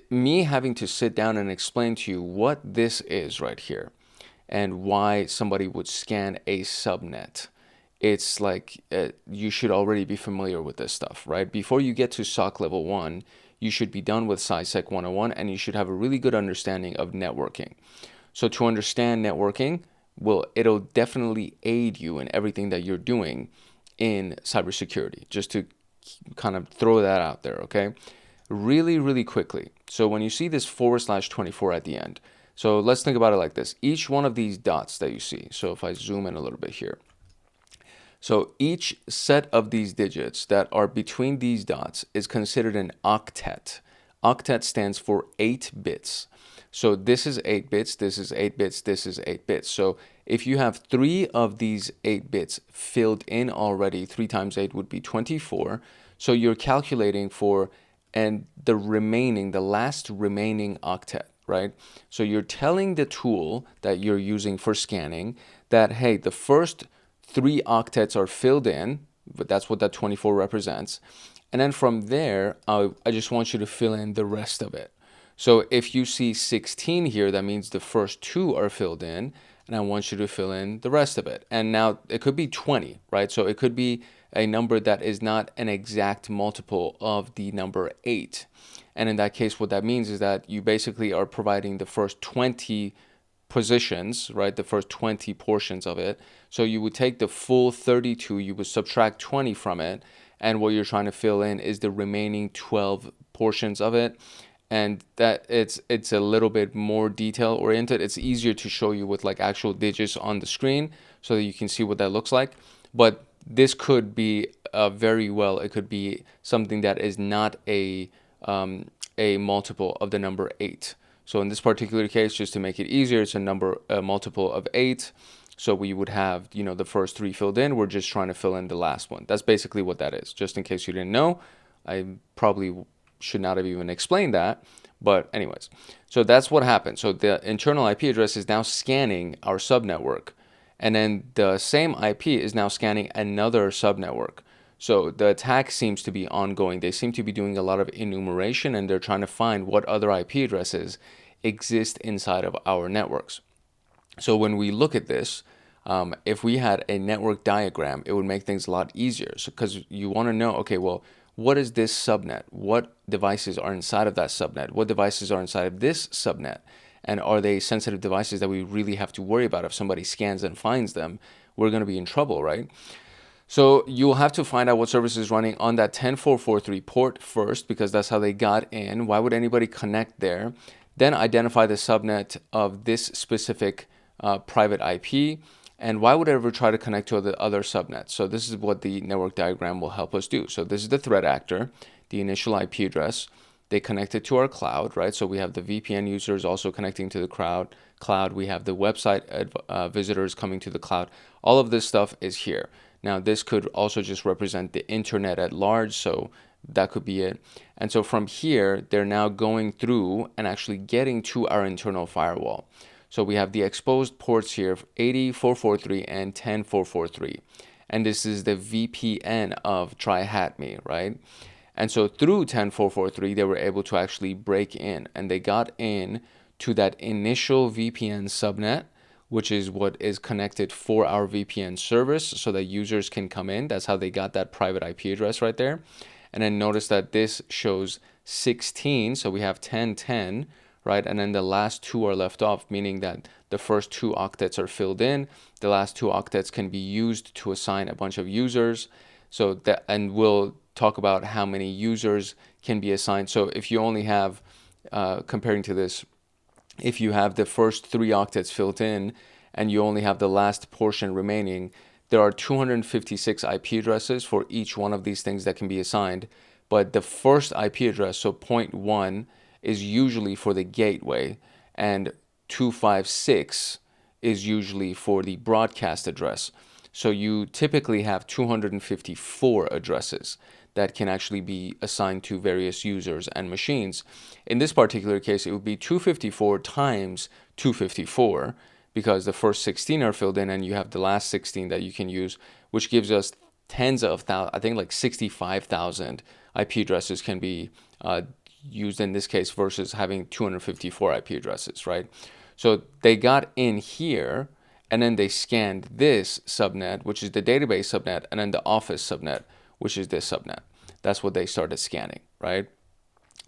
me having to sit down and explain to you what this is right here and why somebody would scan a subnet, it's like you should already be familiar with this stuff, right? Before you get to SOC level 1, you should be done with CySec 101, and you should have a really good understanding of networking. So to understand networking, it'll definitely aid you in everything that you're doing in cybersecurity, just to kind of throw that out there, okay? Really, really quickly. So when you see this /24 at the end, so let's think about it like this. Each one of these dots that you see, so if I zoom in a little bit here, so each set of these digits that are between these dots is considered an octet. Octet stands for 8 bits. So this is 8 bits, this is 8 bits, this is 8 bits. So if you have 3 of these 8 bits filled in already, 3 times 8 would be 24. So you're calculating for the last remaining octet, right? So you're telling the tool that you're using for scanning that, hey, the first 3 octets are filled in, but that's what that 24 represents. And then from there, I just want you to fill in the rest of it. So if you see 16 here, that means the first 2 are filled in, and I want you to fill in the rest of it. And now it could be 20, right? So it could be a number that is not an exact multiple of the number 8. And in that case, what that means is that you basically are providing the first 20 positions, right? The first 20 portions of it. So you would take the full 32, you would subtract 20 from it, and what you're trying to fill in is the remaining 12 portions of it. And that it's a little bit more detail oriented. It's easier to show you with like actual digits on the screen so that you can see what that looks like. But this could be it could be something that is not a multiple of the number 8. So in this particular case, just to make it easier, it's a multiple of 8. So we would have, the first 3 filled in. We're just trying to fill in the last one. That's basically what that is. Just in case you didn't know, I probably should not have even explained that. But anyways, so that's what happened. So the internal IP address is now scanning our subnetwork. And then the same IP is now scanning another subnetwork. So the attack seems to be ongoing. They seem to be doing a lot of enumeration, and they're trying to find what other IP addresses exist inside of our networks. So when we look at this, if we had a network diagram, it would make things a lot easier. So because you want to know, okay, well, what is this subnet? What devices are inside of that subnet? What devices are inside of this subnet? And are they sensitive devices that we really have to worry about? If somebody scans and finds them, we're going to be in trouble, right? So you'll have to find out what service is running on that 10443 port first, because that's how they got in. Why would anybody connect there? Then identify the subnet of this specific private IP. And why would I ever try to connect to the other subnets? So this is what the network diagram will help us do. So this is the threat actor, the initial IP address. They connect it to our cloud, right? So we have the VPN users also connecting to the cloud. We have the website visitors coming to the cloud. All of this stuff is here. Now, this could also just represent the internet at large, so that could be it. And so from here, they're now going through and actually getting to our internal firewall. So we have the exposed ports here, 80.443 and 10.443. And this is the VPN of tryhackme, right? And so through 10.443, they were able to actually break in, and they got in to that initial VPN subnet, which is what is connected for our VPN service so that users can come in. That's how they got that private IP address right there. And then notice that this shows 16, so we have 1010, right? And then the last 2 are left off, meaning that the first 2 octets are filled in. The last 2 octets can be used to assign a bunch of users. So that, and we'll talk about how many users can be assigned. So if you only have, comparing to this, if you have the first 3 octets filled in and you only have the last portion remaining, there are 256 IP addresses for each one of these things that can be assigned. But the first IP address, so 0.1, is usually for the gateway, and 256 is usually for the broadcast address. So you typically have 254 addresses that can actually be assigned to various users and machines. In this particular case, it would be 254 times 254, because the first 16 are filled in and you have the last 16 that you can use, which gives us tens of thousands, I think like 65,000 IP addresses can be used in this case versus having 254 IP addresses, right? So they got in here, and then they scanned this subnet, which is the database subnet, and then the office subnet, which is this subnet. That's what they started scanning, right?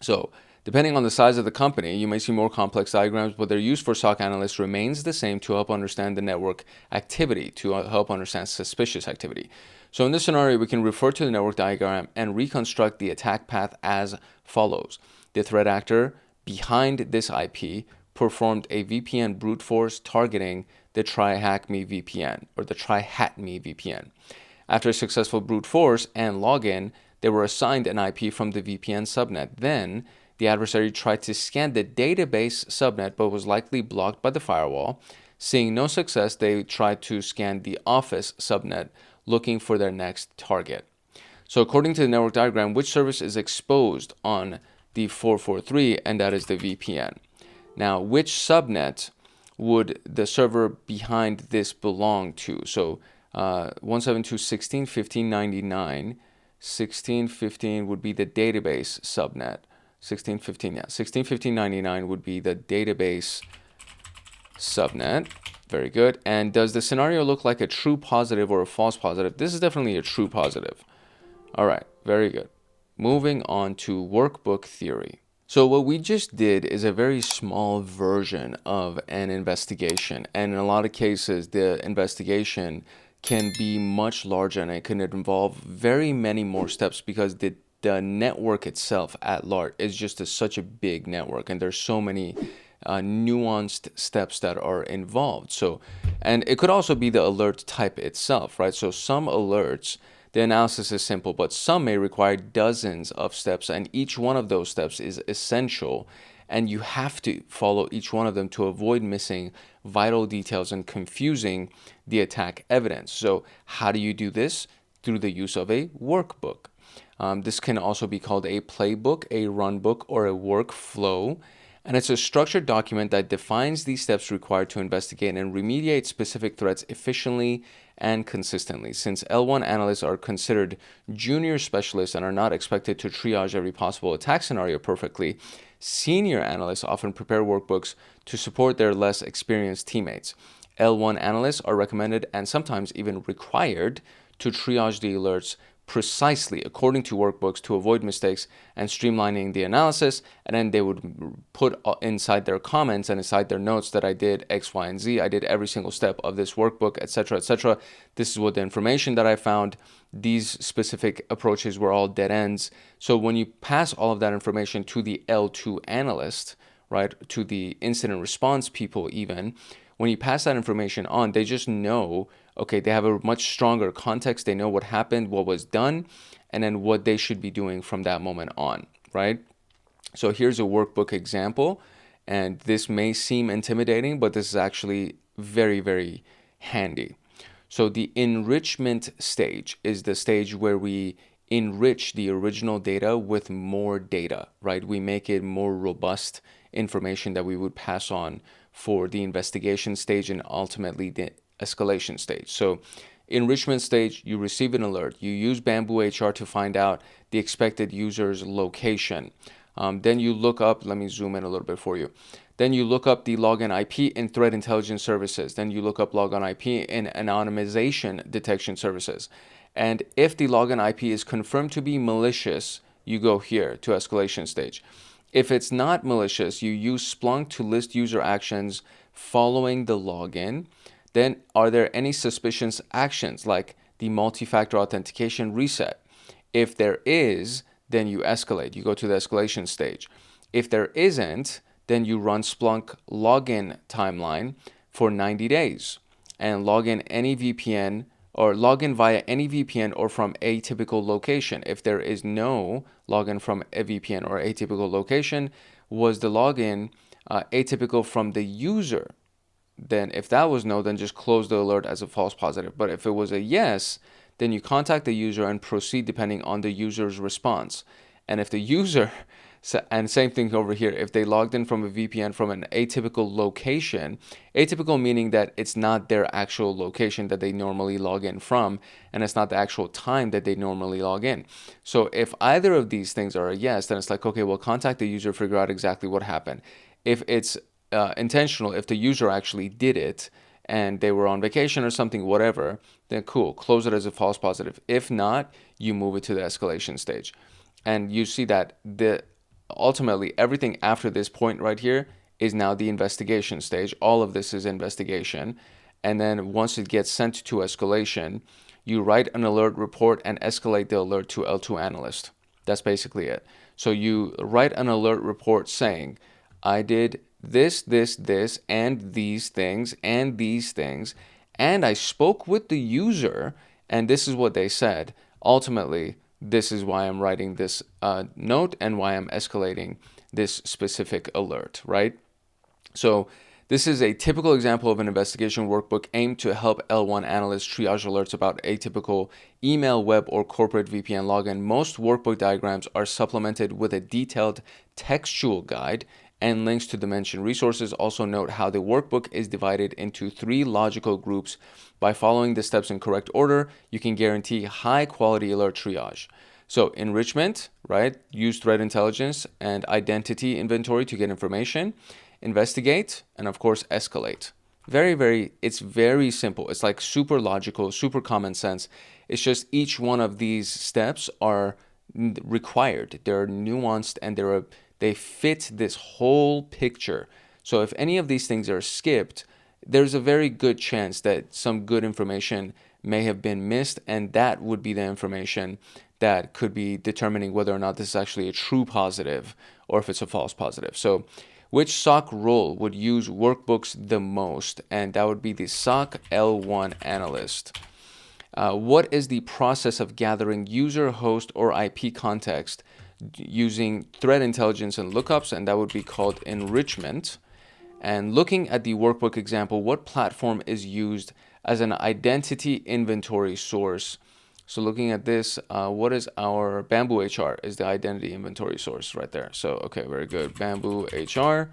So depending on the size of the company, you may see more complex diagrams, but their use for SOC analysts remains the same to help understand the network activity, to help understand suspicious activity. So in this scenario, we can refer to the network diagram and reconstruct the attack path as follows. The threat actor behind this IP performed a VPN brute force targeting the tryhackme VPN, or the tryhackme VPN. After a successful brute force and login, they were assigned an IP from the VPN subnet. Then, the adversary tried to scan the database subnet but was likely blocked by the firewall. Seeing no success, they tried to scan the office subnet, looking for their next target. So according to the network diagram, which service is exposed on the 443, and that is the VPN. Now, which subnet would the server behind this belong to? So 172.16.15.99, 16.15 would be the database subnet. 16.15, yeah, 16.15.99 would be the database subnet. Very good. And does the scenario look like a true positive or a false positive? This is definitely a true positive. All right, very good. Moving on to workbook theory. So what we just did is a very small version of an investigation. And in a lot of cases, the investigation can be much larger, and it can involve very many more steps, because the network itself at large is just such a big network, and there's so many nuanced steps that are involved. So, and it could also be the alert type itself, right? So some alerts, the analysis is simple, but some may require dozens of steps, and each one of those steps is essential and you have to follow each one of them to avoid missing vital details and confusing the attack evidence. So how do you do this? Through the use of a workbook. This can also be called a playbook, a runbook, or a workflow. And it's a structured document that defines the steps required to investigate and remediate specific threats efficiently and consistently. Since L1 analysts are considered junior specialists and are not expected to triage every possible attack scenario perfectly, senior analysts often prepare workbooks to support their less experienced teammates. L1 analysts are recommended and sometimes even required to triage the alerts precisely according to workbooks to avoid mistakes and streamlining the analysis. And then they would put inside their comments and inside their notes that I did X, Y, and Z. I did every single step of this workbook, etc., etc. This is what the information that I found. These specific approaches were all dead ends. So when you pass all of that information to the L2 analyst, right, to the incident response people even, when you pass that information on, they just know, okay, they have a much stronger context. They know what happened, what was done, and then what they should be doing from that moment on, right? So here's a workbook example, and this may seem intimidating, but this is actually very, very handy. So the enrichment stage is the stage where we enrich the original data with more data, right? We make it more robust information that we would pass on for the investigation stage and ultimately the escalation stage. So enrichment stage, you receive an alert. You use Bamboo HR to find out the expected user's location. Then you look up, let me zoom in a little bit for you. Then you look up the login IP in threat intelligence services. Then you look up login IP in anonymization detection services. And if the login IP is confirmed to be malicious, you go here to escalation stage. If it's not malicious, you use Splunk to list user actions following the login. Then are there any suspicious actions like the multi-factor authentication reset? If there is, then you escalate. You go to the escalation stage. If there isn't, then you run Splunk login timeline for 90 days and log in any VPN or log in via any VPN or from a typical location. If there is no login from a VPN or atypical location, was the login atypical from the user? Then if that was no, then just close the alert as a false positive. But if it was a yes, then you contact the user and proceed depending on the user's response. And if the user, and same thing over here, if they logged in from a VPN from an atypical location, atypical meaning that it's not their actual location that they normally log in from, and it's not the actual time that they normally log in. So if either of these things are a yes, then it's like, okay, well, contact the user, figure out exactly what happened. If it's intentional, if the user actually did it and they were on vacation or something, whatever, then cool, close it as a false positive. If not, you move it to the escalation stage. And you see that ultimately everything after this point right here is now the investigation stage. All of this is investigation. And then once it gets sent to escalation, you write an alert report and escalate the alert to L2 analyst. That's basically it. So you write an alert report saying, I did this, and these things, and I spoke with the user, and this is what they said. Ultimately, this is why I'm writing this note and why I'm escalating this specific alert, right? So this is a typical example of an investigation workbook aimed to help L1 analysts triage alerts about atypical email, web, or corporate VPN login. Most workbook diagrams are supplemented with a detailed textual guide and links to the mentioned resources. Also note how the workbook is divided into 3 logical groups. By following the steps in correct order, you can guarantee high quality alert triage. So enrichment, right? Use threat intelligence and identity inventory to get information. Investigate, and of course, escalate. It's very simple. It's like super logical, super common sense. It's just each one of these steps are required. They're nuanced and they fit this whole picture. So if any of these things are skipped, there's a very good chance that some good information may have been missed, and that would be the information that could be determining whether or not this is actually a true positive or if it's a false positive. So which SOC role would use workbooks the most? And that would be the SOC L1 analyst. What is the process of gathering user, host, or IP context using threat intelligence and lookups, and that would be called enrichment. And looking at the workbook example, what platform is used as an identity inventory source? So looking at this, what is our Bamboo HR is the identity inventory source right there. So, okay, very good. Bamboo HR,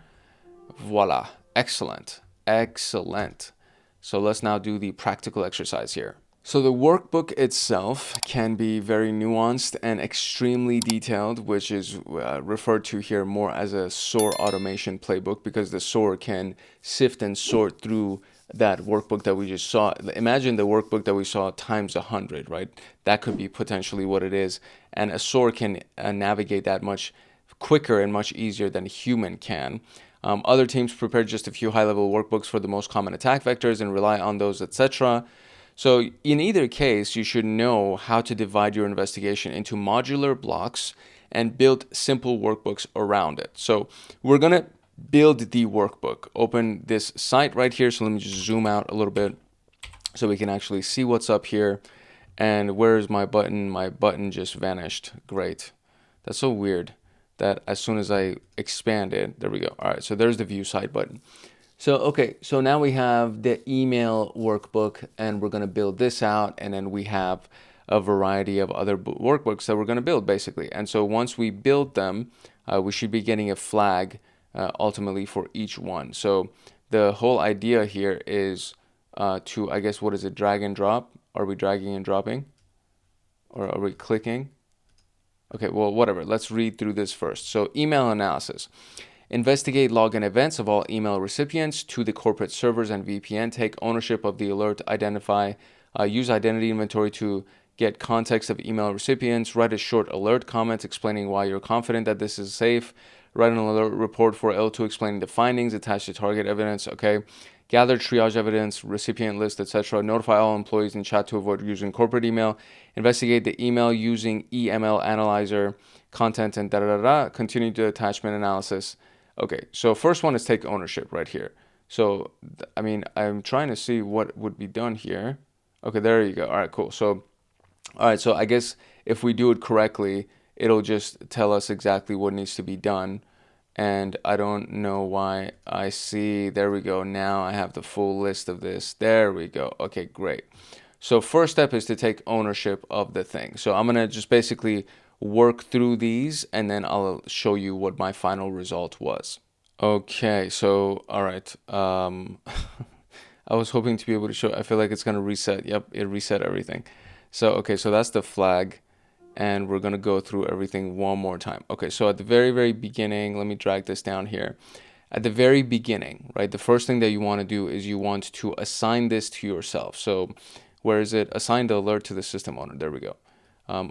voila, excellent, excellent. So let's now do the practical exercise here. So the workbook itself can be very nuanced and extremely detailed, which is referred to here more as a SOAR automation playbook, because the SOAR can sift and sort through that workbook that we just saw. Imagine the workbook that we saw times 100, right? That could be potentially what it is. And a SOAR can navigate that much quicker and much easier than a human can. Other teams prepare just a few high-level workbooks for the most common attack vectors and rely on those, etc. So in either case, you should know how to divide your investigation into modular blocks and build simple workbooks around it. So we're going to build the workbook. Open this site right here. So let me just zoom out a little bit so we can actually see what's up here. And where's my button? My button just vanished. Great. That's so weird that as soon as I expand it, there we go. All right, so there's the view site button. So, okay, so now we have the email workbook, and we're going to build this out, and then we have a variety of other workbooks that we're going to build, basically. And so once we build them, we should be getting a flag ultimately for each one. So the whole idea here is to, I guess, what is it, drag and drop? Are we dragging and dropping? Or are we clicking? Okay, well, whatever. Let's read through this first. So email analysis. Investigate login events of all email recipients to the corporate servers and VPN. Take ownership of the alert. Identify. Use identity inventory to get context of email recipients. Write a short alert comment explaining why you're confident that this is safe. Write an alert report for L2 explaining the findings. Attach the target evidence. Okay. Gather triage evidence, recipient list, etc. Notify all employees in chat to avoid using corporate email. Investigate the email using EML analyzer, content, and da-da-da-da. Continue the attachment analysis. Okay, so first one is take ownership right here. So, I mean, I'm trying to see what would be done here. Okay, there you go. All right, cool. So, all right, so I guess if we do it correctly, it'll just tell us exactly what needs to be done. And I don't know why I see, there we go. Now I have the full list of this. There we go. Okay, great. So first step is to take ownership of the thing. So I'm going to just basically work through these, and then I'll show you what my final result was. Okay, so, all right. I was hoping to be able to show, I feel like it's going to reset. Yep, it reset everything. So, okay, so that's the flag. And we're going to go through everything one more time. Okay, so at the very, very beginning, let me drag this down here. At the very beginning, right, the first thing that you want to do is you want to assign this to yourself. So where is it? Assign the alert to the system owner. There we go.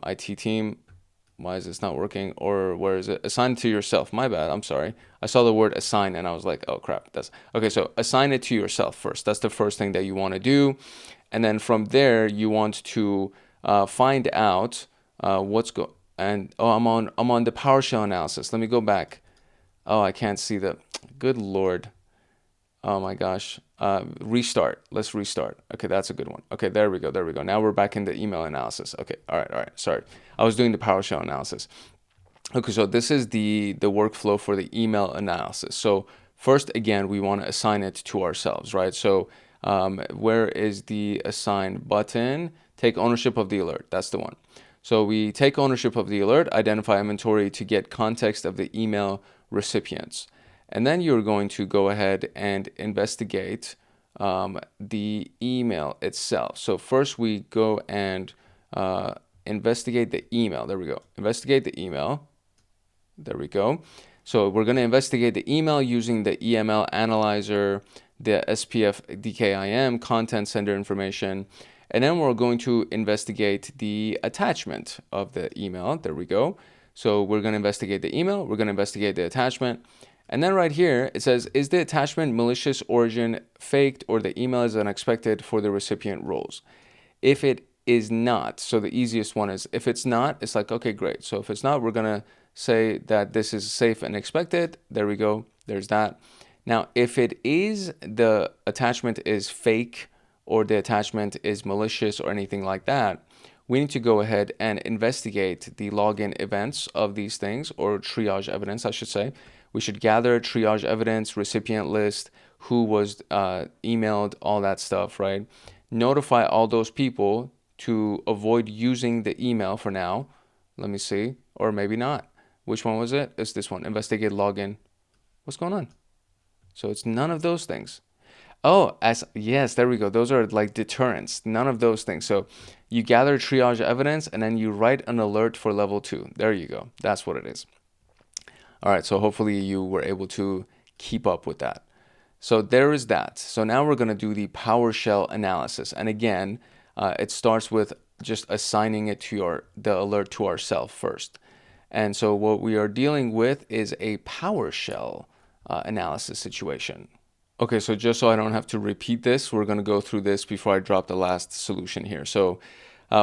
IT team. Why is this not working? Or where is it? Assign it to yourself. My bad. I'm sorry. I saw the word assign and I was like, oh crap. That's okay. So assign it to yourself first. That's the first thing that you want to do. And then from there, you want to find out what's go and oh, I'm on the PowerShell analysis. Let me go back. Oh, I can't see the, good Lord. Oh my gosh. Restart. Let's restart. Okay, that's a good one. Okay, there we go. There we go. Now we're back in the email analysis. Okay, all right. Sorry. I was doing the PowerShell analysis. Okay, so this is the workflow for the email analysis. So first, again, we want to assign it to ourselves, right? So where is the assign button? Take ownership of the alert. That's the one. So we take ownership of the alert, identify inventory to get context of the email recipients. And then you're going to go ahead and investigate the email itself. So first we go and investigate the email. There we go. Investigate the email. There we go. So we're going to investigate the email using the EML analyzer, the SPF DKIM, content sender information. And then we're going to investigate the attachment of the email. There we go. So we're going to investigate the email. We're going to investigate the attachment. And then right here, it says, is the attachment malicious origin, faked, or the email is unexpected for the recipient roles? If it is not, so the easiest one is, if it's not, it's like, okay, great. So if it's not, we're going to say that this is safe and expected. There we go. There's that. Now, if it is, the attachment is fake, or the attachment is malicious or anything like that, we need to go ahead and investigate the login events of these things, or triage evidence, I should say. We should gather triage evidence, recipient list, who was emailed, all that stuff, right? Notify all those people to avoid using the email for now. Let me see, or maybe not. Which one was it? It's this one, investigate login. What's going on? So it's none of those things. Oh, yes, there we go. Those are like deterrents, none of those things. So you gather triage evidence and then you write an alert for level 2. There you go. That's what it is. All right, so hopefully you were able to keep up with that. So there is that. So now we're going to do the PowerShell analysis. And again, it starts with just assigning it to the alert to ourselves first. And so what we are dealing with is a PowerShell analysis situation. Okay, so just so I don't have to repeat this, we're going to go through this before I drop the last solution here. So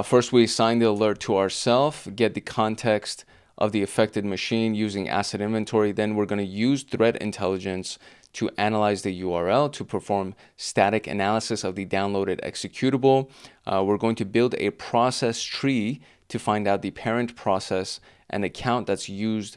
first we assign the alert to ourselves, get the context of the affected machine using asset inventory. Then we're going to use threat intelligence to analyze the URL to perform static analysis of the downloaded executable. We're going to build a process tree to find out the parent process and account that's used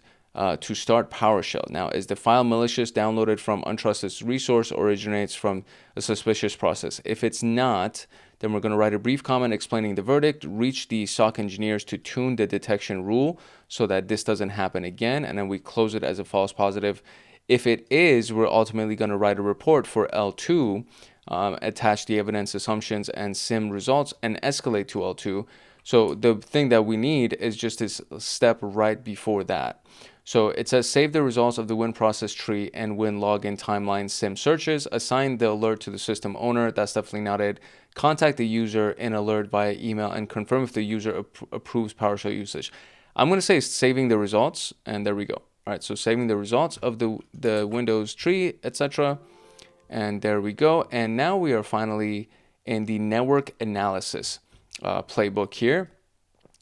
to start PowerShell. Now, is the file malicious, downloaded from untrusted resource, or originates from a suspicious process? If it's not, then we're going to write a brief comment explaining the verdict, reach the SOC engineers to tune the detection rule so that this doesn't happen again, and then we close it as a false positive. If it is, we're ultimately going to write a report for L2, attach the evidence, assumptions, and SIEM results, and escalate to L2. So the thing that we need is just this step right before that. So it says save the results of the win process tree and win login timeline SIEM searches, assign the alert to the system owner. That's definitely not it. Contact the user in alert via email and confirm if the user approves PowerShell usage. I'm going to say saving the results, and there we go. All right, so saving the results of the Windows tree, etc. And there we go. And now we are finally in the network analysis playbook here.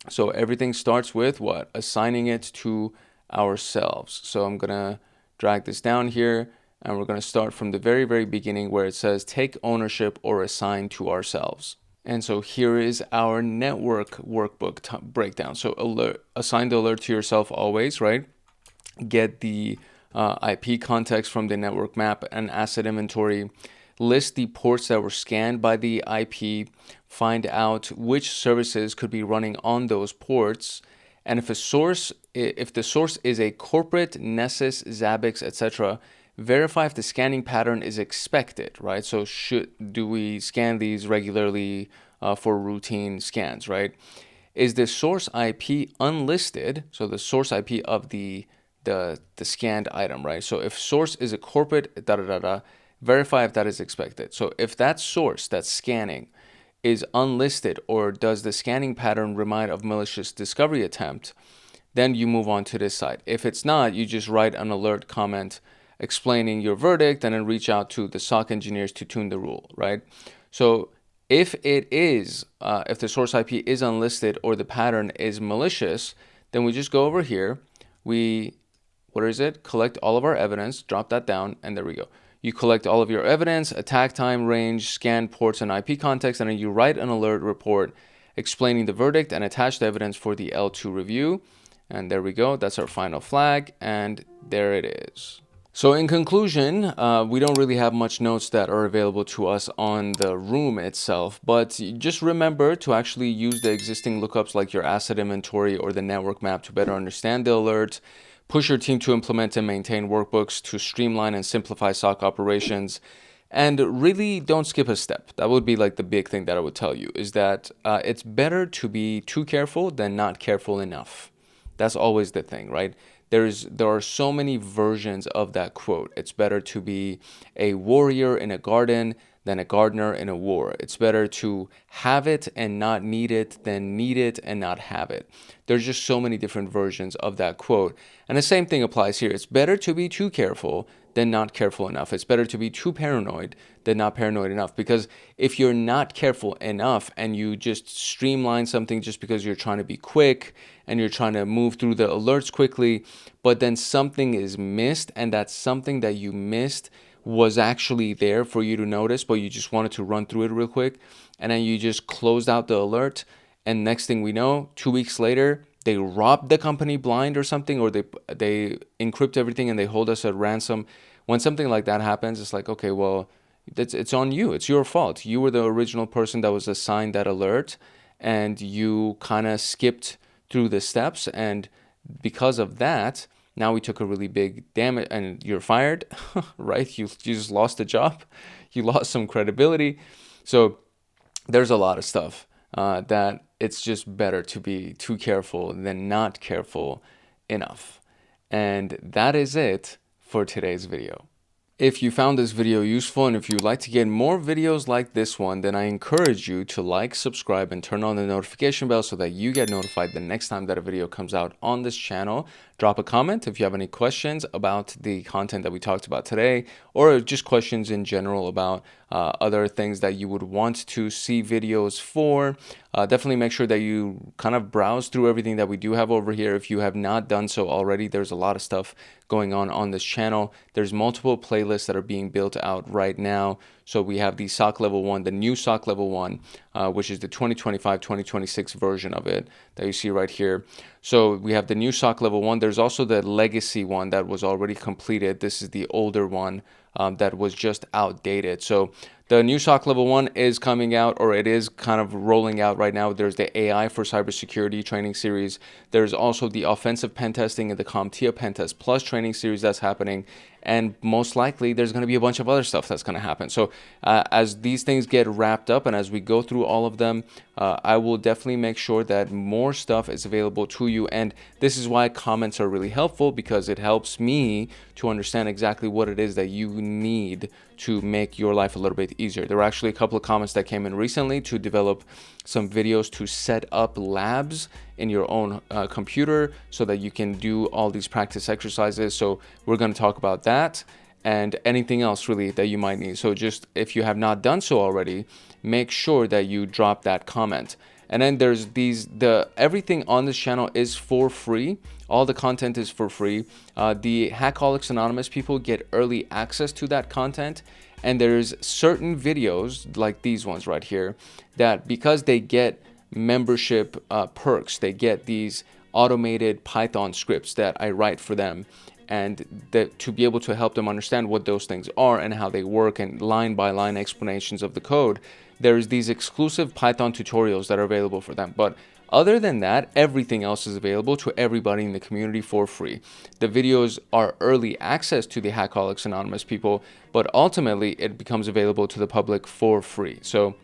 So everything starts with what? Assigning it to ourselves. So I'm going to drag this down here, and we're going to start from the very, very beginning where it says take ownership or assign to ourselves. And so here is our network workbook breakdown. So assign the alert to yourself always, right? Get the IP context from the network map and asset inventory. List the ports that were scanned by the IP. Find out which services could be running on those ports. And if the source is a corporate, Nessus, Zabbix, etc., verify if the scanning pattern is expected, right? So do we scan these regularly for routine scans, right? Is the source IP unlisted? So the source IP of the scanned item, right? So if source is a corporate, verify if that is expected. So if that source that's scanning is unlisted, or does the scanning pattern remind of malicious discovery attempt, then you move on to this side. If it's not, you just write an alert comment explaining your verdict and then reach out to the SOC engineers to tune the rule, right? So if it is, if the source IP is unlisted or the pattern is malicious, then we just go over here. Collect all of our evidence, drop that down, and there we go. You collect all of your evidence, attack time, range, scan ports, and IP context, and then you write an alert report explaining the verdict and attach the evidence for the L2 review. And there we go. That's our final flag, and there it is. So in conclusion, we don't really have much notes that are available to us on the room itself, but just remember to actually use the existing lookups like your asset inventory or the network map to better understand the alert. Push your team to implement and maintain workbooks to streamline and simplify SOC operations. And really don't skip a step. That would be like the big thing that I would tell you, is that it's better to be too careful than not careful enough. That's always the thing, right? There are so many versions of that quote. It's better to be a warrior in a garden than a gardener in a war. It's better to have it and not need it than need it and not have it. There's just so many different versions of that quote. And the same thing applies here. It's better to be too careful than not careful enough. It's better to be too paranoid than not paranoid enough. Because if you're not careful enough and you just streamline something just because you're trying to be quick and you're trying to move through the alerts quickly, but then something is missed, and that something that you missed was actually there for you to notice, but you just wanted to run through it real quick, and then you just closed out the alert, and next thing we know, 2 weeks later, they rob the company blind or something, or they encrypt everything and they hold us at ransom. When something like that happens, it's like, okay, well, it's on you. It's your fault. You were the original person that was assigned that alert, and you kind of skipped through the steps, and because of that, now we took a really big damage, and you're fired, right? You just lost a job. You lost some credibility. So there's a lot of stuff that it's just better to be too careful than not careful enough. And that is it for today's video. If you found this video useful and if you'd like to get more videos like this one, then I encourage you to like, subscribe, and turn on the notification bell so that you get notified the next time that a video comes out on this channel. Drop a comment if you have any questions about the content that we talked about today, or just questions in general about other things that you would want to see videos for. Definitely make sure that you kind of browse through everything that we do have over here. If you have not done so already, there's a lot of stuff going on this channel. There's multiple playlists that are being built out right now. So we have the SOC Level 1, the new SOC Level 1, which is the 2025-2026 version of it that you see right here. So we have the new SOC Level 1. There's also the legacy one that was already completed. This is the older one that was just outdated. So the new SOC Level 1 is coming out, or it is kind of rolling out right now. There's the AI for Cybersecurity training series. There's also the Offensive Pentesting and the CompTIA Pentest Plus training series that's happening. And most likely there's going to be a bunch of other stuff that's going to happen. So as these things get wrapped up and as we go through all of them, I will definitely make sure that more stuff is available to you. And this is why comments are really helpful, because it helps me to understand exactly what it is that you need to make your life a little bit easier. There were actually a couple of comments that came in recently to develop some videos to set up labs in your own computer so that you can do all these practice exercises. So we're going to talk about that and anything else really that you might need. So just if you have not done so already, make sure that you drop that comment. And then there's everything on this channel is for free. All the content is for free. The Hackaholics Anonymous people get early access to that content. And there's certain videos like these ones right here that, because they get membership perks, they get these automated Python scripts that I write for them, and that to be able to help them understand what those things are and how they work, and line by line explanations of the code. There's these exclusive Python tutorials that are available for them. But other than that, everything else is available to everybody in the community for free. The videos are early access to the Hackaholics Anonymous people, but ultimately it becomes available to the public for free. So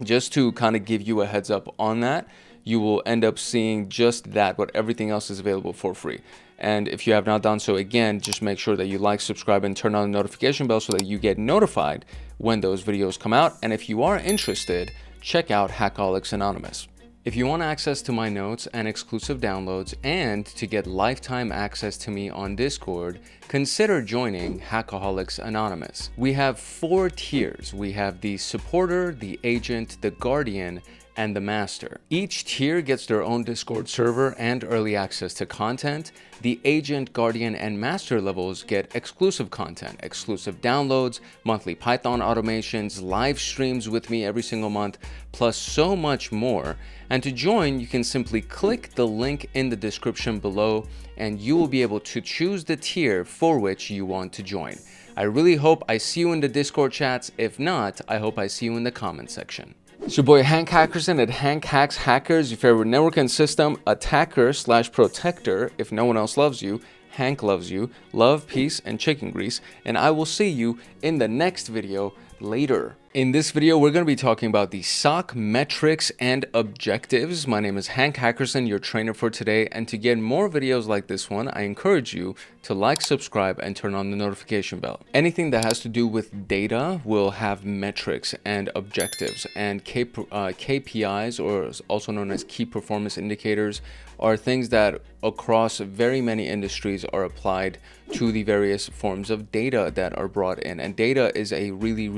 just to kind of give you a heads up on that, you will end up seeing just that, but everything else is available for free. And if you have not done so, again, just make sure that you like, subscribe, and turn on the notification bell so that you get notified when those videos come out. And if you are interested, check out Hackaholics Anonymous. If you want access to my notes and exclusive downloads and to get lifetime access to me on Discord, consider joining Hackaholics Anonymous. We have 4 tiers. We have the supporter, the agent, the guardian, and the master. Each tier gets their own Discord server and early access to content. The agent, guardian, and master levels get exclusive content, exclusive downloads, monthly Python automations, live streams with me every single month, plus so much more. And to join, you can simply click the link in the description below and you will be able to choose the tier for which you want to join. I really hope I see you in the Discord chats. If not, I hope I see you in the comment section. It's your boy Hank Hackerson at Hank Hacks Hackers, your favorite network and system attacker / protector. If no one else loves you, Hank loves you. Love, peace, and chicken grease. And I will see you in the next video later. In this video, we're going to be talking about the SOC metrics and objectives. My name is Hank Hackerson, your trainer for today. And to get more videos like this one, I encourage you to like, subscribe, and turn on the notification bell. Anything that has to do with data will have metrics and objectives. And KPIs, or also known as key performance indicators, are things that across very many industries are applied to the various forms of data that are brought in. And data is a really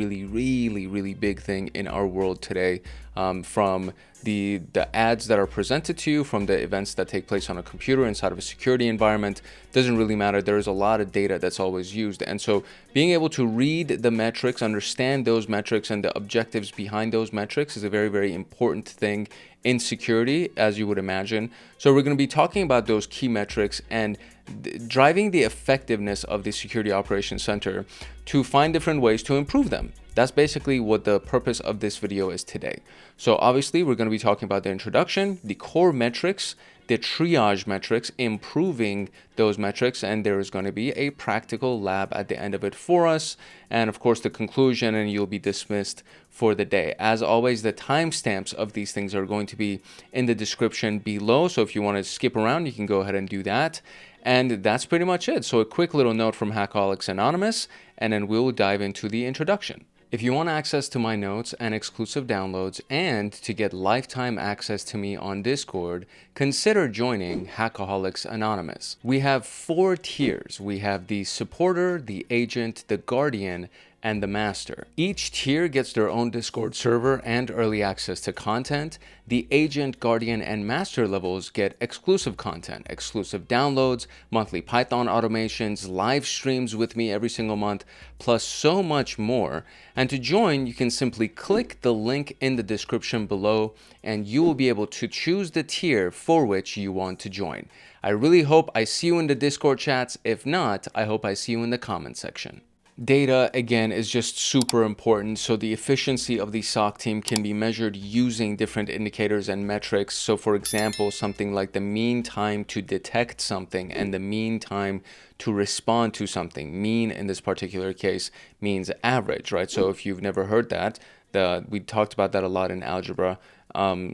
really big thing in our world today, from the ads that are presented to you, from the events that take place on a computer inside of a security environment. Doesn't really matter. There's a lot of data that's always used. And so being able to read the metrics, understand those metrics and the objectives behind those metrics is a very, very important thing in security, as you would imagine. So we're going to be talking about those key metrics and driving the effectiveness of the Security Operations Center to find different ways to improve them. That's basically what the purpose of this video is today. So obviously we're going to be talking about the introduction, the core metrics, the triage metrics, improving those metrics, and there is going to be a practical lab at the end of it for us, and of course the conclusion, and you'll be dismissed for the day. As always, the timestamps of these things are going to be in the description below, so if you want to skip around, you can go ahead and do that. And that's pretty much it. So a quick little note from Hackaholics Anonymous, and then we'll dive into the introduction. If you want access to my notes and exclusive downloads and to get lifetime access to me on Discord, consider joining Hackaholics Anonymous. We have 4 tiers. We have the supporter, the agent, the guardian, and the master. Each tier gets their own Discord server and early access to content. The agent, guardian, and master levels get exclusive content, exclusive downloads, monthly Python automations, live streams with me every single month, plus so much more. And to join, you can simply click the link in the description below and you will be able to choose the tier for which you want to join. I really hope I see you in the Discord chats. If not, I hope I see you in the comment section. Data, again, is just super important. So the efficiency of the SOC team can be measured using different indicators and metrics. So for example, something like the mean time to detect something and the mean time to respond to something. Mean in this particular case means average, right? So if you've never heard that, we talked about that a lot in algebra.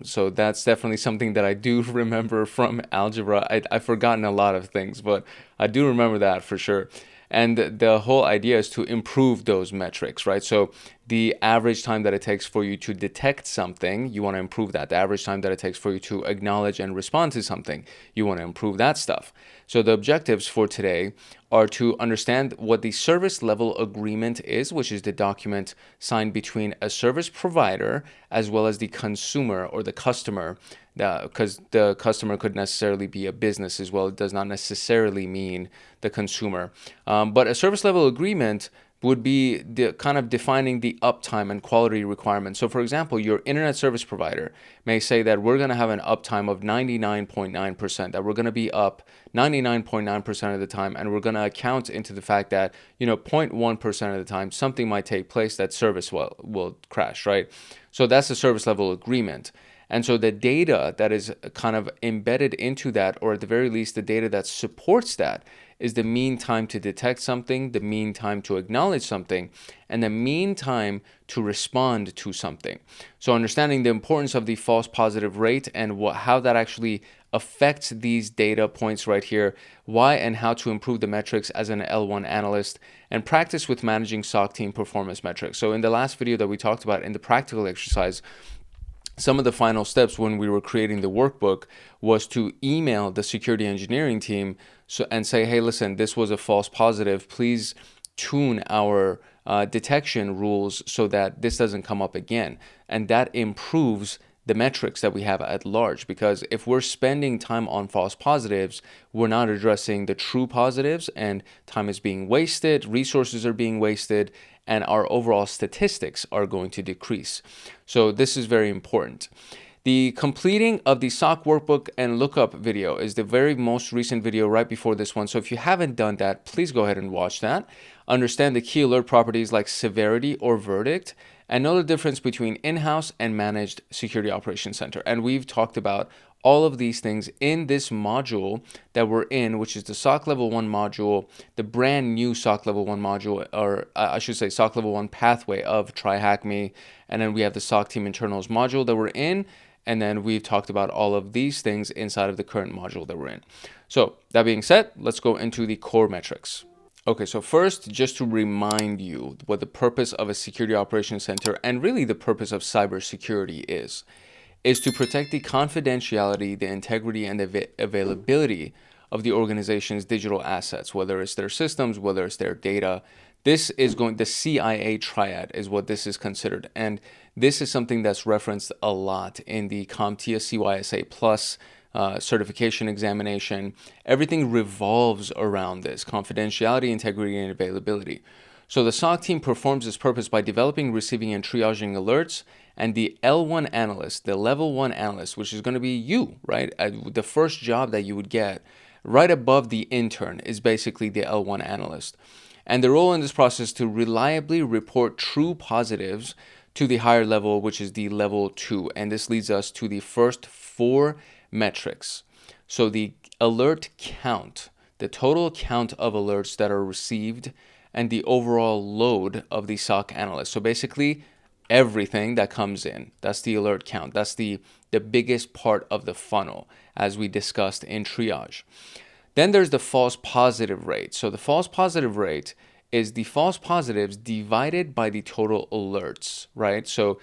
So that's definitely something that I do remember from algebra. I've forgotten a lot of things, but I do remember that for sure. And the whole idea is to improve those metrics, right? So the average time that it takes for you to detect something, you want to improve that. The average time that it takes for you to acknowledge and respond to something, you want to improve that stuff. So the objectives for today are to understand what the service level agreement is, which is the document signed between a service provider as well as the consumer or the customer, because the customer could necessarily be a business as well. It does not necessarily mean the consumer. But a service level agreement would be the kind of defining the uptime and quality requirements. So for example, your internet service provider may say that we're going to have an uptime of 99.9%, that we're going to be up 99.9% of the time, and we're going to account into the fact that, 0.1% of the time something might take place that service will crash, right? So that's the service level agreement. And so the data that is kind of embedded into that, or at the very least the data that supports that, is the mean time to detect something, the mean time to acknowledge something, and the mean time to respond to something. So understanding the importance of the false positive rate and how that actually affects these data points right here, why and how to improve the metrics as an L1 analyst, and practice with managing SOC team performance metrics. So in the last video that we talked about in the practical exercise, some of the final steps when we were creating the workbook was to email the security engineering team and say, hey, listen, this was a false positive. Please tune our detection rules so that this doesn't come up again. And that improves the metrics that we have at large, because if we're spending time on false positives, we're not addressing the true positives, and time is being wasted, resources are being wasted, and our overall statistics are going to decrease. So this is very important. The completing of the SOC workbook and lookup video is the very most recent video right before this one. So if you haven't done that, please go ahead and watch that. Understand the key alert properties like severity or verdict, and know the difference between in-house and managed security operations center. And we've talked about all of these things in this module that we're in, which is the SOC Level 1 module, the brand new SOC Level 1 module, or I should say SOC Level 1 pathway of tryhackme. And then we have the SOC Team Internals module that we're in. And then we've talked about all of these things inside of the current module that we're in. So that being said, let's go into the core metrics. Okay, so first, just to remind you what the purpose of a security operations center and really the purpose of cybersecurity is to protect the confidentiality, the integrity, and the availability of the organization's digital assets, whether it's their systems, whether it's their data, this is the CIA triad is what this is considered. And this is something that's referenced a lot in the CompTIA CYSA Plus certification examination. Everything revolves around this: confidentiality, integrity, and availability. So the SOC team performs its purpose by developing, receiving, and triaging alerts. And the L1 analyst, the level 1 analyst, which is going to be you, right? The first job that you would get right above the intern is basically the L1 analyst. And the role in this process is to reliably report true positives to the higher level, which is the level 2. And this leads us to the first 4 metrics. So the alert count, the total count of alerts that are received, and the overall load of the SOC analyst. So basically, everything that comes in, that's the alert count. That's the biggest part of the funnel, as we discussed in triage. Then there's the false positive rate. So the false positive rate is the false positives divided by the total alerts, right? So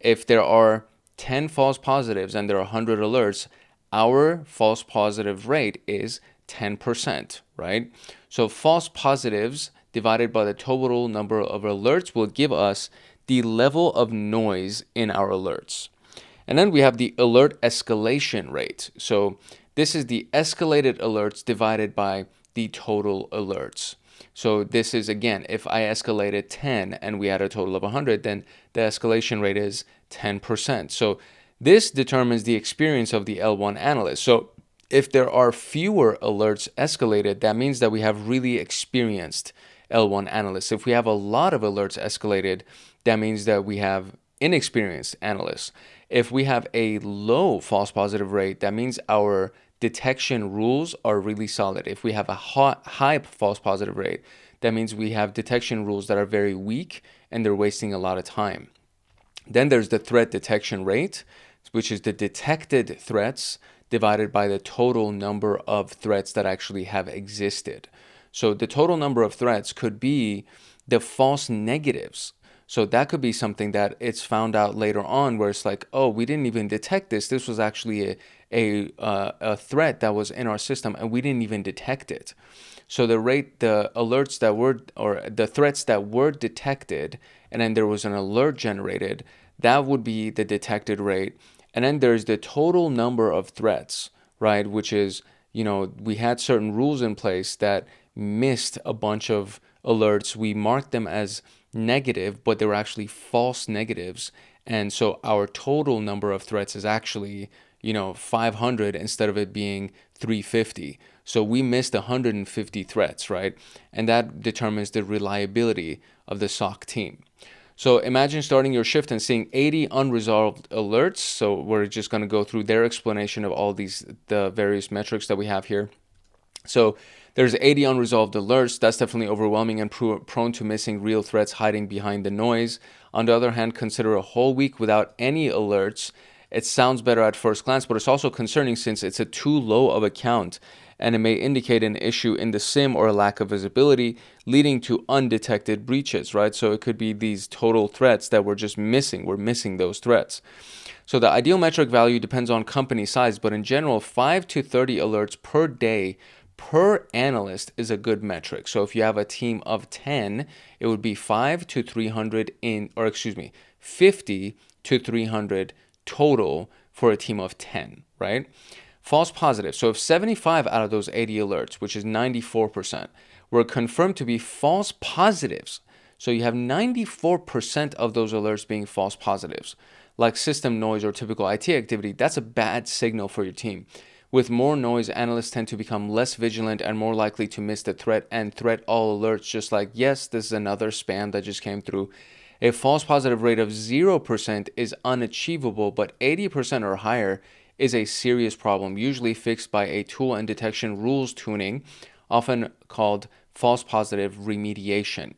if there are 10 false positives and there are 100 alerts, our false positive rate is 10%, right? So false positives divided by the total number of alerts will give us the level of noise in our alerts. And then we have the alert escalation rate. So this is the escalated alerts divided by the total alerts. So this is, again, if I escalated 10 and we had a total of 100, then the escalation rate is 10%. So this determines the experience of the L1 analyst. So if there are fewer alerts escalated, that means that we have really experienced L1 analysts. If we have a lot of alerts escalated, that means that we have inexperienced analysts. If we have a low false positive rate, that means our detection rules are really solid. If we have a high false positive rate, that means we have detection rules that are very weak and they're wasting a lot of time. Then there's the threat detection rate, which is the detected threats divided by the total number of threats that actually have existed. So the total number of threats could be the false negatives. So that could be something that it's found out later on where it's like, oh, we didn't even detect this. This was actually a threat that was in our system and we didn't even detect it. So the alerts that were, or the threats that were detected, and then there was an alert generated, that would be the detected rate. And then there's the total number of threats, right? Which is, we had certain rules in place that missed a bunch of alerts. We marked them as negative, but they were actually false negatives. And so our total number of threats is actually, 500 instead of it being 350. So we missed 150 threats, right? And that determines the reliability of the SOC team. So imagine starting your shift and seeing 80 unresolved alerts. So we're just going to go through their explanation of all the various metrics that we have here. So there's 80 unresolved alerts. That's definitely overwhelming and prone to missing real threats hiding behind the noise. On the other hand, consider a whole week without any alerts. It sounds better at first glance, but it's also concerning since it's a too low of a count, and it may indicate an issue in the SIEM or a lack of visibility, leading to undetected breaches, right? So it could be these total threats that we're just missing. We're missing those threats. So the ideal metric value depends on company size, but in general, 5 to 30 alerts per day per analyst is a good metric. So if you have a team of 10, it would be 50 to 300 total for a team of 10, right? False positives. So if 75 out of those 80 alerts, which is 94%, were confirmed to be false positives, so you have 94% of those alerts being false positives, like system noise or typical IT activity, that's a bad signal for your team. With more noise, analysts tend to become less vigilant and more likely to miss the threat and threat all alerts, just like, yes, this is another spam that just came through. A false positive rate of 0% is unachievable, but 80% or higher is a serious problem, usually fixed by a tool and detection rules tuning, often called false positive remediation.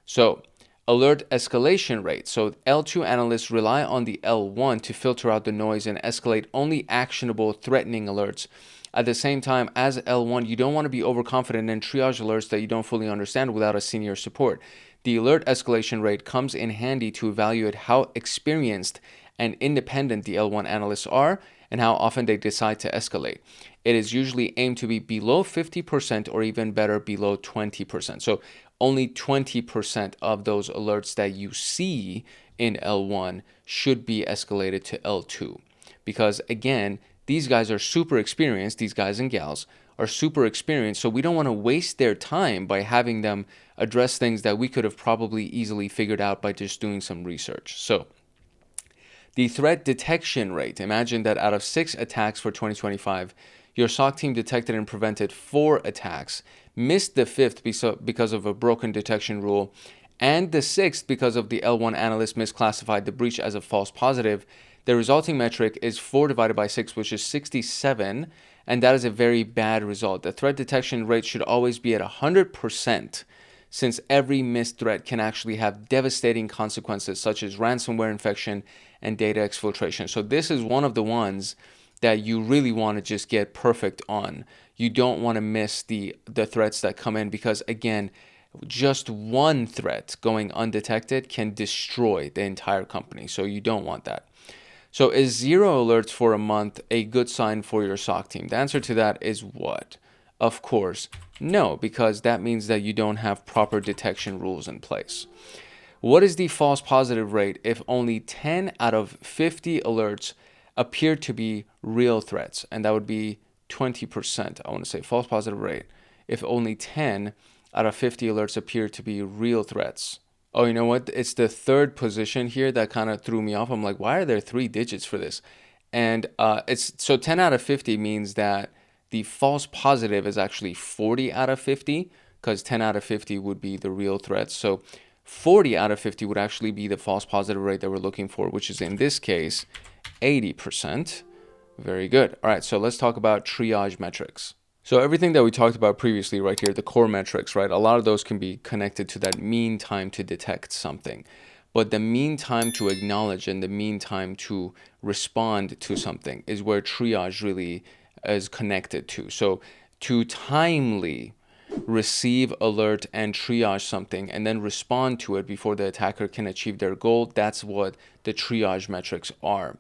So, alert escalation rate. So L2 analysts rely on the L1 to filter out the noise and escalate only actionable threatening alerts. At the same time, as L1, you don't want to be overconfident and triage alerts that you don't fully understand without a senior support. The alert escalation rate comes in handy to evaluate how experienced and independent the L1 analysts are and how often they decide to escalate. It is usually aimed to be below 50% or even better, below 20%. So only 20% of those alerts that you see in L1 should be escalated to L2. Because again, these guys are super experienced, these guys and gals are super experienced, so we don't want to waste their time by having them address things that we could have probably easily figured out by just doing some research. So the threat detection rate, imagine that out of 6 attacks for 2025, your SOC team detected and prevented 4 attacks, missed the 5th because of a broken detection rule, and the 6th because of the L1 analyst misclassified the breach as a false positive. The resulting metric is 4 divided by 6, which is 67, and that is a very bad result. The threat detection rate should always be at 100%, since every missed threat can actually have devastating consequences such as ransomware infection and data exfiltration. So this is one of the ones that you really want to just get perfect on. You don't want to miss the threats that come in, because again, just one threat going undetected can destroy the entire company. So you don't want that. So is 0 alerts for a month a good sign for your SOC team? The answer to that is what? Of course, no, because that means that you don't have proper detection rules in place. What is the false positive rate if only 10 out of 50 alerts appear to be real threats? And that would be 20%. I want to say false positive rate if only 10 out of 50 alerts appear to be real threats. Oh, you know what? It's the third position here that kind of threw me off. I'm like, why are there 3 digits for this? And it's so 10 out of 50 means that the false positive is actually 40 out of 50, because 10 out of 50 would be the real threats. So 40 out of 50 would actually be the false positive rate that we're looking for, which is in this case 80%. Very good. All right, so let's talk about triage metrics. So everything that we talked about previously right here, the core metrics, right? A lot of those can be connected to that mean time to detect something. But the mean time to acknowledge and the mean time to respond to something is where triage really is connected to. So to timely receive, alert, and triage something and then respond to it before the attacker can achieve their goal, that's what the triage metrics are.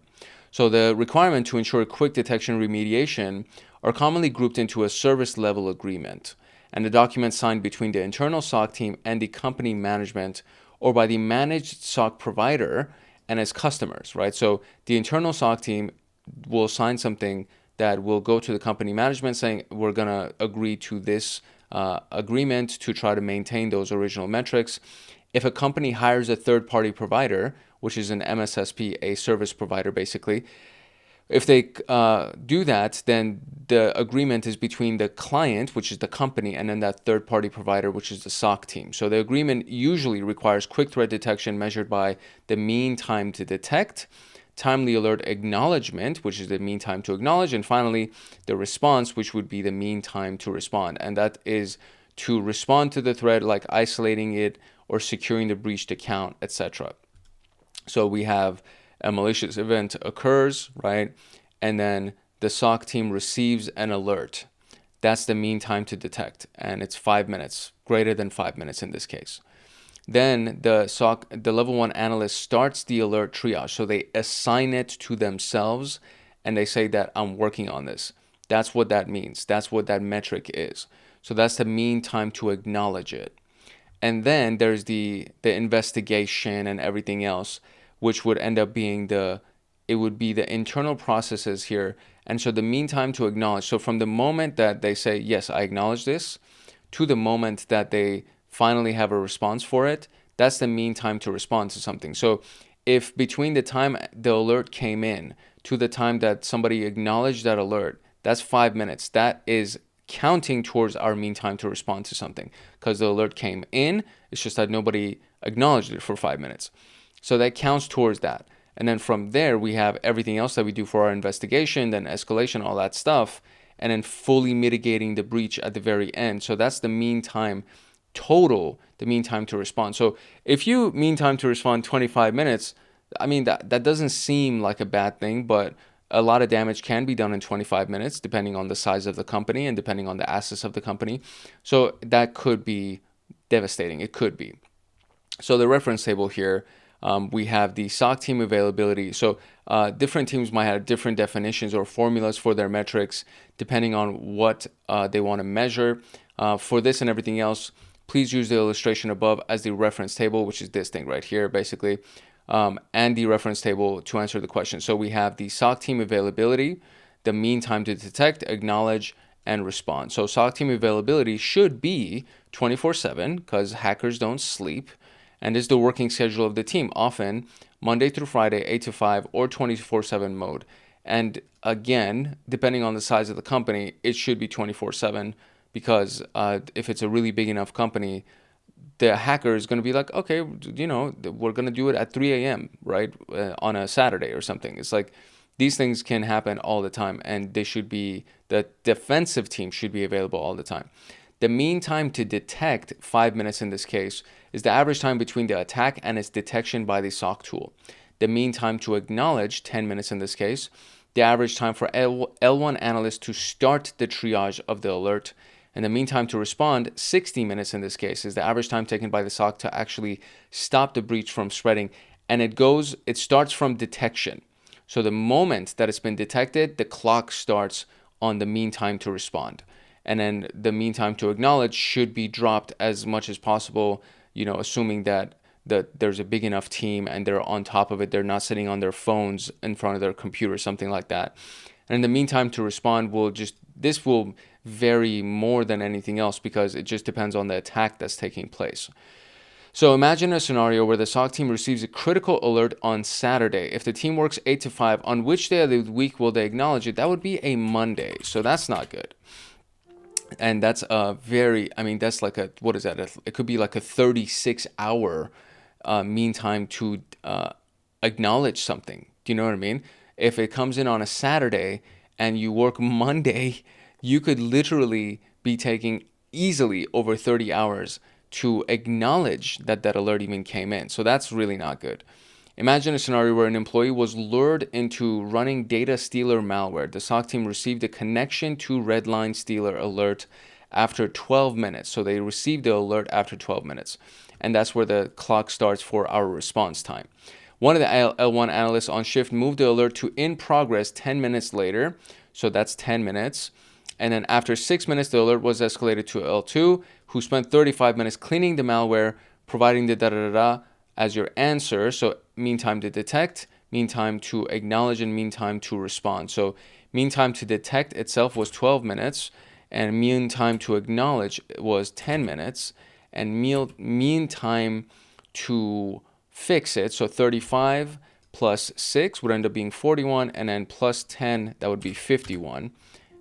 So the requirement to ensure quick detection remediation are commonly grouped into a service level agreement and a document signed between the internal SOC team and the company management, or by the managed SOC provider and its customers, right? So the internal SOC team will sign something that will go to the company management saying, we're going to agree to this agreement to try to maintain those original metrics. If a company hires a third-party provider, which is an MSSP, a service provider basically, if they do that, then the agreement is between the client, which is the company, and then that third-party provider, which is the SOC team. So the agreement usually requires quick threat detection measured by the mean time to detect, timely alert acknowledgement, which is the mean time to acknowledge, and finally the response, which would be the mean time to respond. And that is to respond to the threat, like isolating it or securing the breached account, etc. So we have a malicious event occurs, right? And then the SOC team receives an alert. That's the mean time to detect, and it's 5 minutes, greater than 5 minutes in this case. Then the level 1 analyst starts the alert triage. So they assign it to themselves and they say that I'm working on this. That's what that means. That's what that metric is. So that's the mean time to acknowledge it. And then there's the investigation and everything else, which would end up being it would be the internal processes here. And so the mean time to acknowledge, so from the moment that they say, yes, I acknowledge this, to the moment that they finally have a response for it, that's the mean time to respond to something. So if between the time the alert came in to the time that somebody acknowledged that alert, that's 5 minutes. That is counting towards our mean time to respond to something, because the alert came in, it's just that nobody acknowledged it for 5 minutes. So that counts towards that. And then from there, we have everything else that we do for our investigation, then escalation, all that stuff, and then fully mitigating the breach at the very end. So that's the mean time total, the mean time to respond. So if you mean time to respond 25 minutes, I mean, that doesn't seem like a bad thing, but a lot of damage can be done in 25 minutes, depending on the size of the company and depending on the assets of the company. So that could be devastating. It could be. So the reference table here, we have the SOC team availability. So different teams might have different definitions or formulas for their metrics, depending on what they want to measure. For this and everything else, Please use the illustration above as the reference table, which is this thing right here, basically, and the reference table to answer the question. So we have the SOC team availability, the mean time to detect, acknowledge, and respond. So SOC team availability should be 24/7 because hackers don't sleep, and is the working schedule of the team, often Monday through Friday, 8 to 5, or 24/7 mode. And again, depending on the size of the company, it should be 24/7 because if it's a really big enough company, the hacker is going to be like, okay, we're going to do it at 3 a.m., right, on a Saturday or something. It's like these things can happen all the time, and the defensive team should be available all the time. The mean time to detect, 5 minutes in this case, is the average time between the attack and its detection by the SOC tool. The mean time to acknowledge, 10 minutes in this case. The average time for L1 analyst to start the triage of the alert. And the mean time to respond, 60 minutes in this case, is the average time taken by the SOC to actually stop the breach from spreading. And it starts from detection. So the moment that it's been detected, the clock starts on the mean time to respond. And then the mean time to acknowledge should be dropped as much as possible, assuming that there's a big enough team and they're on top of it. They're not sitting on their phones in front of their computer, something like that. And in the meantime to respond this will vary more than anything else because it just depends on the attack that's taking place. So imagine a scenario where the SOC team receives a critical alert on Saturday. If the team works 8 to 5, on which day of the week will they acknowledge it? That would be a Monday. So that's not good. And that's that's like what is that? It could be like a 36-hour mean time to acknowledge something. Do you know what I mean? If it comes in on a Saturday and you work Monday, you could literally be taking easily over 30 hours to acknowledge that alert even came in. So that's really not good. Imagine a scenario where an employee was lured into running data stealer malware. The SOC team received a connection to redline stealer alert after 12 minutes. So they received the alert after 12 minutes. And that's where the clock starts for our response time. One of the L1 analysts on shift moved the alert to in progress 10 minutes later. So that's 10 minutes. And then after 6 minutes, the alert was escalated to L2, who spent 35 minutes cleaning the malware, providing the as your answer. So mean time to detect, mean time to acknowledge, and mean time to respond. So mean time to detect itself was 12 minutes, and mean time to acknowledge was 10 minutes, and mean time to fix it, so 35 plus 6 would end up being 41, and then plus 10, that would be 51,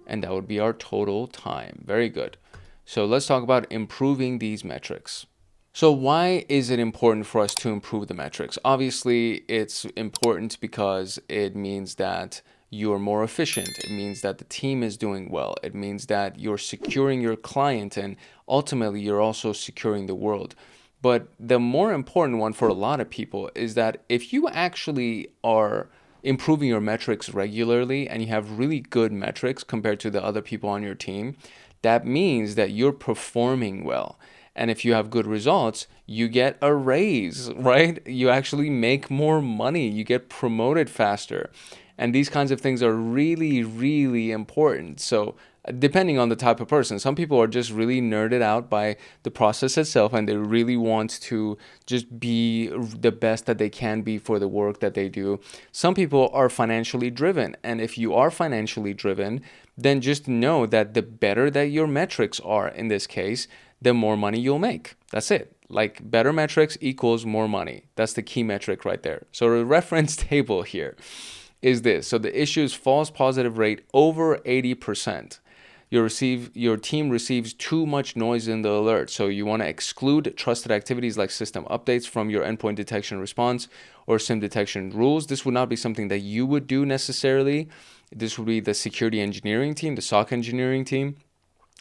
and that would be our total time. Very good. So let's talk about improving these metrics. So why is it important for us to improve the metrics? Obviously, it's important because it means that you're more efficient. It means that the team is doing well. It means that you're securing your client, and ultimately you're also securing the world. But the more important one for a lot of people is that if you actually are improving your metrics regularly and you have really good metrics compared to the other people on your team, that means that you're performing well. And if you have good results, you get a raise, right? You actually make more money. You get promoted faster. And these kinds of things are really, really important. So depending on the type of person, some people are just really nerded out by the process itself, and they really want to just be the best that they can be for the work that they do. Some people are financially driven. And if you are financially driven, then just know that the better that your metrics are in this case, the more money you'll make. That's it. Like better metrics equals more money. That's the key metric right there. So the reference table here is this. So the issue is false positive rate over 80%. Your team receives too much noise in the alert. So you want to exclude trusted activities like system updates from your endpoint detection response or SIEM detection rules. This would not be something that you would do necessarily. This would be the security engineering team, the SOC engineering team,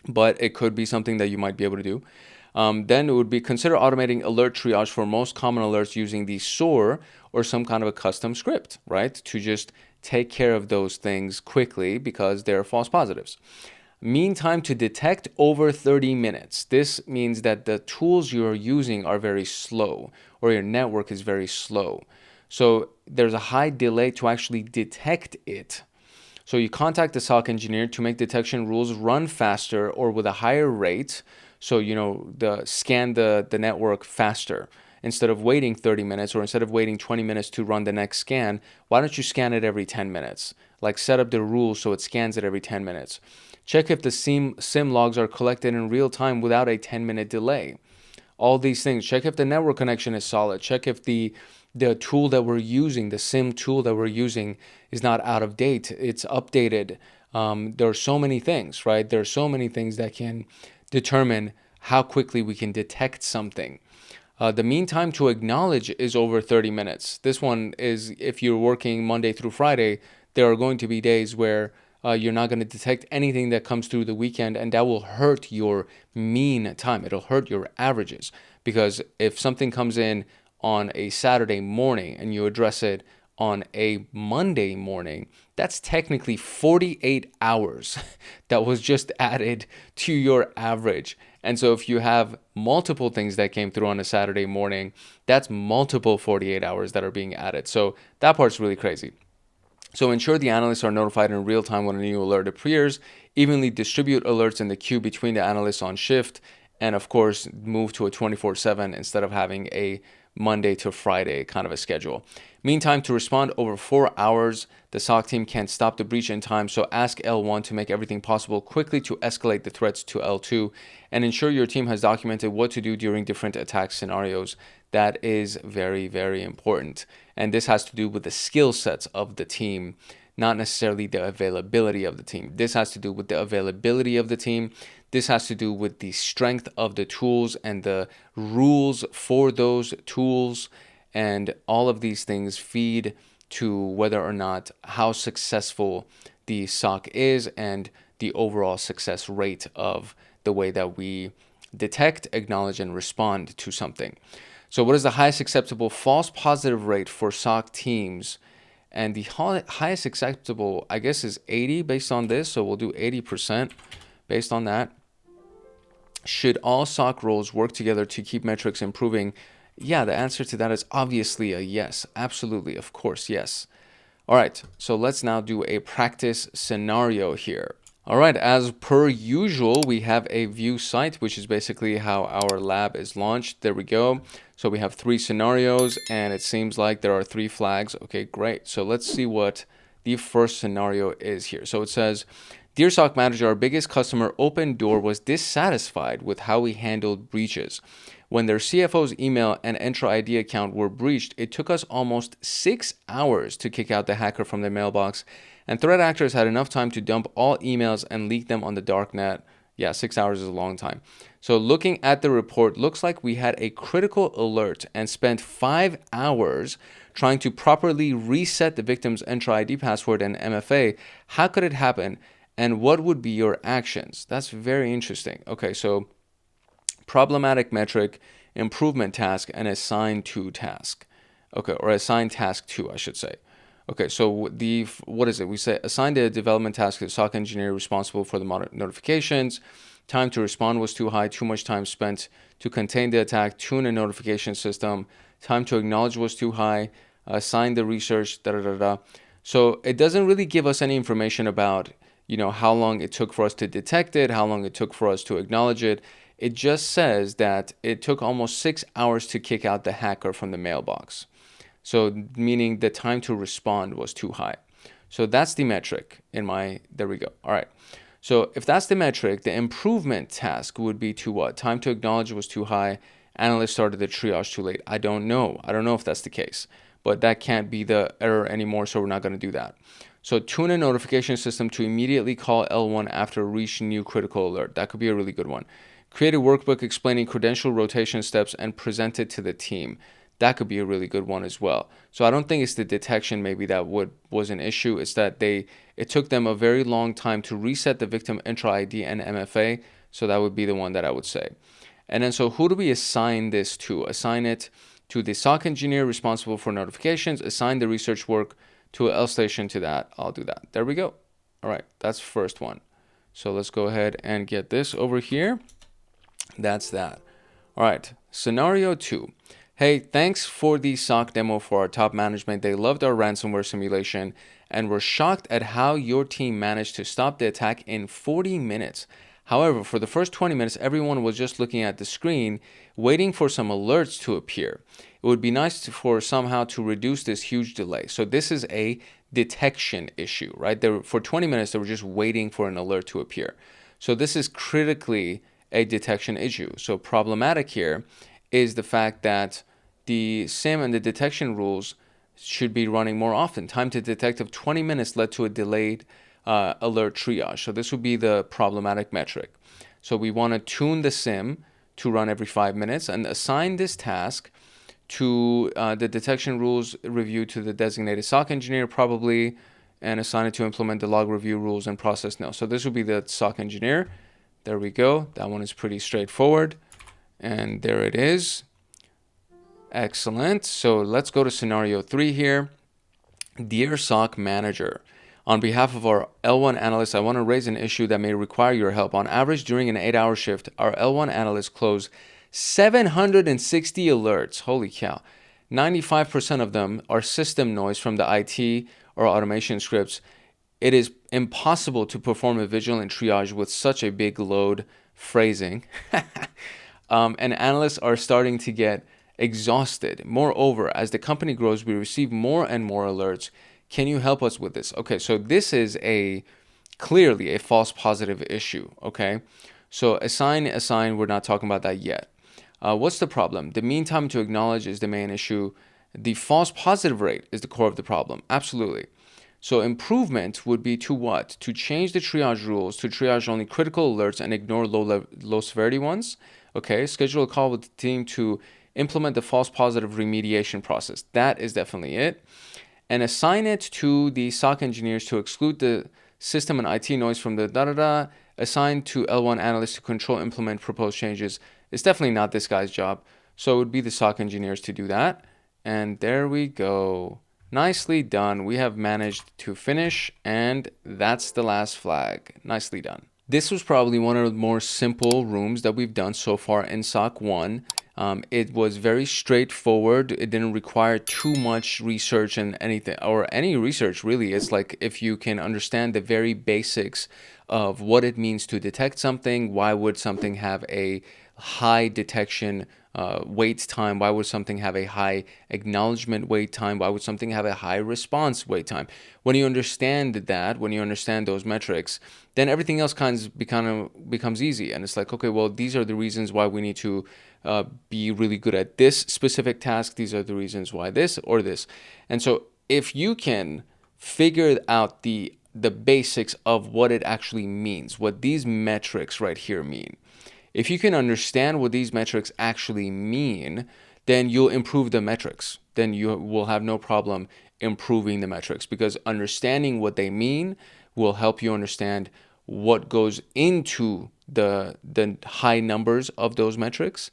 but it could be something that you might be able to do. Then it would be consider automating alert triage for most common alerts using the SOAR or some kind of a custom script, right? To just take care of those things quickly because they're false positives. Mean time to detect over 30 minutes. This means that the tools you're using are very slow, or your network is very slow. So there's a high delay to actually detect it. So you contact the SOC engineer to make detection rules run faster or with a higher rate. So, scan the network faster. Instead of waiting 30 minutes or instead of waiting 20 minutes to run the next scan, why don't you scan it every 10 minutes? Like set up the rules so it scans it every 10 minutes. Check if the SIEM logs are collected in real time without a 10-minute delay. All these things. Check if the network connection is solid. Check if the tool that we're using, the SIEM tool that we're using, is not out of date. It's updated. There are so many things, right? There are so many things that can determine how quickly we can detect something. The mean time to acknowledge is over 30 minutes. This one is if you're working Monday through Friday, there are going to be days where you're not going to detect anything that comes through the weekend, and that will hurt your mean time. It'll hurt your averages, because if something comes in on a Saturday morning and you address it on a Monday morning, that's technically 48 hours that was just added to your average. And so if you have multiple things that came through on a Saturday morning, that's multiple 48 hours that are being added. So that part's really crazy. So ensure the analysts are notified in real time when a new alert appears. Evenly distribute alerts in the queue between the analysts on shift. And of course, move to a 24/7 instead of having a Monday to Friday kind of a schedule. Meantime, to respond over 4 hours, the SOC team can't stop the breach in time, so ask L1 to make everything possible quickly to escalate the threats to L2 and ensure your team has documented what to do during different attack scenarios. That is very, very important. And this has to do with the skill sets of the team, not necessarily the availability of the team. This has to do with the availability of the team. This has to do with the strength of the tools and the rules for those tools. And all of these things feed to whether or not how successful the SOC is and the overall success rate of the way that we detect, acknowledge, and respond to something. So what is the highest acceptable false positive rate for SOC teams? And the highest acceptable, I guess, is 80 based on this. So we'll do 80% based on that. Should all SOC roles work together to keep metrics improving? Yeah, the answer to that is obviously a yes. Absolutely, of course, yes. All right, so let's now do a practice scenario here. All right, as per usual, we have a view site, which is basically how our lab is launched. There we go. So we have 3 scenarios, and it seems like there are 3 flags. Okay, great. So let's see what the first scenario is here. So it says, Dear SOC Manager, our biggest customer, Open Door, was dissatisfied with how we handled breaches. When their CFO's email and Entra ID account were breached, it took us almost 6 hours to kick out the hacker from their mailbox, and threat actors had enough time to dump all emails and leak them on the darknet. Yeah, 6 hours is a long time. So looking at the report, looks like we had a critical alert and spent 5 hours trying to properly reset the victim's Entra ID password and MFA. How could it happen? And what would be your actions? That's very interesting. Okay, so problematic metric, improvement task, and assign to task. Okay, or assign task to, I should say. Okay, so what is it? We say assign the development task to the SOC engineer responsible for the notifications. Time to respond was too high, too much time spent to contain the attack, tune a notification system. Time to acknowledge was too high, assign the research, So it doesn't really give us any information about, how long it took for us to detect it, how long it took for us to acknowledge it. It just says that it took almost 6 hours to kick out the hacker from the mailbox. So meaning the time to respond was too high. So that's the metric there we go. All right. So if that's the metric, the improvement task would be to what? Time to acknowledge was too high. Analyst started the triage too late. I don't know if that's the case, but that can't be the error anymore. So we're not going to do that. So tune a notification system to immediately call L1 after reach new critical alert. That could be a really good one. Create a workbook explaining credential rotation steps and present it to the team. That could be a really good one as well. So I don't think it's the detection maybe that was an issue. It's that it took them a very long time to reset the victim Entra ID and MFA. So that would be the one that I would say. And then so who do we assign this to? Assign it to the SOC engineer responsible for notifications. Assign the research work to Escalation to that. I'll do that. There we go. All right, that's first one. So let's go ahead and get this over here. That's that. All right, scenario 2. Hey, thanks for the SOC demo for our top management. They loved our ransomware simulation and were shocked at how your team managed to stop the attack in 40 minutes. However, for the first 20 minutes, everyone was just looking at the screen, waiting for some alerts to appear. It would be nice for somehow to reduce this huge delay. So this is a detection issue, right? For 20 minutes, they were just waiting for an alert to appear. So this is critically a detection issue. So problematic here is the fact that the SIEM and the detection rules should be running more often. Time to detect of 20 minutes led to a delayed alert triage. So this would be the problematic metric. So we want to tune the SIEM to run every 5 minutes and assign this task to the detection rules review to the designated SOC engineer probably, and assign it to implement the log review rules and process now. So this would be the SOC engineer. There we go. That one is pretty straightforward. And there it is. Excellent. So let's go to scenario 3 here. Dear SOC manager, on behalf of our L1 analysts, I want to raise an issue that may require your help. On average, during an 8-hour shift, our L1 analysts close 760 alerts. Holy cow. 95% of them are system noise from the IT or automation scripts. It is impossible to perform a vigilant triage with such a big load. Phrasing. And analysts are starting to get exhausted. Moreover, as the company grows, we receive more and more alerts. Can you help us with this? Okay, so this is clearly a false positive issue, okay? So assign, we're not talking about that yet. What's the problem? The mean time to acknowledge is the main issue. The false positive rate is the core of the problem. Absolutely. So improvement would be to what? To change the triage rules to triage only critical alerts and ignore low severity ones. Okay, schedule a call with the team to implement the false positive remediation process. That is definitely it. And assign it to the SOC engineers to exclude the system and IT noise from the Assign to L1 analysts to control, implement proposed changes. It's definitely not this guy's job. So it would be the SOC engineers to do that. And there we go. Nicely done. We have managed to finish, and that's the last flag. Nicely done. This was probably one of the more simple rooms that we've done so far in SOC 1. It was very straightforward. It didn't require too much research and anything, or any research really. It's like if you can understand the very basics of what it means to detect something, why would something have a high detection wait time? Why would something have a high acknowledgement wait time? Why would something have a high response wait time? When you understand that, when you understand those metrics, then everything else kind of becomes easy. And it's like, okay, well, these are the reasons why we need to be really good at this specific task. These are the reasons why this or this. And so if you can figure out the basics of what it actually means, what these metrics right here mean, if you can understand what these metrics actually mean, then you'll improve the metrics. Then you will have no problem improving the metrics, because understanding what they mean will help you understand what goes into the high numbers of those metrics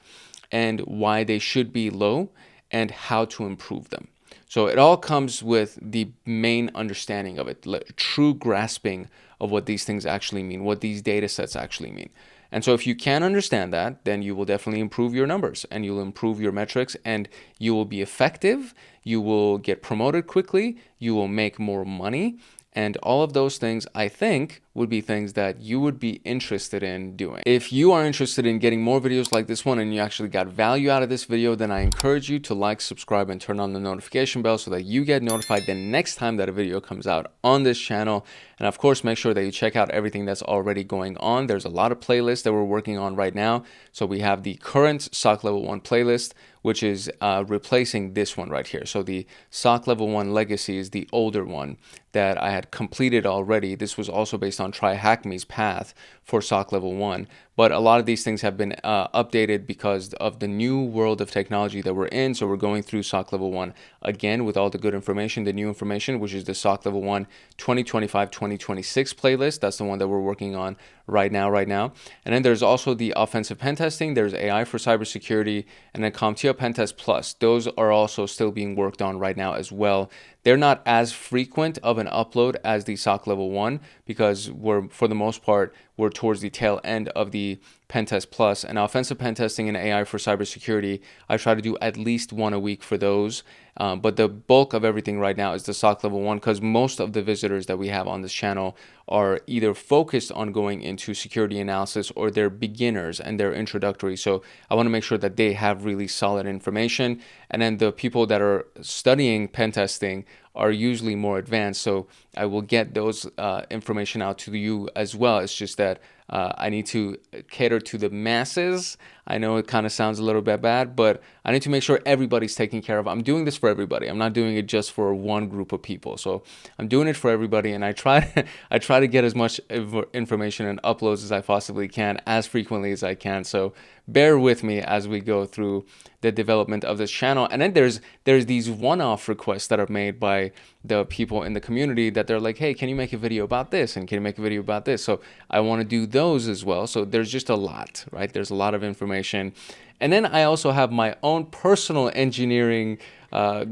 and why they should be low and how to improve them. So it all comes with the main understanding of it, true grasping of what these things actually mean, what these data sets actually mean. And so if you can understand that, then you will definitely improve your numbers and you'll improve your metrics and you will be effective, you will get promoted quickly, you will make more money. And all of those things, I think, would be things that you would be interested in doing. If you are interested in getting more videos like this one and you actually got value out of this video, then I encourage you to like, subscribe, and turn on the notification bell so that you get notified the next time that a video comes out on this channel. And of course, make sure that you check out everything that's already going on. There's a lot of playlists that we're working on right now. So we have the current SOC Level 1 playlist, which is replacing this one right here. So the SOC Level 1 Legacy is the older one that I had completed already. This was also based on tryhackme's path for SOC Level 1. But a lot of these things have been updated because of the new world of technology that we're in. So we're going through SOC Level 1 again with all the good information, the new information, which is the SOC Level 1 2025-2026 playlist. That's the one that we're working on right now. And then there's also the offensive pen testing. There's AI for cybersecurity, and then CompTIA Pen Test Plus. Those are also still being worked on right now as well. They're not as frequent of an upload as the SOC Level 1 because for the most part, we're towards the tail end of the Pentest Plus and offensive pen testing and AI for cybersecurity. I try to do at least one a week for those. But the bulk of everything right now is the SOC level 1, because most of the visitors that we have on this channel are either focused on going into security analysis or they're beginners and they're introductory. So I want to make sure that they have really solid information. And then the people that are studying pen testing are usually more advanced. So I will get those information out to you as well. It's just that I need to cater to the masses. I know it kind of sounds a little bit bad, but I need to make sure everybody's taken care of. I'm doing this for everybody. I'm not doing it just for one group of people. So I'm doing it for everybody, and I try to get as much information and uploads as I possibly can, as frequently as I can. So bear with me as we go through the development of this channel. And then there's these one-off requests that are made by the people in the community that they're like, hey, can you make a video about this? And can you make a video about this? So I want to do those as well. So there's just a lot, right? There's a lot of information. And then I also have my own personal engineering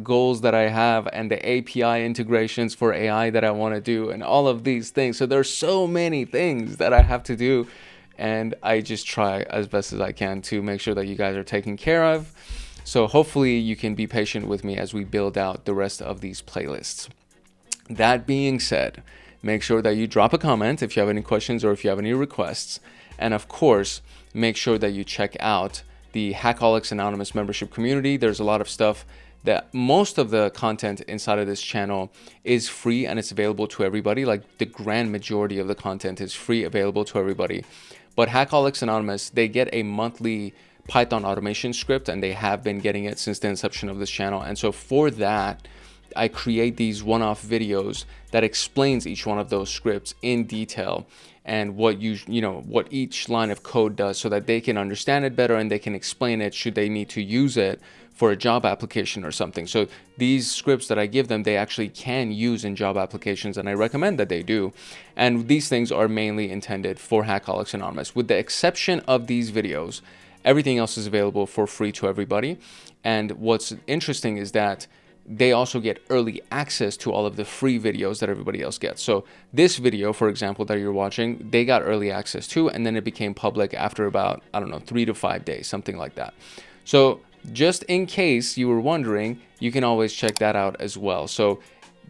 goals that I have, and the API integrations for AI that I want to do, and all of these things. So there's so many things that I have to do. And I just try as best as I can to make sure that you guys are taken care of. So hopefully you can be patient with me as we build out the rest of these playlists. That being said, make sure that you drop a comment if you have any questions or if you have any requests. And of course, make sure that you check out the Hackaholics Anonymous membership community. There's a lot of stuff that most of the content inside of this channel is free and it's available to everybody. Like the grand majority of the content is free, available to everybody. But Hackaholics Anonymous, they get a monthly Python automation script, and they have been getting it since the inception of this channel. And so for that, I create these one-off videos that explains each one of those scripts in detail and what what each line of code does, so that they can understand it better and they can explain it should they need to use it for a job application or something. So these scripts that I give them, they actually can use in job applications, and I recommend that they do. And these things are mainly intended for Hackaholics Anonymous. With the exception of these videos, everything else is available for free to everybody. And what's interesting is that they also get early access to all of the free videos that everybody else gets. So this video, for example, that you're watching, they got early access to, and then it became public after about, 3 to 5 days, something like that. So just in case you were wondering, you can always check that out as well. So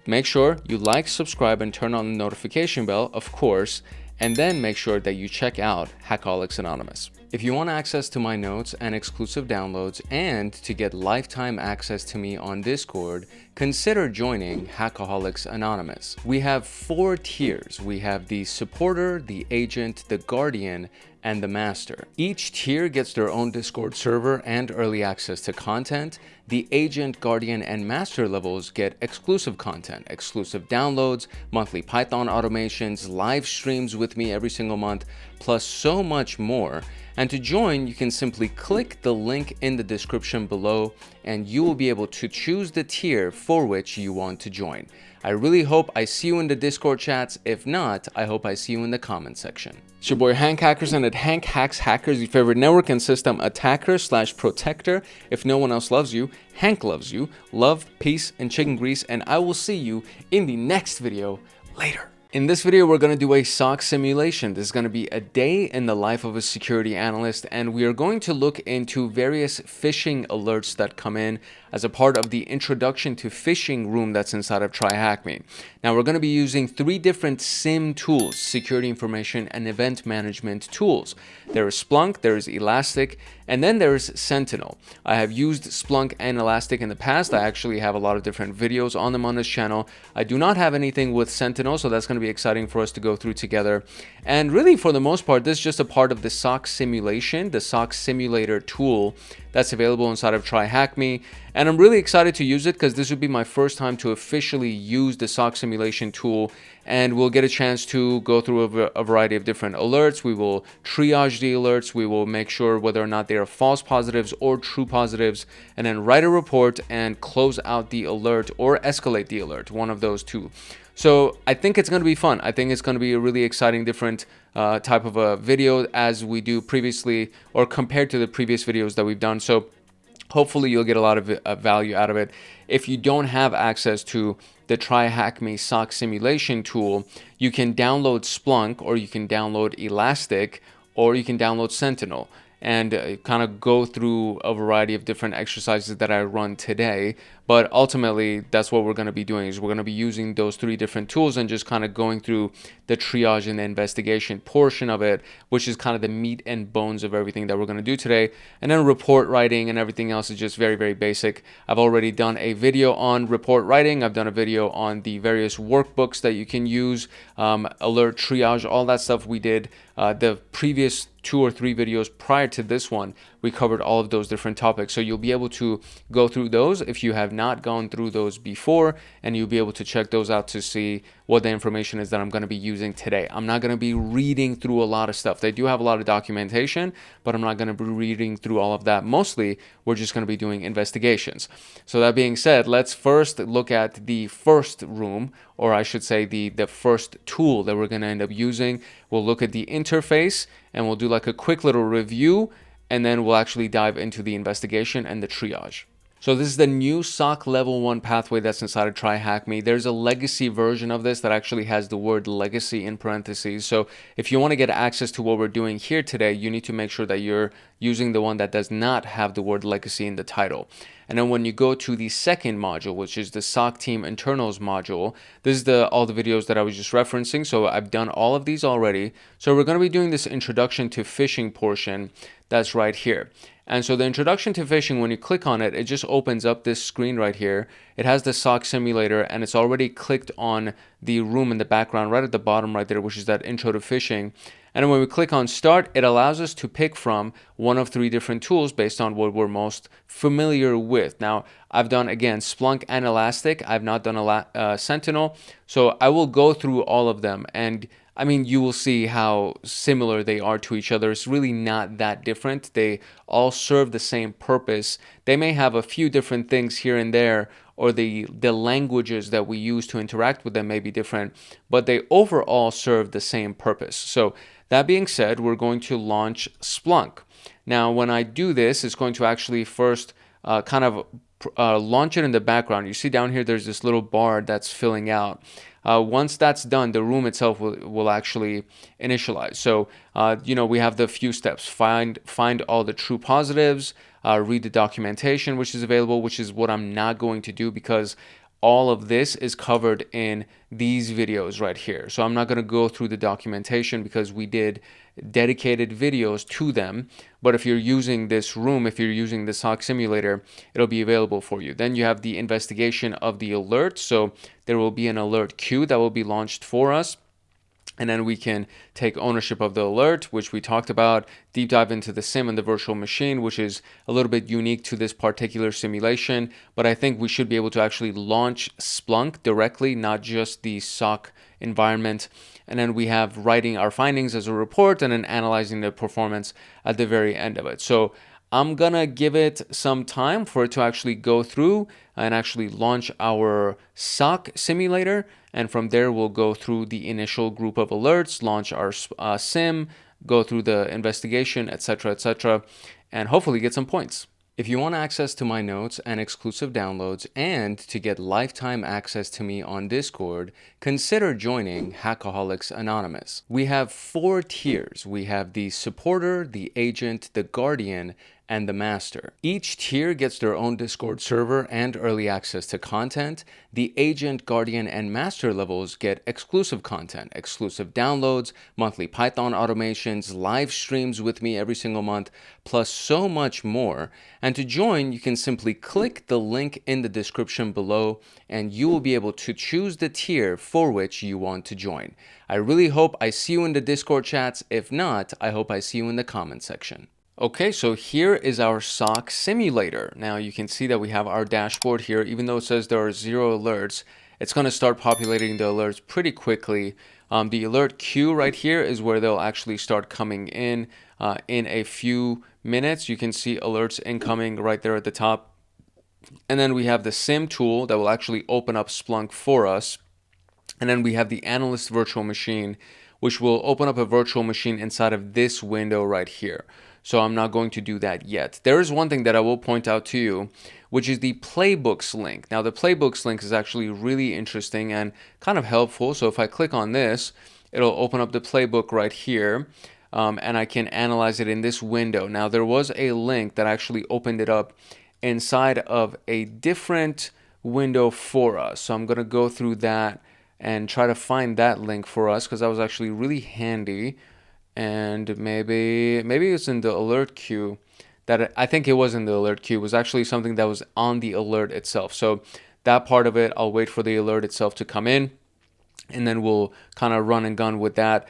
make sure you like, subscribe, and turn on the notification bell, of course, and then make sure that you check out Hackaholics Anonymous. If you want access to my notes and exclusive downloads and to get lifetime access to me on Discord, consider joining Hackaholics Anonymous. We have 4 tiers. We have the supporter, the agent, the guardian, and the master. Each tier gets their own Discord server and early access to content. The agent, guardian, and master levels get exclusive content, exclusive downloads, monthly Python automations, live streams with me every single month, plus so much more. And to join, you can simply click the link in the description below, and you will be able to choose the tier for which you want to join. I really hope I see you in the Discord chats. If not, I hope I see you in the comment section. It's your boy Hank Hackerson at Hank Hacks Hackers, your favorite network and system attacker / protector. If no one else loves you, Hank loves you. Love, peace, and chicken grease, and I will see you in the next video later. In this video, we're going to do a SOC simulation. This is going to be a day in the life of a security analyst, and we are going to look into various phishing alerts that come in as a part of the introduction to phishing room that's inside of tryhackme. Now, we're going to be using 3 different SIEM tools, security information and event management tools. There is Splunk, there is Elastic, and then there is Sentinel. I have used Splunk and Elastic in the past. I actually have a lot of different videos on them on this channel. I do not have anything with Sentinel, so that's going to be exciting for us to go through together. And really, for the most part, this is just a part of the SOC simulation, the SOC simulator tool that's available inside of tryhackme. And I'm really excited to use it because this would be my first time to officially use the SOC simulation tool, and we'll get a chance to go through a variety of different alerts. We will triage the alerts. We will make sure whether or not they are false positives or true positives, and then write a report and close out the alert or escalate the alert, one of those two. So I think it's going to be fun. I think it's going to be a really exciting, different type of a video as we do previously, or compared to the previous videos that we've done. So hopefully you'll get a lot of value out of it. If you don't have access to the tryhackme SOC Simulation tool, you can download Splunk, or you can download Elastic, or you can download Sentinel, and kind of go through a variety of different exercises that I run today. But ultimately, that's what we're going to be doing, is we're going to be using those 3 different tools and just kind of going through the triage and the investigation portion of it, which is kind of the meat and bones of everything that we're going to do today. And then report writing and everything else is just very, very basic. I've already done a video on report writing. I've done a video on the various workbooks that you can use, alert triage, all that stuff we did. The previous 2 or 3 videos prior to this one, we covered all of those different topics. So you'll be able to go through those if you have not gone through those before, and you'll be able to check those out to see what the information is that I'm going to be using today. I'm not going to be reading through a lot of stuff. They do have a lot of documentation, but I'm not going to be reading through all of that. Mostly, we're just going to be doing investigations. So that being said, let's first look at the first room, or I should say the first tool that we're going to end up using. We'll look at the interface, and we'll do like a quick little review, and then we'll actually dive into the investigation and the triage. So this is the new SOC level 1 pathway that's inside of tryhackme. There's a legacy version of this that actually has the word legacy in parentheses. So if you want to get access to what we're doing here today, you need to make sure that you're using the one that does not have the word legacy in the title. And then when you go to the second module, which is the SOC Team Internals module, this is all the videos that I was just referencing. So I've done all of these already. So we're going to be doing this introduction to phishing portion that's right here. And so the introduction to phishing, when you click on it, it just opens up this screen right here. It has the SOC simulator, and it's already clicked on the room in the background right at the bottom right there, which is that intro to phishing. And when we click on start, it allows us to pick from one of 3 different tools based on what we're most familiar with. Now, I've done, again, Splunk and Elastic. I've not done Sentinel. So I will go through all of them, and I mean, you will see how similar they are to each other. It's really not that different. They all serve the same purpose. They may have a few different things here and there, or the languages that we use to interact with them may be different, but they overall serve the same purpose. So that being said, we're going to launch Splunk. Now, when I do this, it's going to actually first launch it in the background. You see down here, there's this little bar that's filling out. Once that's done, the room itself will actually initialize. So, we have the few steps: find all the true positives, read the documentation which is available, which is what I'm not going to do because all of this is covered in these videos right here. So I'm not going to go through the documentation because we did dedicated videos to them. But if you're using this room, if you're using the SOC simulator, it'll be available for you. Then you have the investigation of the alert. So there will be an alert queue that will be launched for us. And then we can take ownership of the alert, which we talked about, deep dive into the SIEM and the virtual machine, which is a little bit unique to this particular simulation. But I think we should be able to actually launch Splunk directly, not just the SOC environment. And then we have writing our findings as a report and then analyzing the performance at the very end of it. So I'm going to give it some time for it to actually go through and actually launch our SOC simulator. And from there, we'll go through the initial group of alerts, launch our SIEM, go through the investigation, etc., and hopefully get some points. If you want access to my notes and exclusive downloads and to get lifetime access to me on Discord, consider joining Hackaholics Anonymous. We have 4 tiers. We have the supporter, the agent, the guardian, and the master. Each tier gets their own Discord server and early access to content. The agent, guardian, and master levels get exclusive content, exclusive downloads, monthly Python automations, live streams with me every single month, plus so much more. And to join, you can simply click the link in the description below and you will be able to choose the tier for which you want to join. I really hope I see you in the Discord chats. If not, I hope I see you in the comment section. Okay, so here is our SOC simulator. Now you can see that we have our dashboard here. Even though it says there are 0 alerts, it's going to start populating the alerts pretty quickly. The alert queue right here is where they'll actually start coming in a few minutes. You can see alerts incoming right there at the top. And then we have the SIEM tool that will actually open up Splunk for us. And then we have the analyst virtual machine, which will open up a virtual machine inside of this window right here. So I'm not going to do that yet. There is one thing that I will point out to you, which is the playbooks link. Now the playbooks link is actually really interesting and kind of helpful. So if I click on this, it'll open up the playbook right here. And I can analyze it in this window. Now there was a link that actually opened it up inside of a different window for us. So I'm going to go through that and try to find that link for us, because that was actually really handy. And maybe it's in the alert queue. That I think it was in the alert queue. It was actually something that was on the alert itself. So that part of it, I'll wait for the alert itself to come in, and then we'll kind of run and gun with that.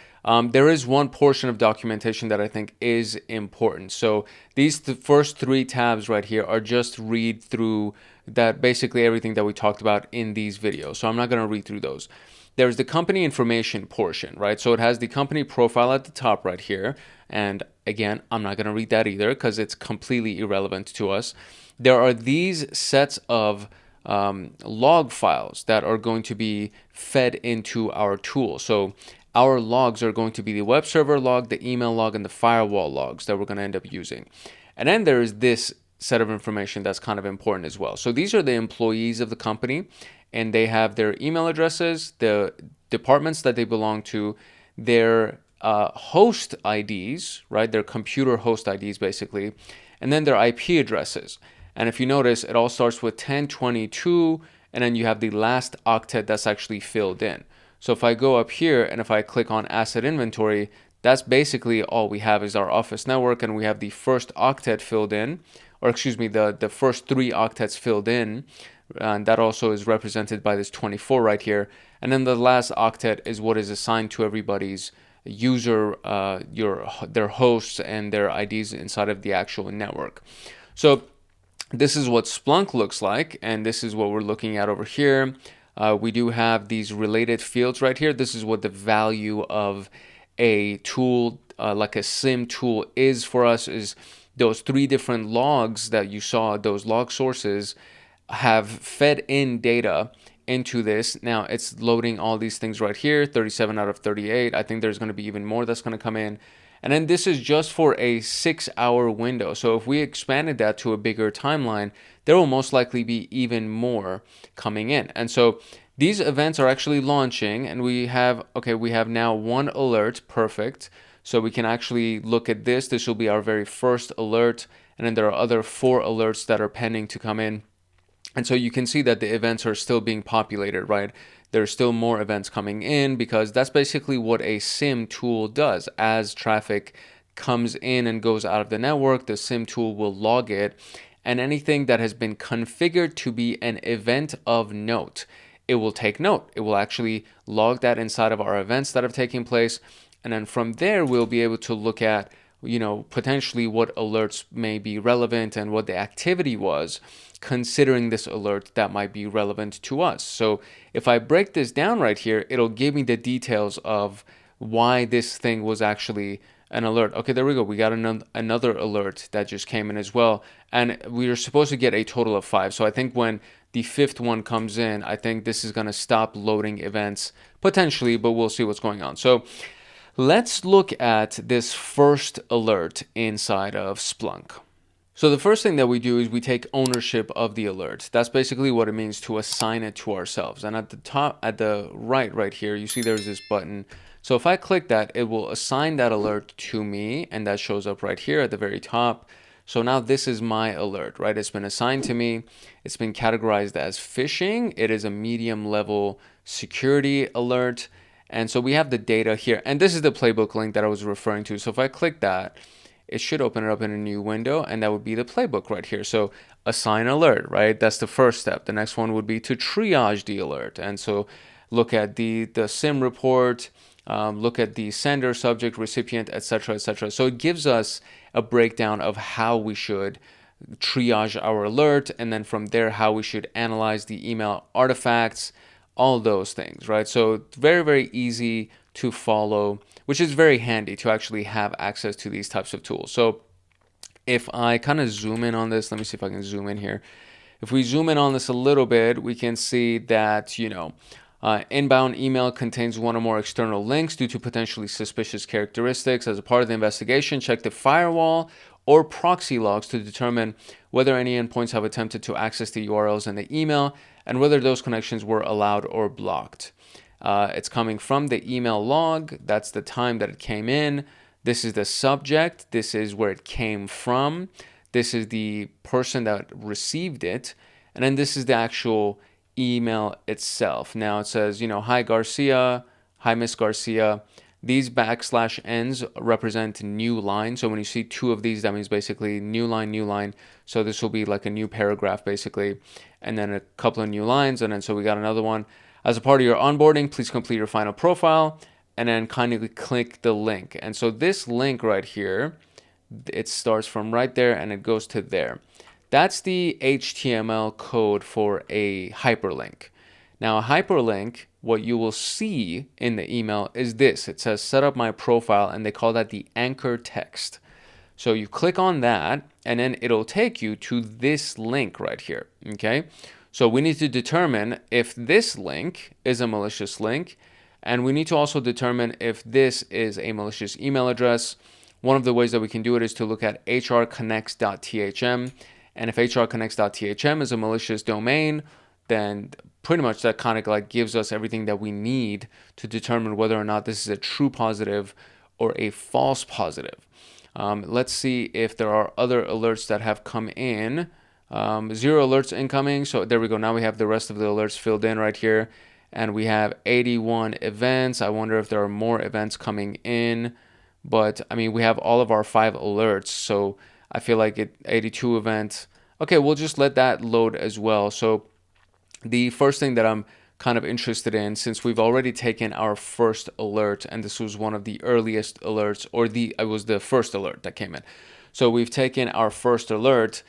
There is one portion of documentation that I think is important. So these first three tabs right here are just read through that, basically everything that we talked about in these videos. So I'm not going to read through those. There's the company information portion, right? So it has the company profile at the top right here. And again, I'm not going to read that either because it's completely irrelevant to us. There are these sets of log files that are going to be fed into our tool. So our logs are going to be the web server log, the email log, and the firewall logs that we're going to end up using. And then there is this set of information that's kind of important as well. So these are the employees of the company, and they have their email addresses, the departments that they belong to, their host IDs, right? Their computer host IDs basically, and then their IP addresses. And if you notice, it all starts with 1022, and then you have the last octet that's actually filled in. So if I go up here and if I click on asset inventory, that's basically all we have is our office network, and we have the first octet filled in, or excuse me, the first three octets filled in, and that also is represented by this 24 right here. And then the last octet is what is assigned to everybody's user, their hosts and their IDs inside of the actual network. So this is what Splunk looks like, and this is what we're looking at over here. We do have these related fields right here. This is what the value of a tool like a SIEM tool is for us, is those three different logs that you saw, those log sources have fed in data into this. Now it's loading all these things right here, 37 out of 38. I think there's going to be even more that's going to come in. And then this is just for a 6-hour window. So if we expanded that to a bigger timeline, there will most likely be even more coming in. And so these events are actually launching, and we have now one alert. Perfect. So we can actually look at this. This will be our very first alert. And then there are other 4 alerts that are pending to come in. And so you can see that the events are still being populated, right? There's still more events coming in, because that's basically what a SIEM tool does. As traffic comes in and goes out of the network, the SIEM tool will log it, and anything that has been configured to be an event of note, it will take note. It will actually log that inside of our events that have taken place, and then from there we'll be able to look at, potentially what alerts may be relevant and what the activity was considering this alert that might be relevant to us. So if I break this down right here, it'll give me the details of why this thing was actually an alert. Okay, there we go. We got another alert that just came in as well. And we are supposed to get a total of 5. So I think when the 5th one comes in, I think this is going to stop loading events potentially, but we'll see what's going on. So let's look at this first alert inside of Splunk. So the first thing that we do is we take ownership of the alert. That's basically what it means to assign it to ourselves. And at the top, at the right here, you see there's this button. So if I click that, it will assign that alert to me, and that shows up right here at the very top. So now this is my alert, right? It's been assigned to me. It's been categorized as phishing. It is a medium level security alert. And so we have the data here, and this is the playbook link that I was referring to. So if I click that, it should open it up in a new window, and that would be the playbook right here. So assign alert, right? That's the first step. The next one would be to triage the alert. And so look at the SIEM report, look at the sender, subject, recipient, etc., etc. So it gives us a breakdown of how we should triage our alert, and then from there, how we should analyze the email artifacts, all those things, right? So very, very easy to follow, which is very handy to actually have access to these types of tools. So if I kind of zoom in on this, let me see if I can zoom in here. If we zoom in on this a little bit, we can see that, Inbound email contains one or more external links due to potentially suspicious characteristics. As a part of the investigation, check the firewall or proxy logs to determine whether any endpoints have attempted to access the URLs in the email and whether those connections were allowed or blocked. It's coming from the email log. That's the time that it came in. This is the subject. This is where it came from. This is the person that received it. And then this is the actual email itself. Now it says, hi Garcia, hi Miss Garcia. These \n's represent new line. So when you see two of these, that means basically new line, new line. So this will be like a new paragraph basically, and then a couple of new lines. And then so we got another one. As a part of your onboarding, please complete your final profile and then kindly click the link. And so this link right here, it starts from right there and it goes to there. That's the HTML code for a hyperlink. Now, a hyperlink, what you will see in the email is this. It says, set up my profile, and they call that the anchor text. So you click on that, and then it'll take you to this link right here, okay? So we need to determine if this link is a malicious link, and we need to also determine if this is a malicious email address. One of the ways that we can do it is to look at hrconnects.thm. And if hrconnects.thm is a malicious domain, then pretty much that kind of like gives us everything that we need to determine whether or not this is a true positive or a false positive. Let's see if there are other alerts that have come in. 0 alerts incoming. So there we go. Now we have the rest of the alerts filled in right here. And we have 81 events. I wonder if there are more events coming in. But I mean, we have all of our 5 alerts. So I feel like 82 events. Okay, we'll just let that load as well. So the first thing that I'm kind of interested in, since we've already taken our first alert, and this was one of the earliest alerts, or it was the first alert that came in. So we've taken our first alert,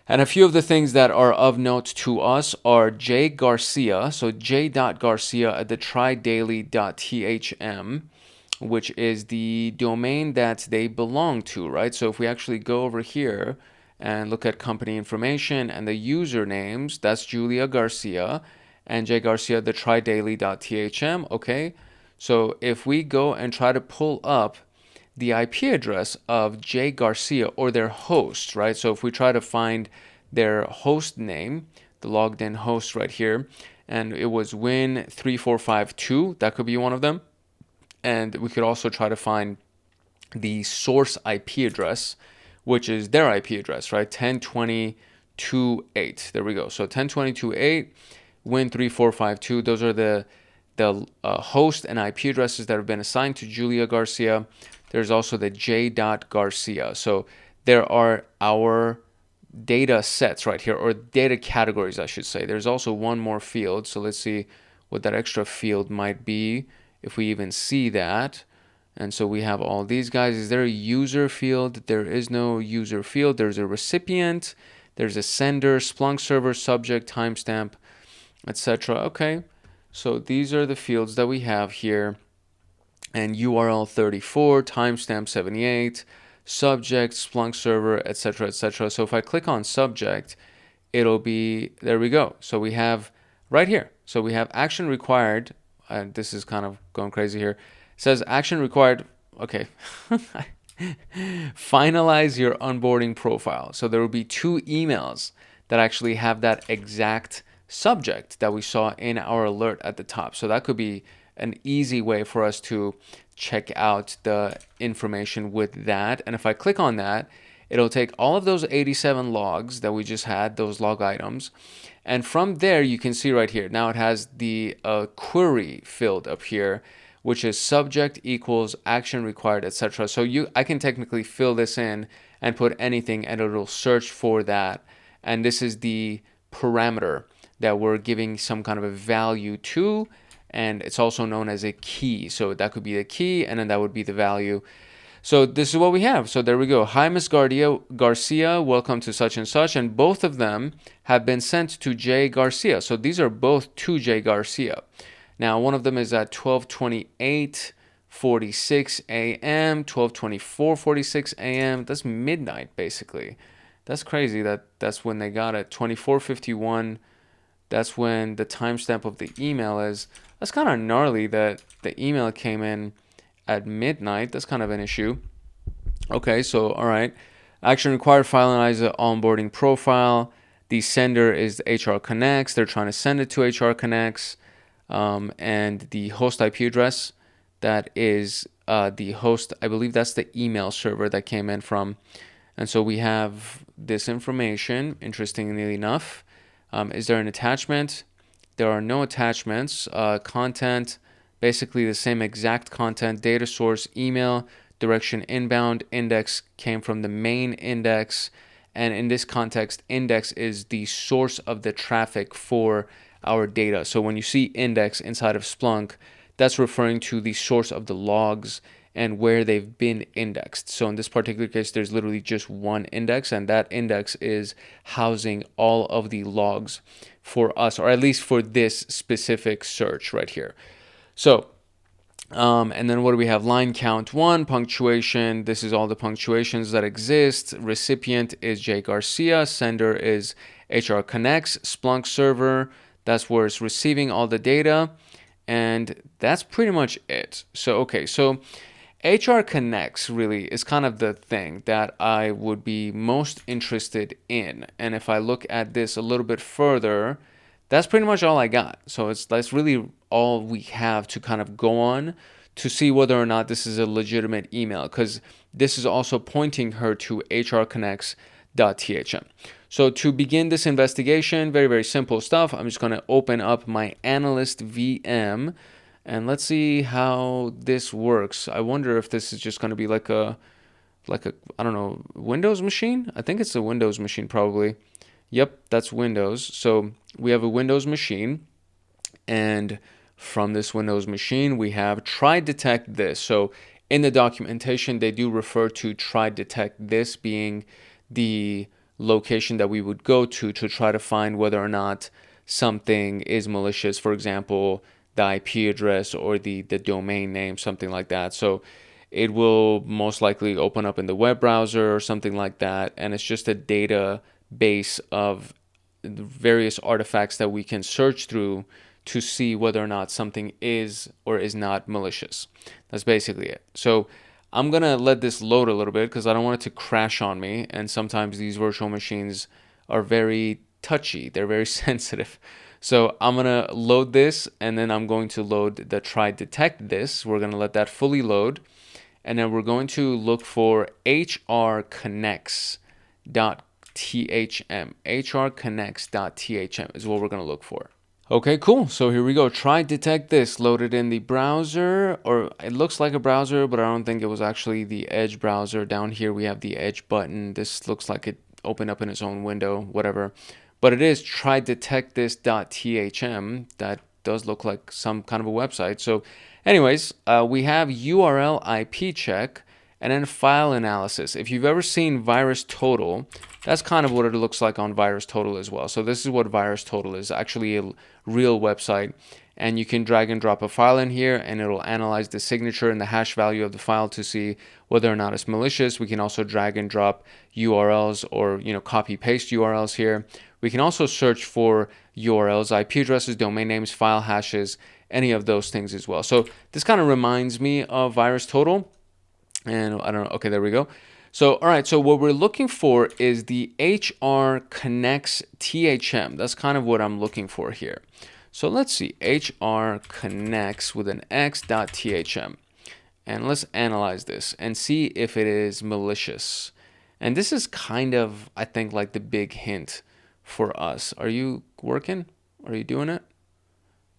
and a few of the things that are of note to us are J Garcia, so j.garcia at the trydaily.thm, which is the domain that they belong to, right? So if we actually go over here and look at company information and the usernames, that's Julia Garcia and J Garcia, the trydaily.thm, okay? So if we go and try to pull up the IP address of J Garcia or their host, right? So if we try to find their host name, the logged in host right here, and it was win3452, that could be one of them. And we could also try to find the source IP address, which is their IP address, right? 10.20.2.8. There we go. So 10.20.2.8, win3452. Those are the host and IP addresses that have been assigned to Julia Garcia. There's also the j.garcia. So there are our data sets right here, or data categories, I should say. There's also one more field. So let's see what that extra field might be, if we even see that. And so we have all these guys. Is there a user field? There is no user field. There's a recipient, there's a sender, Splunk server, subject, timestamp, etc. Okay, so these are the fields that we have here. And URL 34, timestamp 78, subject, Splunk server, etc., etc. So if I click on subject, it'll be, there we go. So we have right here. So we have action required. This is kind of going crazy here. It says action required. Okay. Finalize your onboarding profile. So there will be 2 emails that actually have that exact subject that we saw in our alert at the top. So that could be an easy way for us to check out the information with that. And if I click on that, it'll take all of those 87 logs that we just had, those log items. And from there, you can see right here, now it has the query field up here, which is subject equals action required, etc. So I can technically fill this in and put anything and it'll search for that. And this is the parameter that we're giving some kind of a value to. And it's also known as a key. So that could be the key, and then that would be the value. So this is what we have. So there we go. Hi, Miss Garcia. Welcome to such and such. And both of them have been sent to J Garcia. So these are both to J Garcia. Now, one of them is at 12:28:46 a.m., 12:24:46 a.m. That's midnight, basically. That's crazy. That's when they got it. 24:51 That's when the timestamp of the email is. That's kind of gnarly that the email came in at midnight. That's kind of an issue. Okay, so all right. Action required, file analyzer onboarding profile. The sender is the HR Connects. They're trying to send it to HR Connects. And the host IP address, that is the host, I believe that's the email server that came in from. And so we have this information, interestingly enough. Is there an attachment? There are no attachments. Content, basically the same exact content. Data source, email, direction inbound, index came from the main index. And in this context, index is the source of the traffic for our data. So when you see index inside of Splunk, that's referring to the source of the logs and where they've been indexed. So in this particular case, there's literally just one index, and that index is housing all of the logs for us, or at least for this specific search right here. So and then what do we have? Line count 1, punctuation. This is all the punctuations that exist. Recipient is Jay Garcia. Sender is HR Connects, Splunk server. That's where it's receiving all the data. And that's pretty much it. So, okay, so HR Connects really is kind of the thing that I would be most interested in. And if I look at this a little bit further, that's pretty much all I got. So that's really all we have to kind of go on to see whether or not this is a legitimate email, because this is also pointing her to hrconnects.thm. So to begin this investigation, very, very simple stuff. I'm just going to open up my analyst VM and let's see how this works. I wonder if this is just going to be like a, I don't know, Windows machine? I think it's a Windows machine probably. Yep, that's Windows. So we have a Windows machine, and from this Windows machine, we have try detect this. So in the documentation, they do refer to try detect this being the location that we would go to try to find whether or not something is malicious. For example, the IP address or the domain name, something like that. So it will most likely open up in the web browser or something like that. And it's just a database of various artifacts that we can search through to see whether or not something is or is not malicious. That's basically it. So I'm going to let this load a little bit because I don't want it to crash on me. And sometimes these virtual machines are very touchy. They're very sensitive. So I'm going to load this, and then I'm going to load the try detect this. We're going to let that fully load. And then we're going to look for hrconnects.thm. hrconnects.thm is what we're going to look for. Okay, cool. So here we go. Try detect this. Loaded in the browser, or it looks like a browser, but I don't think it was actually the Edge browser. Down here we have the Edge button. This looks like it opened up in its own window, whatever. But it is trydetectthis.thm. That does look like some kind of a website. So anyways, we have URL IP check and then file analysis. If you've ever seen VirusTotal, that's kind of what it looks like on VirusTotal as well. So this is what VirusTotal is, actually a real website. And you can drag and drop a file in here, and it'll analyze the signature and the hash value of the file to see whether or not it's malicious. We can also drag and drop URLs or copy paste URLs here. We can also search for URLs, IP addresses, domain names, file hashes, any of those things as well. So this kind of reminds me of VirusTotal. And I don't know. Okay, there we go. So, all right. So what we're looking for is the HR Connects THM. That's kind of what I'm looking for here. So let's see. HR Connects with an X.thm. And let's analyze this and see if it is malicious. And this is kind of, I think, like the big hint for us. Are you working? Are you doing it?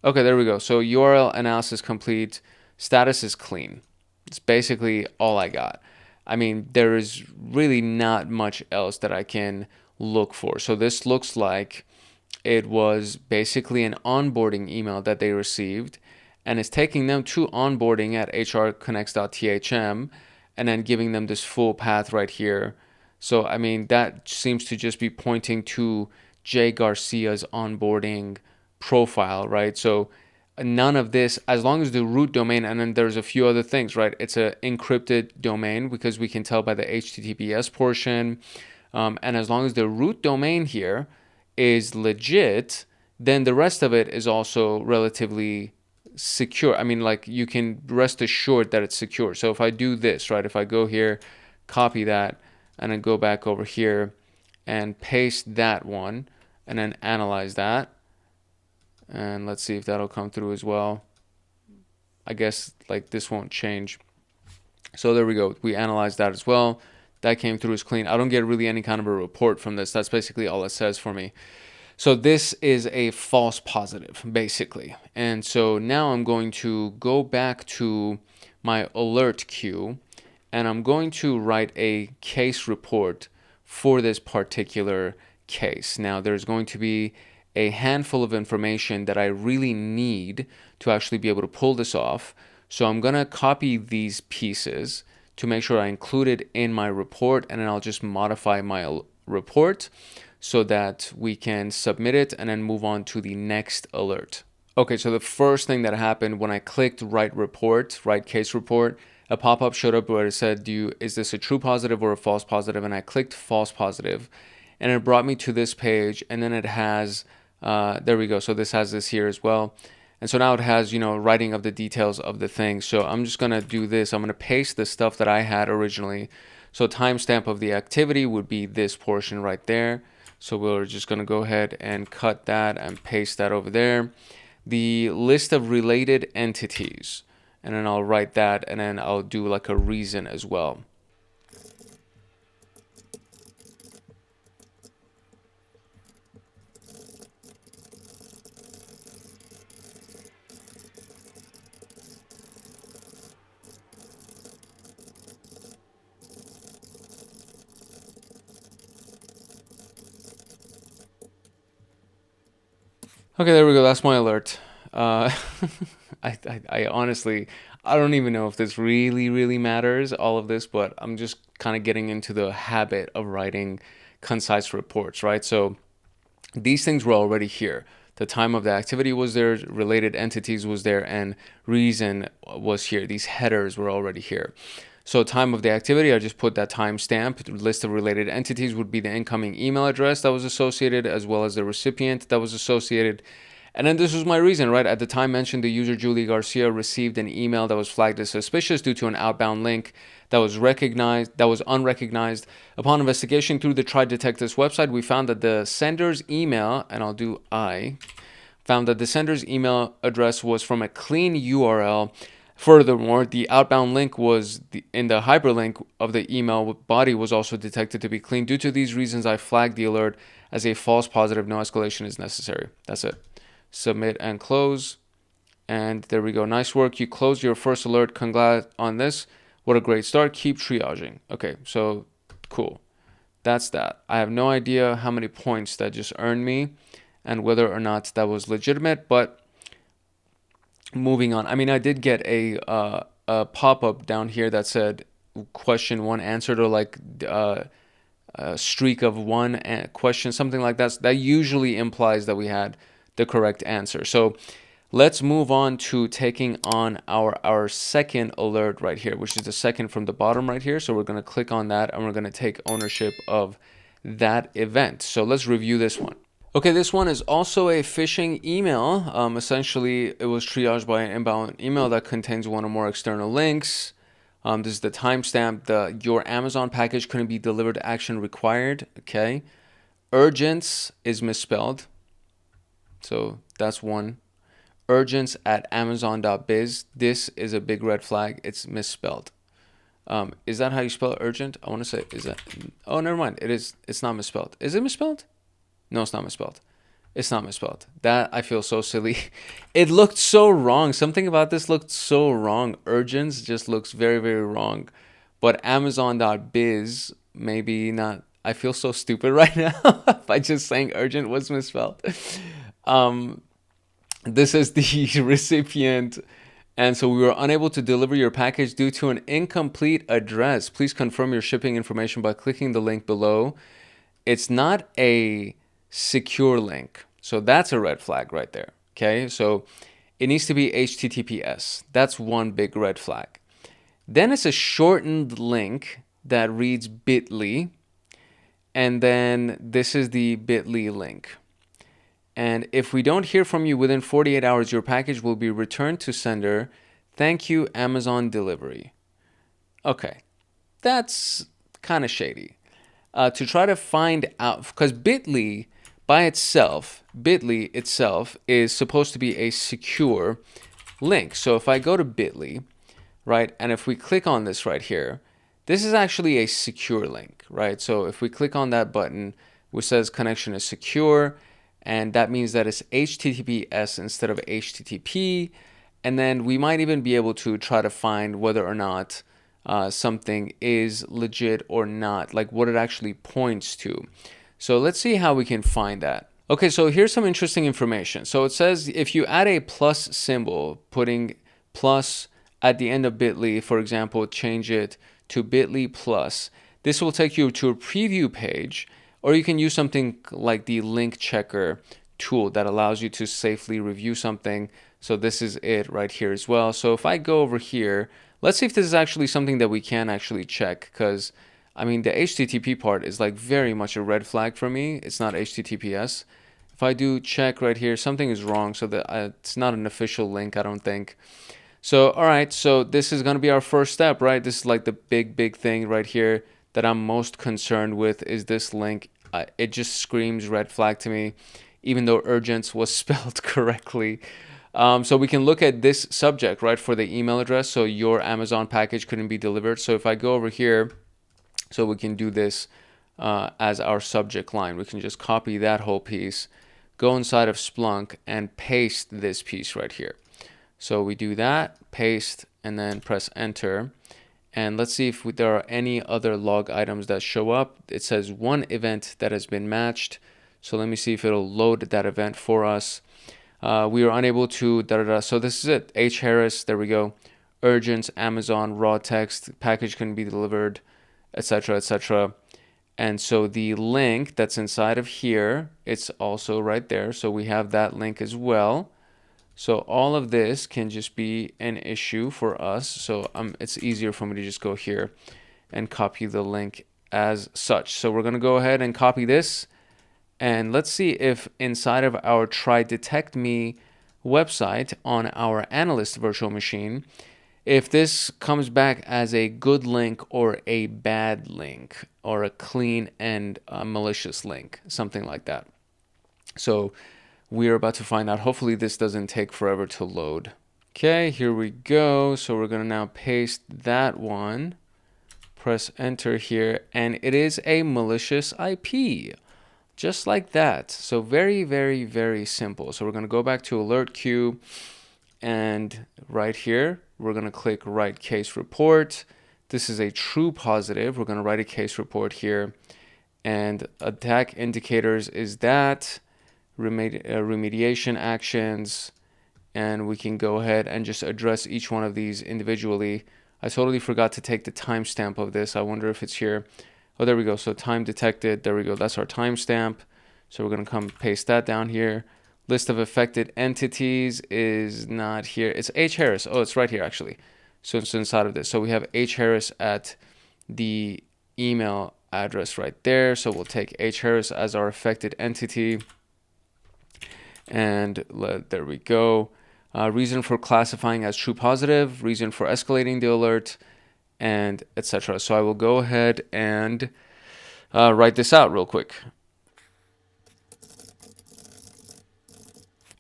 Okay, there we go. So URL analysis complete. Status is clean. It's basically all I got. I mean, there is really not much else that I can look for. So this looks like it was basically an onboarding email that they received, and it's taking them to onboarding at hrconnects.thm and then giving them this full path right here. So, I mean, that seems to just be pointing to Jay Garcia's onboarding profile, right? So none of this, as long as the root domain, and then there's a few other things, right? It's an encrypted domain because we can tell by the HTTPS portion. And as long as the root domain here is legit, then the rest of it is also relatively secure. I mean, like, you can rest assured that it's secure. So if I do this, right, if I go here, copy that, and then go back over here and paste that one, and then analyze that, and let's see if that'll come through as well. I guess like this won't change. So there we go. We analyzed that as well. That came through as clean. I don't get really any kind of a report from this. That's basically all it says for me. So this is a false positive, basically. And so now I'm going to go back to my alert queue, and I'm going to write a case report for this particular case. Now, there's going to be a handful of information that I really need to actually be able to pull this off. So I'm going to copy these pieces to make sure I include it in my report, and then I'll just modify my report so that we can submit it and then move on to the next alert. Okay, so the first thing that happened when I clicked write report, write case report, a pop-up showed up where it said, is this a true positive or a false positive? And I clicked false positive, and it brought me to this page, and then it has, there we go. So this has this here as well. And so now it has, writing of the details of the thing. So I'm just going to do this. I'm going to paste the stuff that I had originally. So timestamp of the activity would be this portion right there. So we're just going to go ahead and cut that and paste that over there. The list of related entities, and then I'll write that, and then I'll do like a reason as well. Okay, there we go. That's my alert. I honestly, I don't even know if this really matters, all of this, but I'm just kind of getting into the habit of writing concise reports, right? So these things were already here. The time of the activity was there, related entities was there, and reason was here. These headers were already here. So time of the activity, I just put that timestamp. The list of related entities would be the incoming email address that was associated, as well as the recipient that was associated. And then this was my reason, right? At the time mentioned, the user Julie Garcia received an email that was flagged as suspicious due to an outbound link that was unrecognized. Upon investigation through the Try Detectives website, we found that the sender's email, and I'll do found that the sender's email address was from a clean URL. Furthermore, the outbound link was in the hyperlink of the email body was also detected to be clean. Due to these reasons, I flagged the alert as a false positive. No escalation is necessary. That's it. Submit and close. And there we go. Nice work. You closed your first alert. Congrats on this. What a great start. Keep triaging. Okay, so cool. That's that. I have no idea how many points that just earned me and whether or not that was legitimate, but moving on. I mean, I did get a pop-up down here that said question 1 answered, or like a streak of 1 question, something like that. That usually implies that we had the correct answer. So let's move on to taking on our second alert right here, which is the second from the bottom right here. So we're going to click on that, and we're going to take ownership of that event. So let's review this one. Okay, this one is also a phishing email. Essentially, it was triaged by an inbound email that contains one or more external links. This is the timestamp. Your Amazon package couldn't be delivered. Action required. Okay. Urgence is misspelled. So that's one. Urgence at Amazon.biz. This is a big red flag. It's misspelled. Is that how you spell urgent? I want to say, is that? Oh, never mind. It is. It's not misspelled. Is it misspelled? No, it's not misspelled. It's not misspelled. That, I feel so silly. It looked so wrong. Something about this looked so wrong. Urgence just looks very wrong. But Amazon.biz, maybe not. I feel so stupid right now by just saying urgent was misspelled. This is the recipient. And so we were unable to deliver your package due to an incomplete address. Please confirm your shipping information by clicking the link below. It's not a secure link. So that's a red flag right there. Okay, so it needs to be HTTPS. That's one big red flag. Then it's a shortened link that reads bit.ly. And then this is the bit.ly link. And if we don't hear from you within 48 hours, your package will be returned to sender. Thank you, Amazon Delivery. Okay, that's kind of shady. To try to find out, because Bitly itself is supposed to be a secure link. So if I go to Bitly, right, and if we click on this right here, this is actually a secure link, right? So if we click on that button, which says connection is secure, and that means that it's HTTPS instead of HTTP, and then we might even be able to try to find whether or not something is legit or not, like what it actually points to. So let's see how we can find that. Okay, so here's some interesting information. So it says if you add a plus symbol, putting plus at the end of Bitly, for example, change it to Bitly plus, this will take you to a preview page, or you can use something like the link checker tool that allows you to safely review something. So this is it right here as well. So if I go over here, let's see if this is actually something that we can actually check, because I mean the HTTP part is like very much a red flag for me. It's not HTTPS. If I do check right here, something is wrong, so that it's not an official link, I don't think. So all right, so this is going to be our first step, right? This is like the big thing right here that I'm most concerned with is this link. It just screams red flag to me, even though urgence was spelled correctly. So we can look at this subject, right, for the email address. So your Amazon package couldn't be delivered. So if I go over here, so we can do this as our subject line. We can just copy that whole piece, go inside of Splunk and paste this piece right here. So we do that, paste, and then press enter. And let's see if there are any other log items that show up. It says one event that has been matched. So let me see if it'll load that event for us. We are unable to, So this is it, H. Harris, there we go. Urgent, Amazon, raw text, package can be delivered, etc., etc. And so the link that's inside of here, it's also right there. So we have that link as well. So all of this can just be an issue for us. So it's easier for me to just go here and copy the link as such. So we're going to go ahead and copy this. And let's see if inside of our tryhackme website on our analyst virtual machine, if this comes back as a good link or a bad link or a clean and malicious link, something like that. So we're about to find out. Hopefully this doesn't take forever to load. Okay, here we go. So we're going to now paste that one, press enter here, and it is a malicious IP. Just like that. So very simple. So we're going to go back to alert queue, and right here we're going to click write case report. This is a true positive. We're going to write a case report here, and attack indicators is that remediation actions, and we can go ahead and just address each one of these individually. I totally forgot to take the timestamp of this. I wonder if it's here. Oh, there we go. So time detected. There we go. That's our timestamp. So we're going to come paste that down here. List of affected entities is not here. It's H. Harris. Oh, it's right here, actually. So it's inside of this. So we have H. Harris at the email address right there. So we'll take H. Harris as our affected entity. And there we go. Reason for classifying as true positive. Reason for escalating the alert. And etc. So I will go ahead and write this out real quick.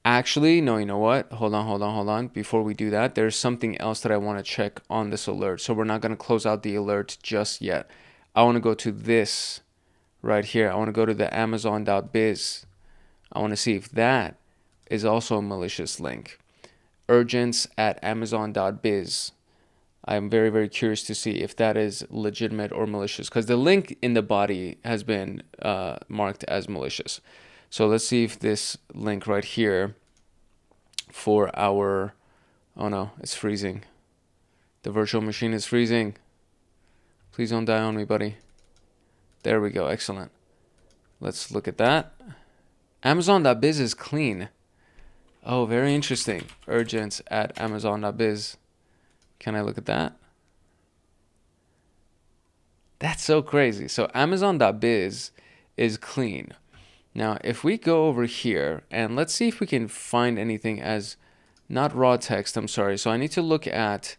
Actually, no, you know what? Hold on. Before we do that, there's something else that I want to check on this alert. So we're not going to close out the alert just yet. I want to go to this right here. I want to go to the amazon.biz. I want to see if that is also a malicious link. Urgence at amazon.biz. I'm very curious to see if that is legitimate or malicious, because the link in the body has been marked as malicious. So let's see if this link right here for our, oh no, it's freezing. The virtual machine is freezing. Please don't die on me, buddy. There we go, excellent. Let's look at that. Amazon.biz is clean. Oh, very interesting. Urgence at amazon.biz. Can I look at that? That's so crazy. So amazon.biz is clean. Now, if we go over here and let's see if we can find anything as not raw text, I'm sorry. So I need to look at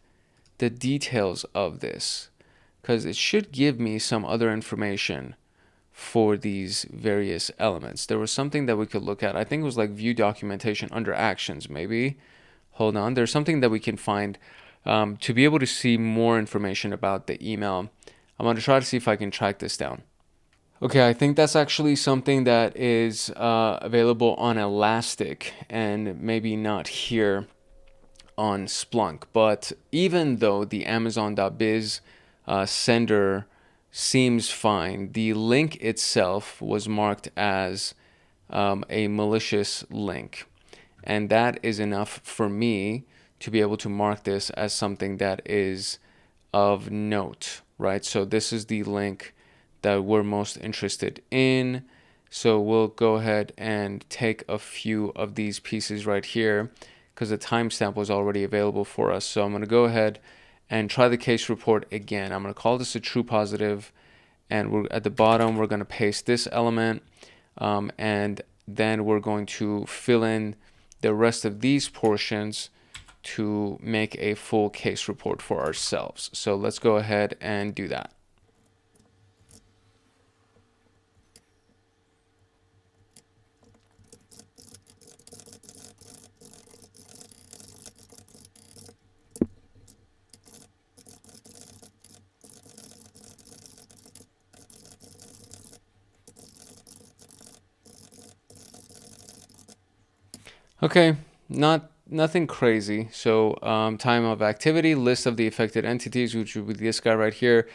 the details of this because it should give me some other information for these various elements. There was something that we could look at. I think it was like view documentation under actions, maybe. Hold on. There's something that we can find to be able to see more information about the email. I'm going to try to see if I can track this down. Okay, I think that's actually something that is available on Elastic and maybe not here on Splunk. But even though the Amazon.biz sender seems fine, the link itself was marked as a malicious link. And that is enough for me to be able to mark this as something that is of note, right? So this is the link that we're most interested in. So we'll go ahead and take a few of these pieces right here because the timestamp was already available for us. So I'm going to go ahead and try the case report again. I'm going to call this a true positive, and we're at the bottom, we're going to paste this element, and then we're going to fill in the rest of these portions to make a full case report for ourselves. So let's go ahead and do that. Okay, nothing crazy. So time of activity, list of the affected entities, which would be this guy right here.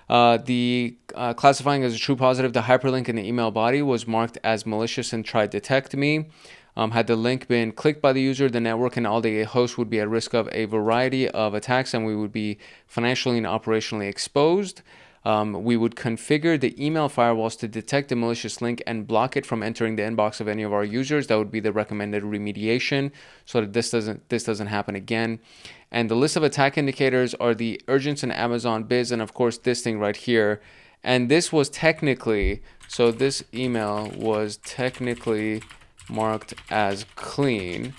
The classifying as a true positive, the hyperlink in the email body was marked as malicious and tried detect me. Had the link been clicked by the user, the network and all the hosts would be at risk of a variety of attacks, and we would be financially and operationally exposed. We would configure the email firewalls to detect the malicious link and block it from entering the inbox of any of our users. That would be the recommended remediation, so that this doesn't happen again. And the list of attack indicators are the urgence and Amazon Biz, and of course this thing right here. And this was technically, so this email was technically marked as clean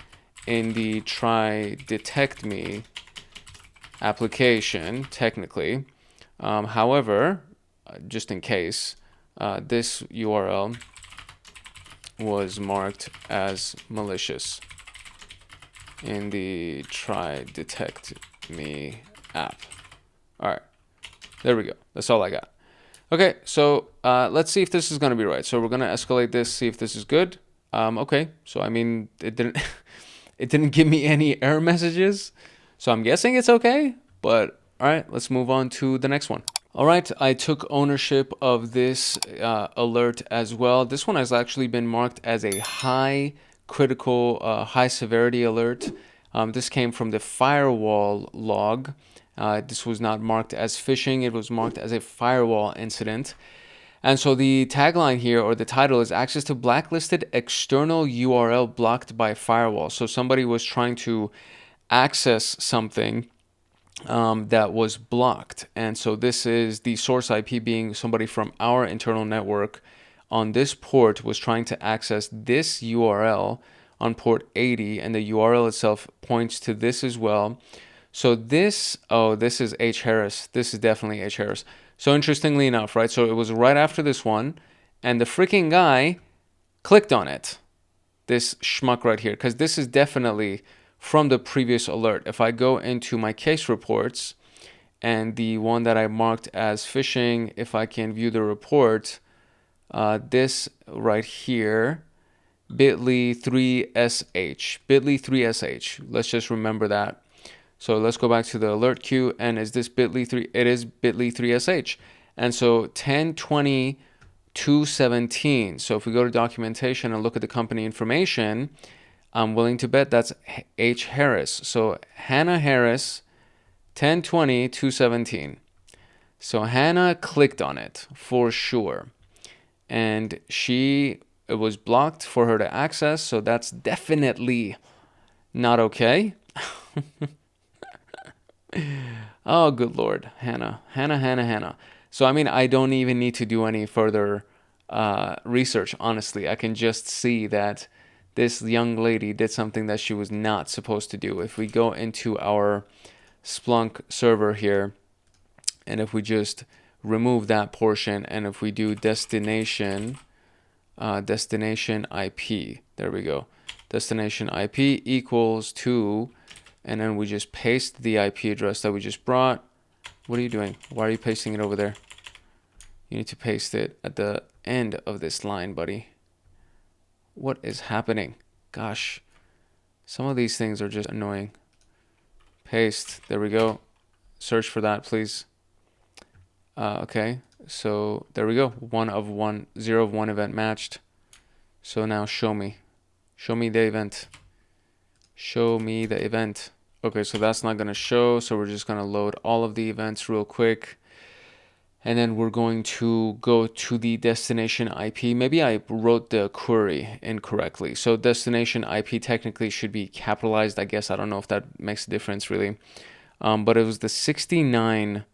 in the try detect me application, technically. However, just in case, this URL was marked as malicious in the try detect me app. All right, there we go. That's all I got. Okay, so let's see if this is going to be right. So we're going to escalate this, see if this is good. Okay, so I mean, it didn't it didn't give me any error messages, so I'm guessing it's okay. But all right, let's move on to the next one. All right, I took ownership of this alert as well. This one has actually been marked as a high critical, high severity alert. This came from the firewall log. This was not marked as phishing. It was marked as a firewall incident. And so the tagline here, or the title, is access to blacklisted external URL blocked by firewall. So somebody was trying to access something that was blocked. And so this is the source IP being somebody from our internal network on this port was trying to access this URL on port 80, and the URL itself points to this as well. So this, oh, this is H. Harris. This is definitely H. Harris. So interestingly enough, right? So it was right after this one, and the freaking guy clicked on it. This schmuck right here, because this is definitely from the previous alert. If I go into my case reports and the one that I marked as phishing, if I can view the report, this right here, bit.ly 3sh, bit.ly 3sh. Let's just remember that. So let's go back to the alert queue, and is this bit.ly 3? It is bit.ly 3sh. And so 10/20/217. So if we go to documentation and look at the company information, I'm willing to bet that's H. Harris. So Hannah Harris, 10/20/217. So Hannah clicked on it for sure. And it was blocked for her to access. So that's definitely not okay. Oh, good Lord. Hannah. So, I mean, I don't even need to do any further research. Honestly, I can just see that this young lady did something that she was not supposed to do. If we go into our Splunk server here, and if we just remove that portion, and if we do destination IP, there we go, destination IP equals to, and then we just paste the IP address that we just brought. What are you doing? Why are you pasting it over there? You need to paste it at the end of this line, buddy. What is happening? Gosh, some of these things are just annoying. Paste, there we go. Search for that, please. Okay, so there we go. 1 of 1, 0 of 1 event matched. So now show me the event. Show me the event. Okay, so that's not going to show, so we're just going to load all of the events real quick. And then we're going to go to the destination IP. Maybe I wrote the query incorrectly. So destination IP technically should be capitalized, I guess. I don't know if that makes a difference really. But it was the 69,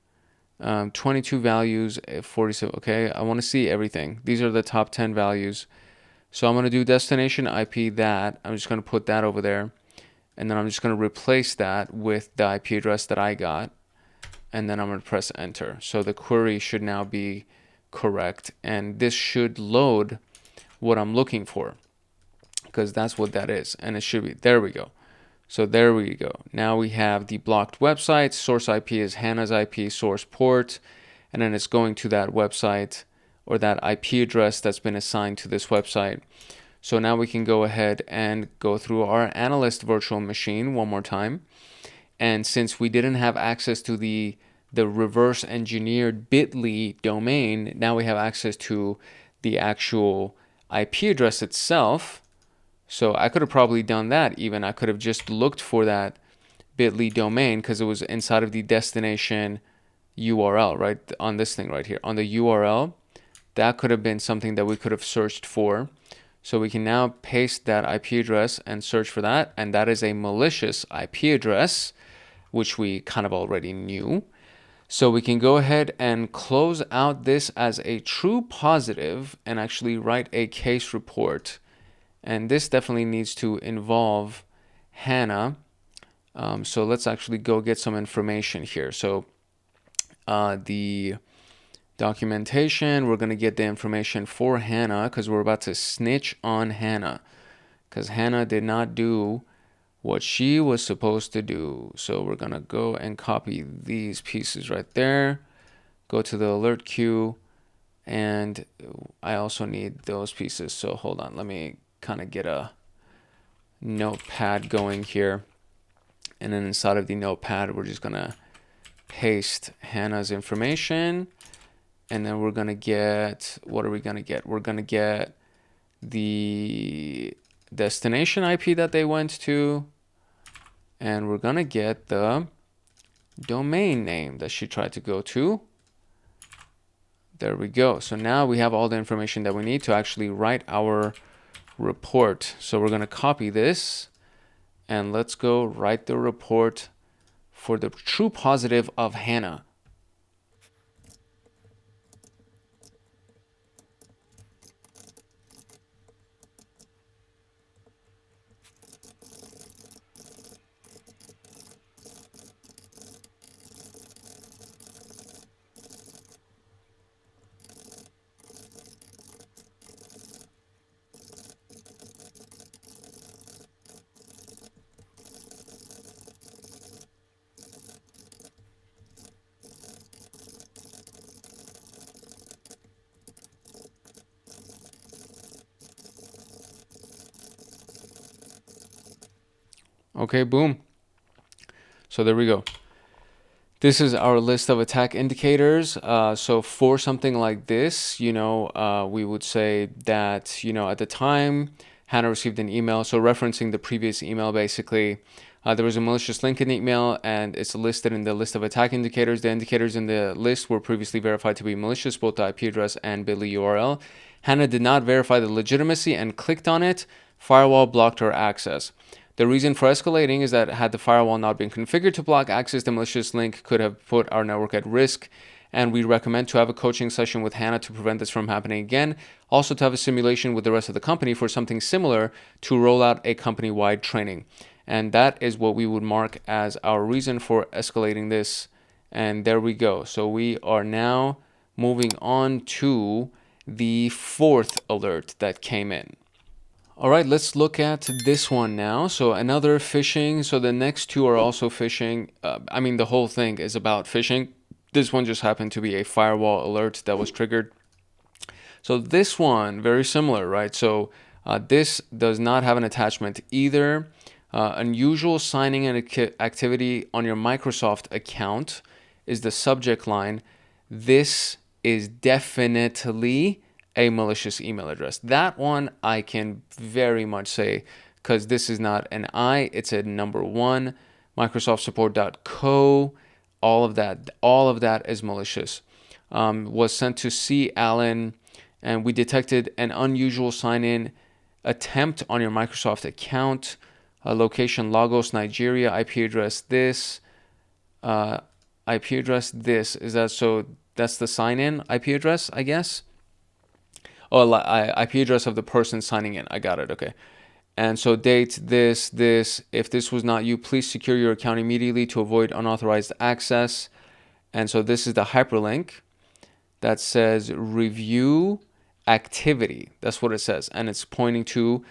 22 values, 47. Okay, I want to see everything. These are the top 10 values. So I'm going to do destination IP that. I'm just going to put that over there. And then I'm just going to replace that with the IP address that I got. And then I'm going to press enter. So the query should now be correct. And this should load what I'm looking for, because that's what that is. And it should be, there we go. So there we go. Now we have the blocked website. Source IP is Hannah's IP, source port. And then it's going to that website or that IP address that's been assigned to this website. So now we can go ahead and go through our analyst virtual machine one more time. And since we didn't have access to the reverse engineered bit.ly domain, now we have access to the actual IP address itself. So I could have probably done that even. I could have just looked for that bit.ly domain because it was inside of the destination URL, right? On this thing right here. On the URL, that could have been something that we could have searched for. So we can now paste that IP address and search for that. And that is a malicious IP address, which we kind of already knew. So we can go ahead and close out this as a true positive and actually write a case report. And this definitely needs to involve Hannah. So let's actually go get some information here. So the documentation, we're going to get the information for Hannah because we're about to snitch on Hannah because Hannah did not do what she was supposed to do. So we're gonna go and copy these pieces right there, go to the alert queue, and I also need those pieces. So hold on, let me kind of get a notepad going here. And then inside of the notepad, we're just gonna paste Hannah's information. And then we're gonna get, what are we gonna get? We're gonna get the destination IP that they went to, and we're gonna get the domain name that she tried to go to. There we go. So now we have all the information that we need to actually write our report. So we're gonna copy this and let's go write the report for the true positive of Hannah. Okay, boom. So there we go. This is our list of attack indicators. So for something like this, we would say that, at the time Hannah received an email. So referencing the previous email, basically, there was a malicious link in the email and it's listed in the list of attack indicators. The indicators in the list were previously verified to be malicious, both the IP address and bit.ly URL. Hannah did not verify the legitimacy and clicked on it. Firewall blocked her access. The reason for escalating is that had the firewall not been configured to block access, the malicious link could have put our network at risk And we recommend to have a coaching session with Hannah to prevent this from happening again. Also to have a simulation with the rest of the company for something similar to roll out a company-wide training. And that is what we would mark as our reason for escalating this. And there we go. So we are now moving on to the fourth alert that came in. All right, let's look at this one now. So another phishing. So the next two are also phishing. I mean, the whole thing is about phishing. This one just happened to be a firewall alert that was triggered. So this one, very similar, right? So this does not have an attachment either. Unusual signing and activity on your Microsoft account is the subject line. This is definitely a malicious email address. That one I can very much say, because this is not an I, it's a number one, microsoftsupport.co, all of that is malicious. Was sent to C. Allen, and we detected an unusual sign-in attempt on your Microsoft account. Location Lagos, Nigeria, IP address this, IP address this. Is that so? That's the sign-in IP address, I guess. Oh, IP address of the person signing in. I got it. Okay. And so date this. If this was not you, please secure your account immediately to avoid unauthorized access. And so this is the hyperlink that says review activity. That's what it says. And it's pointing to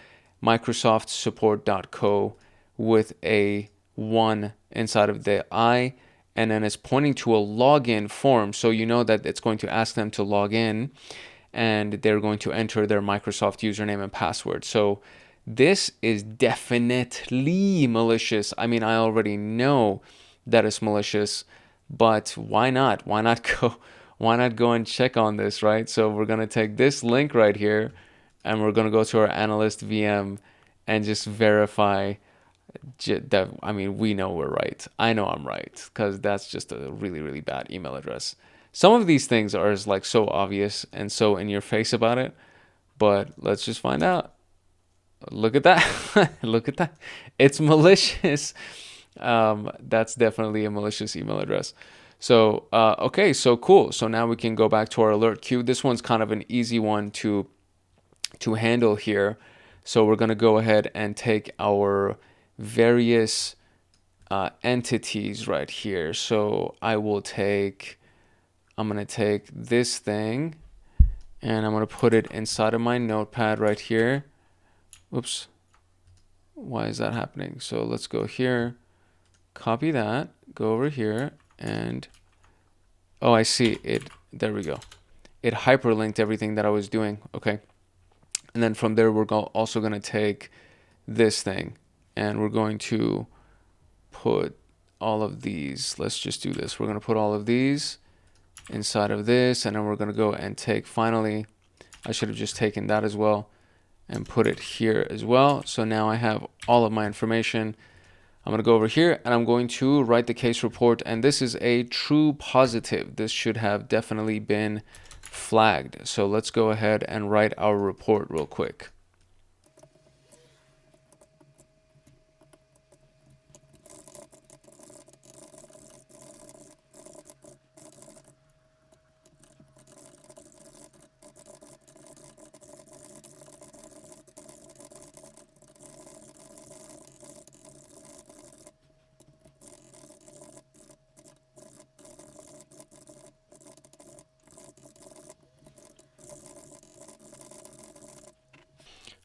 microsoftsupport.co with a 1 inside of the I. And then it's pointing to a login form. So you know that it's going to ask them to log in, and they're going to enter their Microsoft username and password. So this is definitely malicious. I mean, I already know that it's malicious, but why not? Why not go and check on this, right? So we're going to take this link right here, and we're going to go to our analyst VM and just verify that. I mean, we know we're right. I know I'm right, because that's just a really, really bad email address. Some of these things are like so obvious and so in your face about it, but let's just find out. Look at that. Look at that. It's malicious. That's definitely a malicious email address. So, okay, so cool. So now we can go back to our alert queue. This one's kind of an easy one to handle here. So we're going to go ahead and take our various entities right here. So I'm going to take this thing, and I'm going to put it inside of my notepad right here. Oops. Why is that happening? So let's go here, copy that, go over here, and oh, I see it. There we go. It hyperlinked everything that I was doing. Okay. And then from there, we're also going to take this thing, and we're going to put all of these. Let's just do this. We're going to put all of these inside of this, and then we're going to go and take, finally, I should have just taken that as well and put it here as well. So now I have all of my information. I'm going to go over here, and I'm going to write the case report, and this is a true positive. This should have definitely been flagged. So let's go ahead and write our report real quick.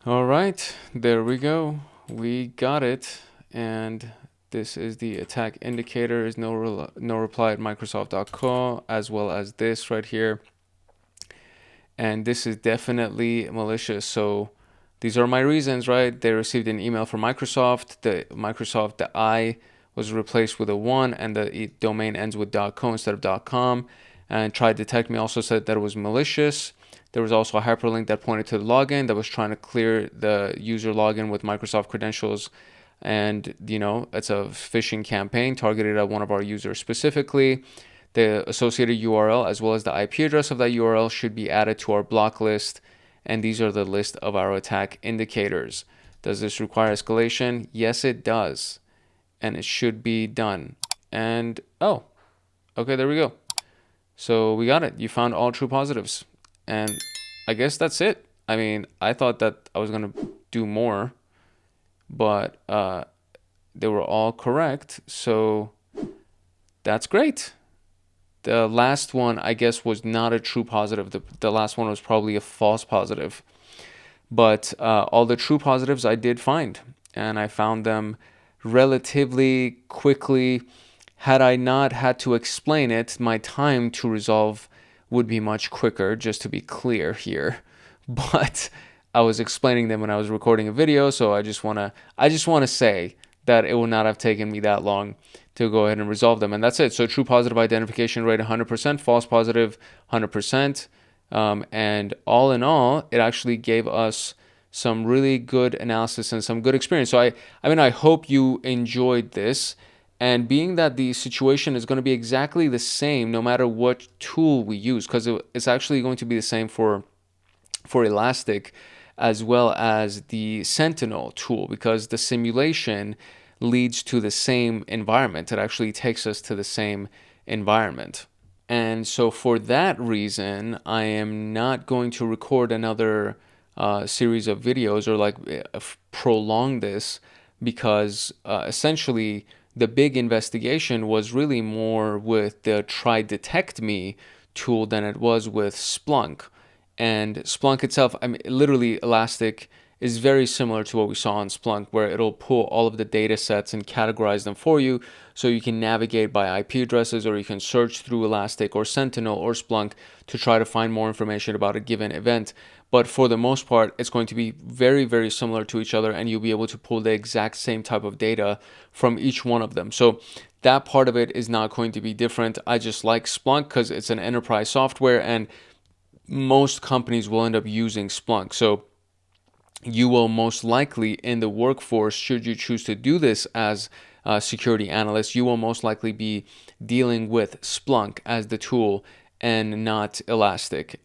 All right, there we go. We got it. And this is the attack indicator, is no reply at Microsoft.co, as well as this right here. And this is definitely malicious. So these are my reasons, right? They received an email from Microsoft. The I was replaced with a 1, and the domain ends with .co instead of .com. And try-detect-me also said that it was malicious. There was also a hyperlink that pointed to the login that was trying to clear the user login with Microsoft credentials. And, you know, it's a phishing campaign targeted at one of our users specifically. The associated URL as well as the IP address of that URL should be added to our block list. And these are the list of our attack indicators. Does this require escalation? Yes, it does. And it should be done. And, oh, okay, there we go. So we got it. You found all true positives. And I guess that's it. I mean, I thought that I was going to do more, but they were all correct. So that's great. The last one, I guess, was not a true positive. The last one was probably a false positive. But all the true positives I did find, and I found them relatively quickly. Had I not had to explain it, my time to resolve would be much quicker, just to be clear here. But I was explaining them when I was recording a video, so I just want to say that it would not have taken me that long to go ahead and resolve them. And that's it. So true positive identification rate 100%, false positive 100%. And all in all, it actually gave us some really good analysis and some good experience. So I mean, I hope you enjoyed this. And being that the situation is going to be exactly the same no matter what tool we use, because it's actually going to be the same for Elastic as well as the Sentinel tool, because the simulation leads to the same environment. It actually takes us to the same environment. And so for that reason, I am not going to record another series of videos or like prolong this, because essentially the big investigation was really more with the tryhackme tool than it was with Splunk. And Splunk itself, I mean, literally Elastic is very similar to what we saw on Splunk, where it'll pull all of the data sets and categorize them for you, so you can navigate by IP addresses, or you can search through Elastic or Sentinel or Splunk to try to find more information about a given event. But for the most part, it's going to be very, very similar to each other, and you'll be able to pull the exact same type of data from each one of them. So that part of it is not going to be different. I just like Splunk because it's an enterprise software, and most companies will end up using Splunk. So you will most likely in the workforce, should you choose to do this as a security analyst, you will most likely be dealing with Splunk as the tool and not Elastic.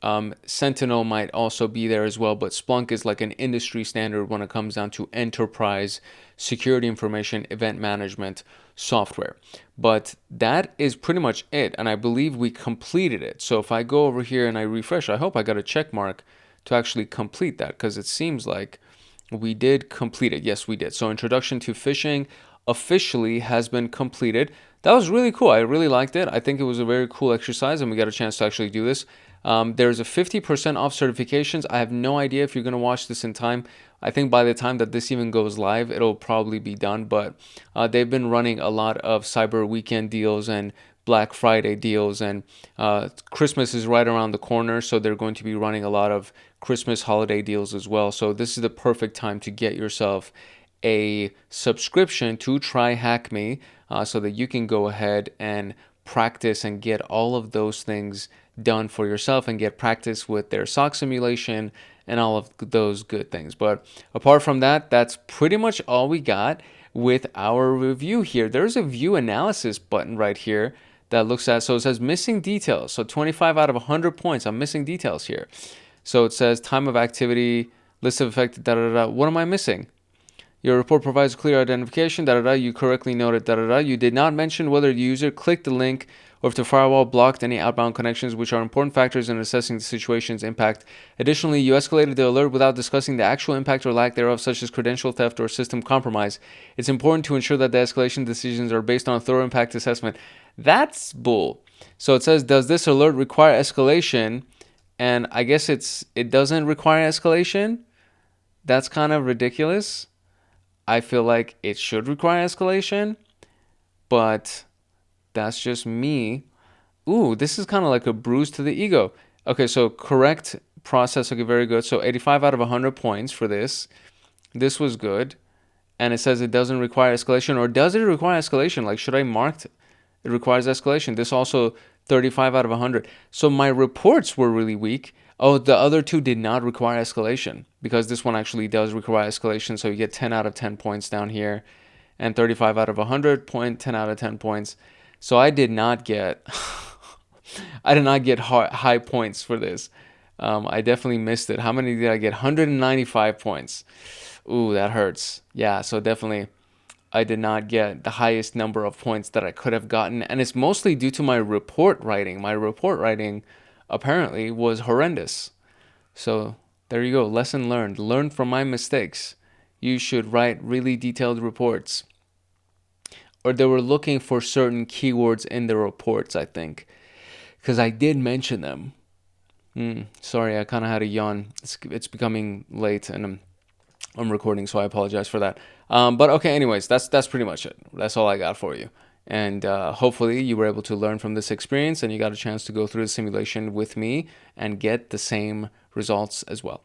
Sentinel might also be there as well, but Splunk is like an industry standard when it comes down to enterprise security information event management software. But that is pretty much it, and I believe we completed it. So if I go over here and I refresh, I hope I got a check mark to actually complete that, because it seems like we did complete it. Yes, we did. So Introduction to Phishing officially has been completed. That was really cool. I really liked it. I think it was a very cool exercise, and we got a chance to actually do this. There's a 50% off certifications. I have no idea if you're going to watch this in time. I think by the time that this even goes live, it'll probably be done. But they've been running a lot of Cyber Weekend deals and Black Friday deals, and Christmas is right around the corner, so they're going to be running a lot of Christmas holiday deals as well. So this is the perfect time to get yourself a subscription to tryhackme, so that you can go ahead and practice and get all of those things done for yourself and get practice with their SOC simulation and all of those good things. But apart from that, that's pretty much all we got with our review here. There's a view analysis button right here that looks at, so it says missing details. So 25 out of 100 points on missing details here. So it says time of activity, list of affected, What am I missing? Your report provides clear identification, You correctly noted, You did not mention whether the user clicked the link or if the firewall blocked any outbound connections, which are important factors in assessing the situation's impact. Additionally, you escalated the alert without discussing the actual impact or lack thereof, such as credential theft or system compromise. It's important to ensure that the escalation decisions are based on a thorough impact assessment. That's bull. So it says, does this alert require escalation? And I guess it doesn't require escalation. That's kind of ridiculous. I feel like it should require escalation, but that's just me. Ooh, this is kind of like a bruise to the ego. Okay, so correct process. Okay, very good. So 85 out of 100 points for this. This was good. And it says it doesn't require escalation, or does it require escalation? Like, should I mark it requires escalation? This also 35 out of 100. So my reports were really weak. Oh, the other two did not require escalation, because this one actually does require escalation. So you get 10 out of 10 points down here, and 35 out of 100 point, 10 out of 10 points. So I did not get high points for this. I definitely missed it. How many did I get? 195 points. Ooh, that hurts. Yeah, so definitely I did not get the highest number of points that I could have gotten. And it's mostly due to my report writing. My report writing apparently was horrendous. So there you go. Lesson learned. Learn from my mistakes. You should write really detailed reports. Or they were looking for certain keywords in the reports, I think, because I did mention them. Sorry, I kind of had a yawn. It's becoming late, and I'm recording, so I apologize for that. But okay, anyways, that's pretty much it. That's all I got for you. And hopefully you were able to learn from this experience, and you got a chance to go through the simulation with me and get the same results as well.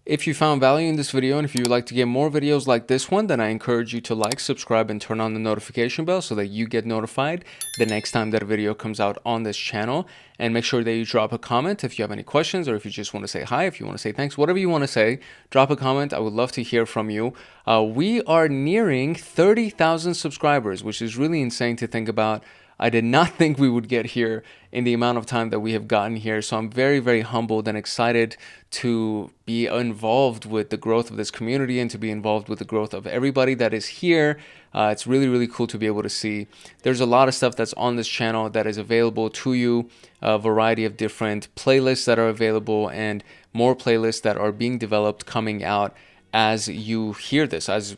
If you found value in this video and if you would like to get more videos like this one, then I encourage you to like, subscribe, and turn on the notification bell so that you get notified the next time that a video comes out on this channel. And make sure that you drop a comment if you have any questions, or if you just want to say hi, if you want to say thanks, whatever you want to say, drop a comment. I would love to hear from you. We are nearing 30,000 subscribers, which is really insane to think about. I did not think we would get here in the amount of time that we have gotten here. So I'm very, very humbled and excited to be involved with the growth of this community and to be involved with the growth of everybody that is here. It's really, really cool to be able to see. There's a lot of stuff that's on this channel that is available to you, a variety of different playlists that are available, and more playlists that are being developed coming out as you hear this. As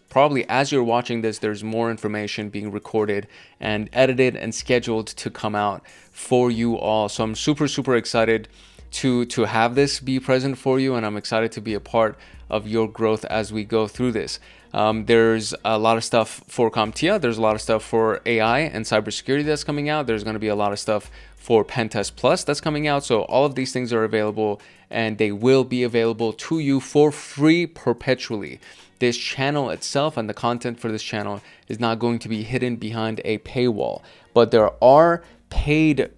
you're watching this, there's more information being recorded and edited and scheduled to come out for you all. So I'm super, super excited to have this be present for you, and I'm excited to be a part of your growth as we go through this. There's a lot of stuff for CompTIA. There's a lot of stuff for AI and cybersecurity that's coming out. There's going to be a lot of stuff for PenTest Plus that's coming out. So all of these things are available, and they will be available to you for free perpetually. This channel itself and the content for this channel is not going to be hidden behind a paywall, but there are paid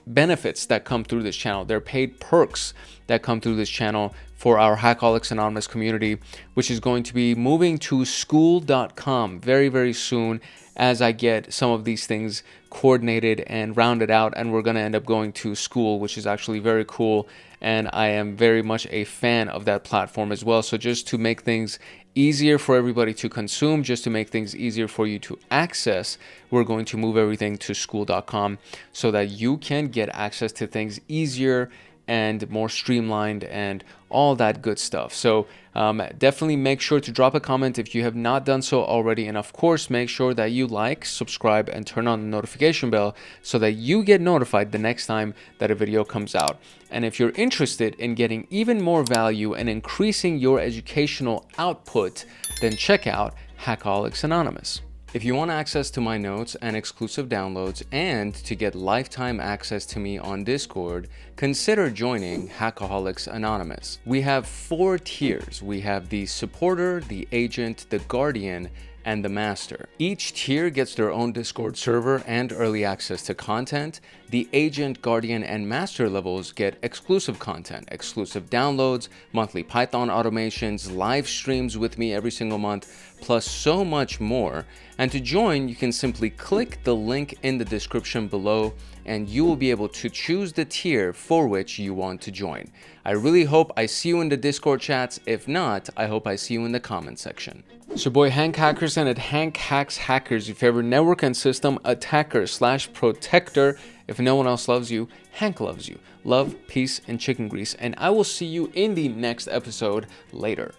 benefits that come through this channel. There are paid perks that come through this channel for our Hackaholics Anonymous community, which is going to be moving to school.com very, very soon as I get some of these things coordinated and rounded out, and we're going to end up going to school, which is actually very cool, and I am very much a fan of that platform as well. So just to make things easier for everybody to consume, just to make things easier for you to access, we're going to move everything to school.com so that you can get access to things easier and more streamlined and all that good stuff. So definitely make sure to drop a comment if you have not done so already, and of course make sure that you like, subscribe, and turn on the notification bell so that you get notified the next time that a video comes out. And if you're interested in getting even more value and increasing your educational output, then check out Hackaholics Anonymous. If you want access to my notes and exclusive downloads and to get lifetime access to me on Discord, consider joining Hackaholics Anonymous. We have 4 tiers. We have the supporter, the agent, the guardian, and the master. Each tier gets their own Discord server and early access to content. The agent, guardian, and master levels get exclusive content, exclusive downloads, monthly Python automations, live streams with me every single month, plus so much more. And to join, you can simply click the link in the description below, and you will be able to choose the tier for which you want to join. I really hope I see you in the Discord chats. If not, I hope I see you in the comment section. It's your boy Hank Hackerson at Hank Hacks Hackers, your favorite network and system attacker / protector. If no one else loves you, Hank loves you. Love, peace, and chicken grease, and I will see you in the next episode later.